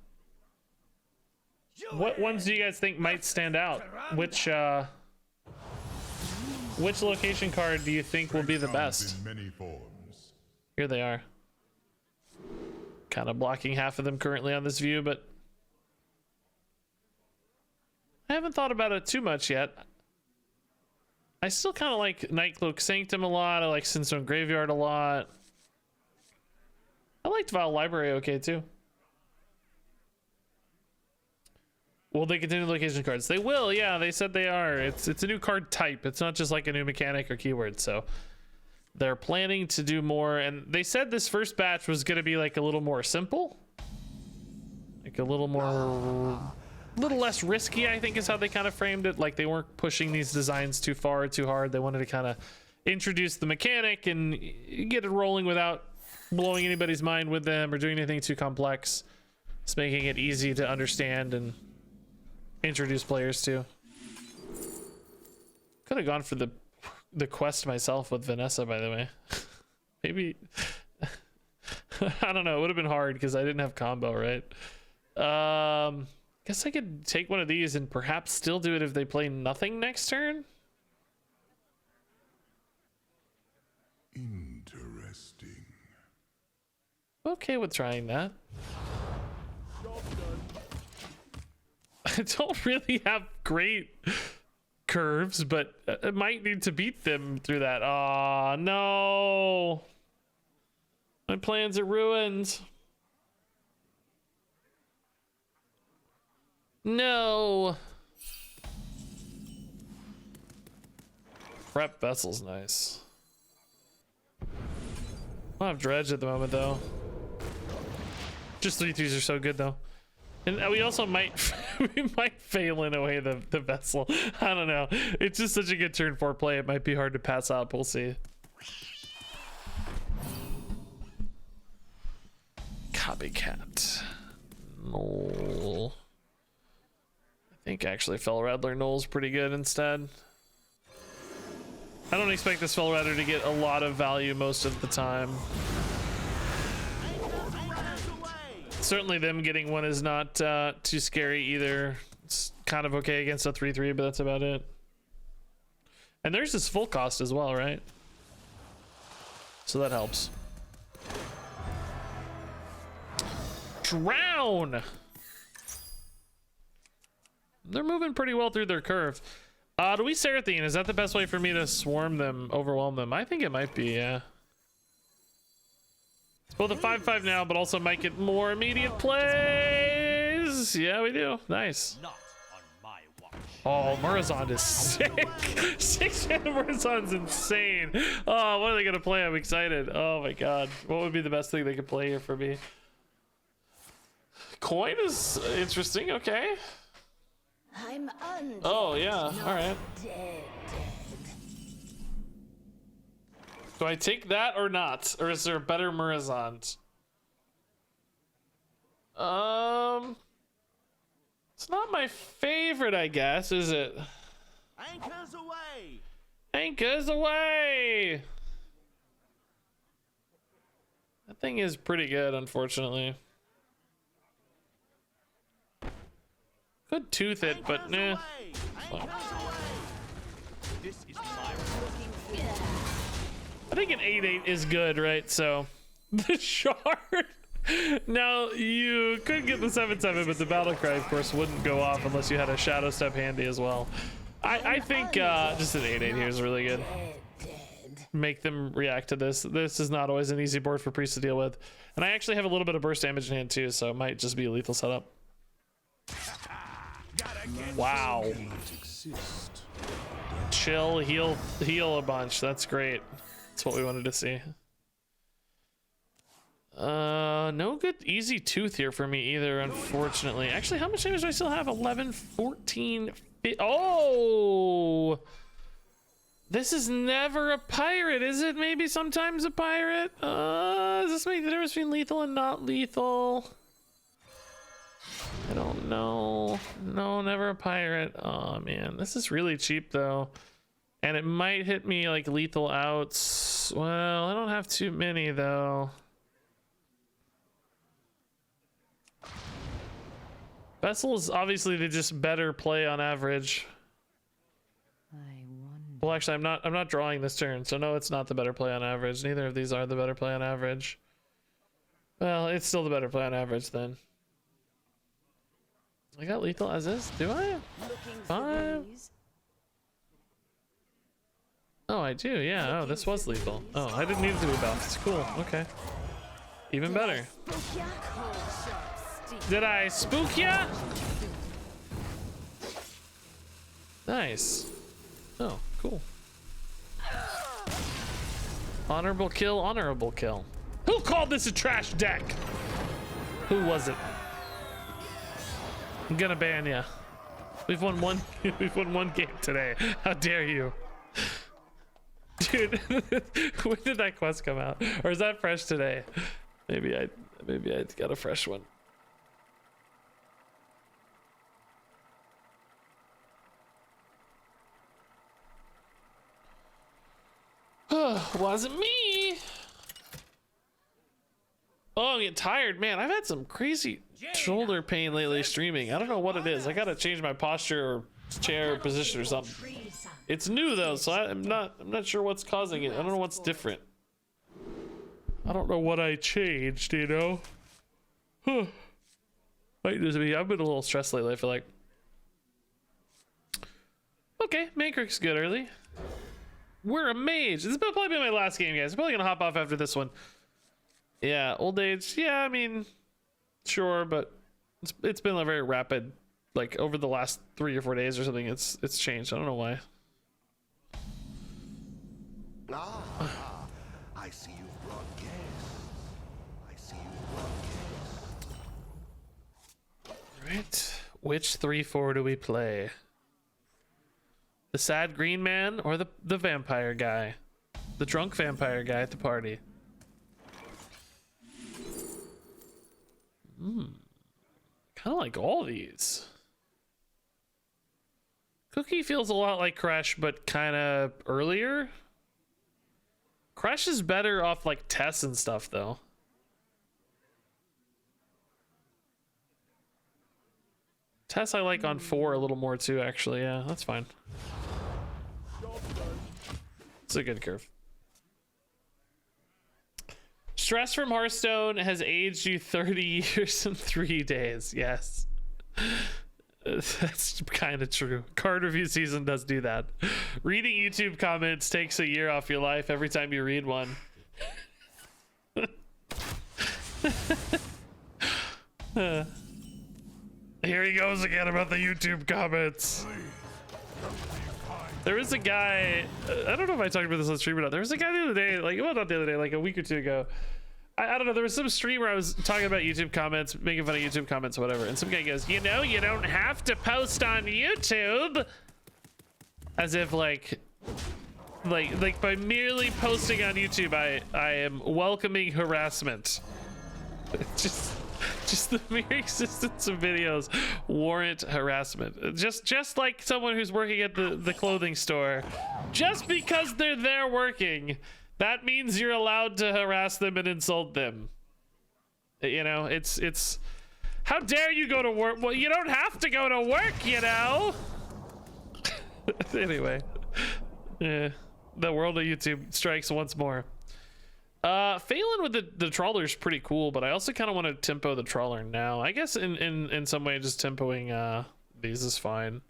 What ones do you guys think might stand out? Which location card do you think will be the best? Here they are. Kind of blocking half of them currently on this view, but I haven't thought about it too much yet. I still kind of like Nightcloak Sanctum a lot. I like Sinstone Graveyard a lot. I liked Vile Library okay too. Will they continue location cards? They will, yeah, they said they are. It's a new card type. It's not just like a new mechanic or keyword, so they're planning to do more, and they said this first batch was going to be like a little more simple. Like a little less risky, I think is how they kind of framed it. Like they weren't pushing these designs too far or too hard. They wanted to kind of introduce the mechanic and get it rolling without blowing anybody's mind with them or doing anything too complex. Just making it easy to understand and introduce players to. Could have gone for the quest myself with Vanessa, by the way. Maybe I don't know, it would have been hard because I didn't have combo, right? Guess I could take one of these and perhaps still do it if they play nothing next turn. Interesting. Okay with trying that. I don't really have great curves, but I might need to beat them through that. Aw, no. My plans are ruined. No. Prep Vessel's nice. I don't have Dredge at the moment, though. Just 3/3s are so good, though. And we also might we might fail in a way the Vessel. I don't know. It's just such a good turn 4 play. It might be hard to pass up. We'll see. Copycat. No. I think actually Fell Rattler Null's pretty good instead. I don't expect this Fell Rattler to get a lot of value most of the time. certainly them getting one is not too scary either. It's kind of okay against a 3/3, but that's about it. And theirs is full cost as well, right? So that helps. Drown! They're moving pretty well through their curve. Do we Seraphine? Is that the best way for me to swarm them, overwhelm them? I think it might be, yeah. It's both a 5/5 now, but also might get more immediate plays. Yeah, we do. Nice. Not on my watch. Oh, Murazond is sick. 6-mana Murazond's insane. Oh, what are they gonna play? I'm excited. Oh my god. What would be the best thing they could play here for me? Coin is interesting. Okay. I'm undead. Oh yeah. All right. Dead. Do I take that or not? Or is there a better Murazond? It's not my favorite, I guess, is it? Anchors away. Anchors away! That thing is pretty good, unfortunately. Could tooth it, but nah. This is my I think an 8/8 is good, right? So the shard. Now you could get the 7/7, but the battle cry, of course, wouldn't go off unless you had a shadow step handy as well. I think just an 8/8 here is really good. Make them react to this. This is not always an easy board for Priest to deal with, and I actually have a little bit of burst damage in hand too, so it might just be a lethal setup. Wow. Chill, heal a bunch. That's great. That's what we wanted to see. No good easy tooth here for me either, unfortunately. Actually, how much damage do I still have? 11, 14, oh! This is never a pirate, is it? Maybe sometimes a pirate? Does this make the difference between lethal and not lethal? I don't know. No, never a pirate. Oh man, this is really cheap though. And it might hit me like lethal outs. Well, I don't have too many though. Vessel is obviously the just better play on average. Well, actually, I'm not drawing this turn, so no, it's not the better play on average. Neither of these are the better play on average. Well, it's still the better play on average then. I got lethal as is. Do I? 5? Oh, I do. Yeah. Oh, this was lethal. Oh, I didn't need it to be buffed. It's cool. Okay. Even better. Did I spook ya? Nice. Oh, cool. Honorable kill, honorable kill. Who called this a trash deck? Who was it? I'm gonna ban ya. We've won one game today. How dare you? Dude, when did that quest come out? Or is that fresh today? Maybe I got a fresh one. Wasn't me. Oh, I'm getting tired, man. I've had some crazy shoulder pain lately streaming. I don't know what it is. I gotta change my posture or chair position or something. It's new though, so I'm not sure what's causing it. I don't know what's different. I don't know what I changed, you know. Might just be. I've been a little stressed lately, I feel like. Okay, Mancrick's good early. We're a mage. This will probably be my last game, guys. I'm probably gonna hop off after this one. Yeah, old age. Yeah, I mean, sure, but it's been a very rapid, like over the last 3 or 4 days or something. It's changed. I don't know why. Ah, I see you've brought guests. I see you've brought guests. Right. Which 3/4 do we play? The sad green man or the vampire guy? The drunk vampire guy at the party. Kind of like all these. Cookie feels a lot like Crash, but kind of earlier. Crash is better off like Tess and stuff, though. Tess I like on 4 a little more too, actually. Yeah, that's fine. It's a good curve. Stress from Hearthstone has aged you 30 years and 3 days. Yes. That's kind of true. Card review season does do that. Reading YouTube comments takes a year off your life every time you read one. Here he goes again about the YouTube comments. There was a guy, I don't know if I talked about this on stream or not. There was a guy the other day, like, well, not the other day, like a week or two ago. I don't know, there was some stream where I was talking about YouTube comments, making fun of YouTube comments or whatever. And some guy goes, you know, you don't have to post on YouTube. As if like by merely posting on YouTube, I am welcoming harassment. Just the mere existence of videos warrant harassment. Just like someone who's working at the clothing store, just because they're there working, that means you're allowed to harass them and insult them. You know, it's how dare you go to work? Well, you don't have to go to work, you know. Anyway, yeah, the world of YouTube strikes once more. Phelan with the trawler is pretty cool, but I also kind of want to tempo the trawler now. I guess in some way just tempoing these is fine.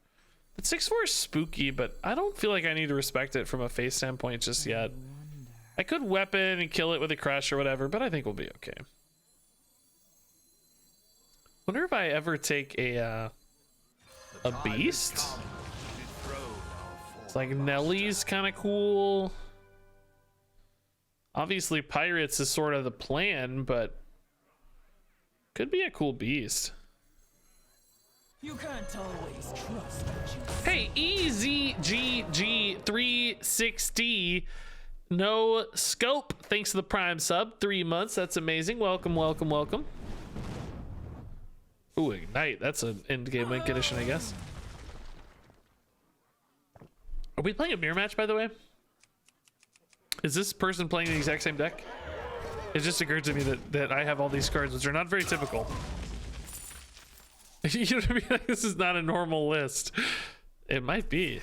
The 6/4 is spooky, but I don't feel like I need to respect it from a face standpoint just yet. I could weapon and kill it with a crush or whatever, but I think we'll be okay. Wonder if I ever take a beast. It's like Nellie's kind of cool. Obviously, pirates is sort of the plan, but could be a cool beast. You can't always trust what you Hey, EZGG360, no scope. Thanks for the Prime sub, 3 months. That's amazing. Welcome, welcome, welcome. Ooh, Ignite. That's an end game link edition, I guess. Are we playing a mirror match, by the way? Is this person playing the exact same deck? It just occurred to me that I have all these cards, which are not very typical. You know what I mean? Like, this is not a normal list. It might be.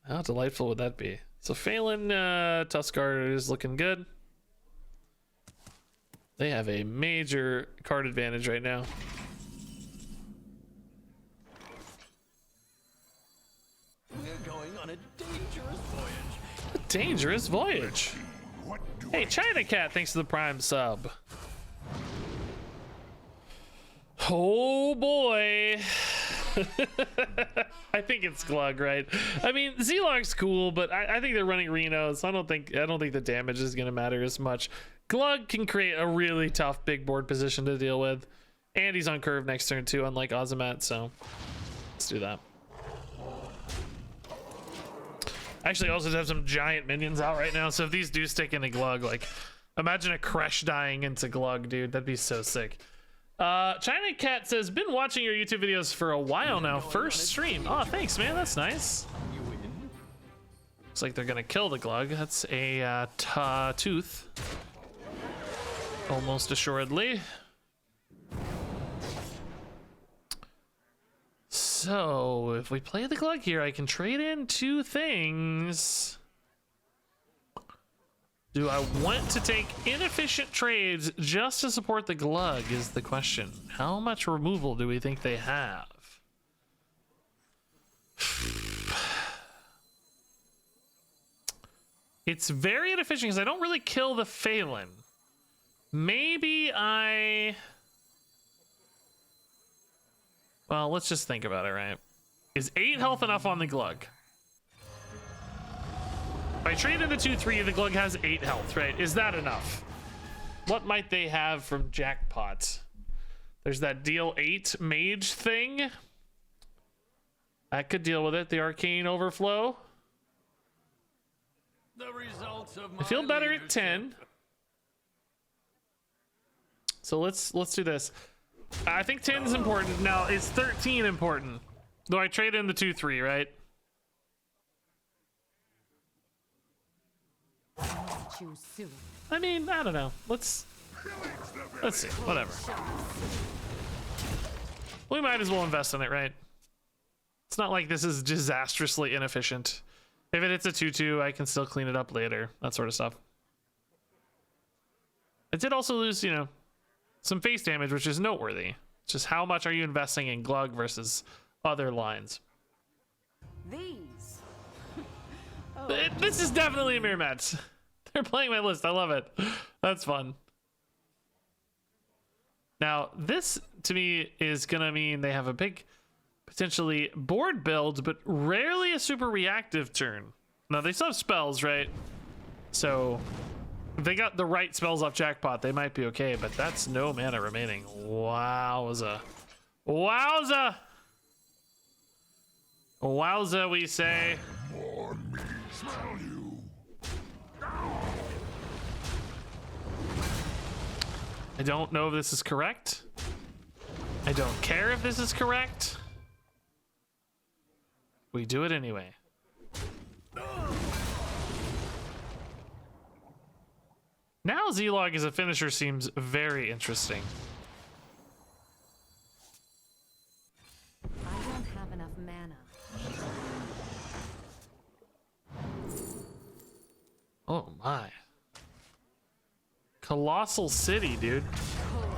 How delightful would that be? So Phelan, Tuskar is looking good. They have a major card advantage right now. We're going on a dangerous voyage. A dangerous voyage. Hey, China Cat, thanks for the Prime sub. Oh boy. I think it's Glug, right? I mean, Z-Log's cool, but I think they're running Reno's. I don't think the damage is gonna matter as much. Glug can create a really tough big board position to deal with. And he's on curve next turn too, unlike Ozomat, so let's do that. Actually, also have some giant minions out right now, so if these do stick into Glug, like, imagine a Crash dying into Glug, dude. That'd be so sick. China Cat says, been watching your YouTube videos for a while now. First stream. Oh, thanks, man. That's nice. Looks like they're gonna kill the Glug. That's a tooth. Almost assuredly. So, if we play the Glug here, I can trade in 2 things. Do I want to take inefficient trades just to support the Glug is the question. How much removal do we think they have? It's very inefficient because I don't really kill the Phelan. Maybe well, let's just think about it, right? Is 8 health enough on the Glug? If I trade in the 2/3, the Glug has 8 health, right? Is that enough? What might they have from Jackpot? There's that deal 8 mage thing. That could deal with it. The Arcane Overflow. The results of I feel better at 10. So let's do this. I think 10 is important. Now, is 13 important? Though I trade in the 2/3, right? Choose soon. I mean, I don't know. Let's see. Whatever. We might as well invest in it, right? It's not like this is disastrously inefficient. If it hits a 2/2, I can still clean it up later. That sort of stuff. I did also lose, you know, some face damage, which is noteworthy. It's just how much are you investing in Glug versus other lines? These. This is definitely a mirror match. They're playing my list. I love it. That's fun. Now, this to me is going to mean they have a big, potentially board build, but rarely a super reactive turn. Now, they still have spells, right? So, if they got the right spells off Jackpot, they might be okay, but that's no mana remaining. Wowza. Wowza! Wowza, we say. On me, smell you. I don't know if this is correct. I don't care if this is correct. We do it anyway. Now Z-Log as a finisher seems very interesting. I don't have enough mana. Oh my. Colossal City, dude.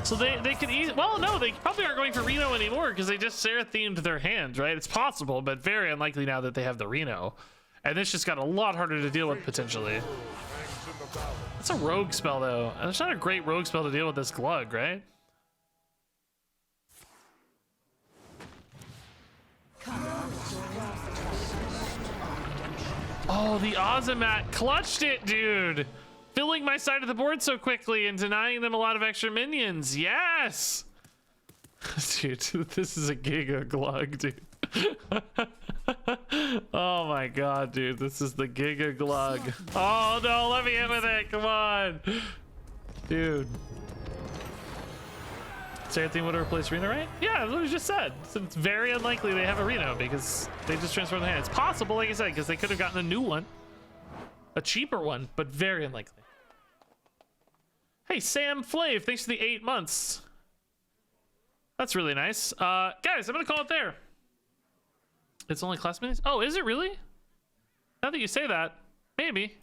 So they could easily, well, no, they probably aren't going for Reno anymore because they just Sarah themed their hand, right? It's possible, but very unlikely now that they have the Reno. And this just got a lot harder to deal with potentially. That's a rogue spell though. And it's not a great rogue spell to deal with this Glug, right? Oh, the Ozimat clutched it, dude. Filling my side of the board so quickly and denying them a lot of extra minions. Yes! Dude, this is a Giga Glug, dude. Oh my god, dude. This is the Giga Glug. Oh no, let me hit with it. Come on. Dude. Seraphine would replace Reno, right? Yeah, that's what we just said. So it's very unlikely they have a Reno because they just transformed the hand. It's possible, like I said, because they could have gotten a new one. A cheaper one, but very unlikely. Hey, Sam Flav, thanks for the 8 months. That's really nice. Guys, I'm going to call it there. It's only class minis? Oh, is it really? Now that you say that, maybe.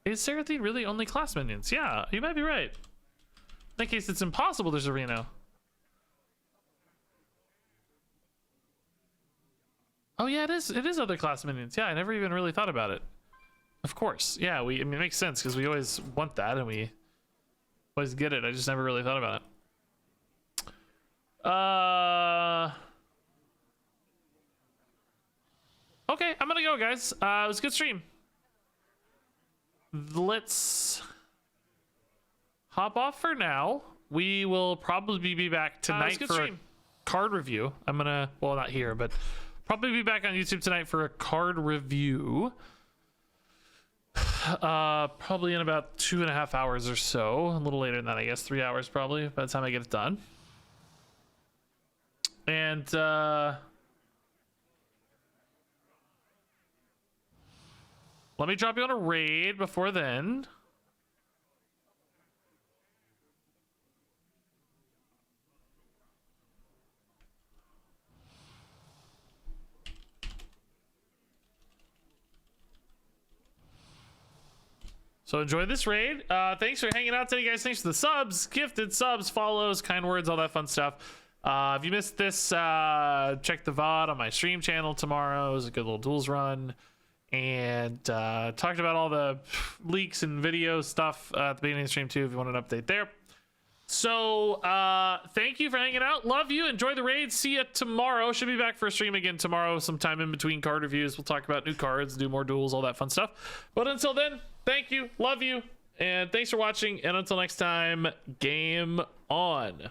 Is Seraphine really only class minions? Yeah, you might be right. In that case, it's impossible there's a Reno. Oh yeah, it is. It is other class minions. Yeah, I never even really thought about it. Of course. Yeah, I mean, it makes sense because we always want that and we always get it. I just never really thought about it. Okay, I'm gonna go, guys. It was a good stream. Let's hop off for now. We will probably be back tonight for a card review. I'm gonna, well, not here, but probably be back on YouTube tonight for a card review. Probably in about 2.5 hours or so. A little later than that, I guess. 3 hours probably by the time I get it done. And let me drop you on a raid before then. So enjoy this raid. Thanks for hanging out today, guys. Thanks for the subs, gifted subs, follows, kind words, all that fun stuff. If you missed this, check the VOD on my stream channel tomorrow. It was a good little duels run. And talked about all the leaks and video stuff at the beginning of the stream too, if you want an update there. So thank you for hanging out. Love you. Enjoy the raid. See you tomorrow. Should be back for a stream again tomorrow, sometime in between card reviews. We'll talk about new cards, do more duels, all that fun stuff. But until then, thank you. Love you. And thanks for watching. And until next time, game on.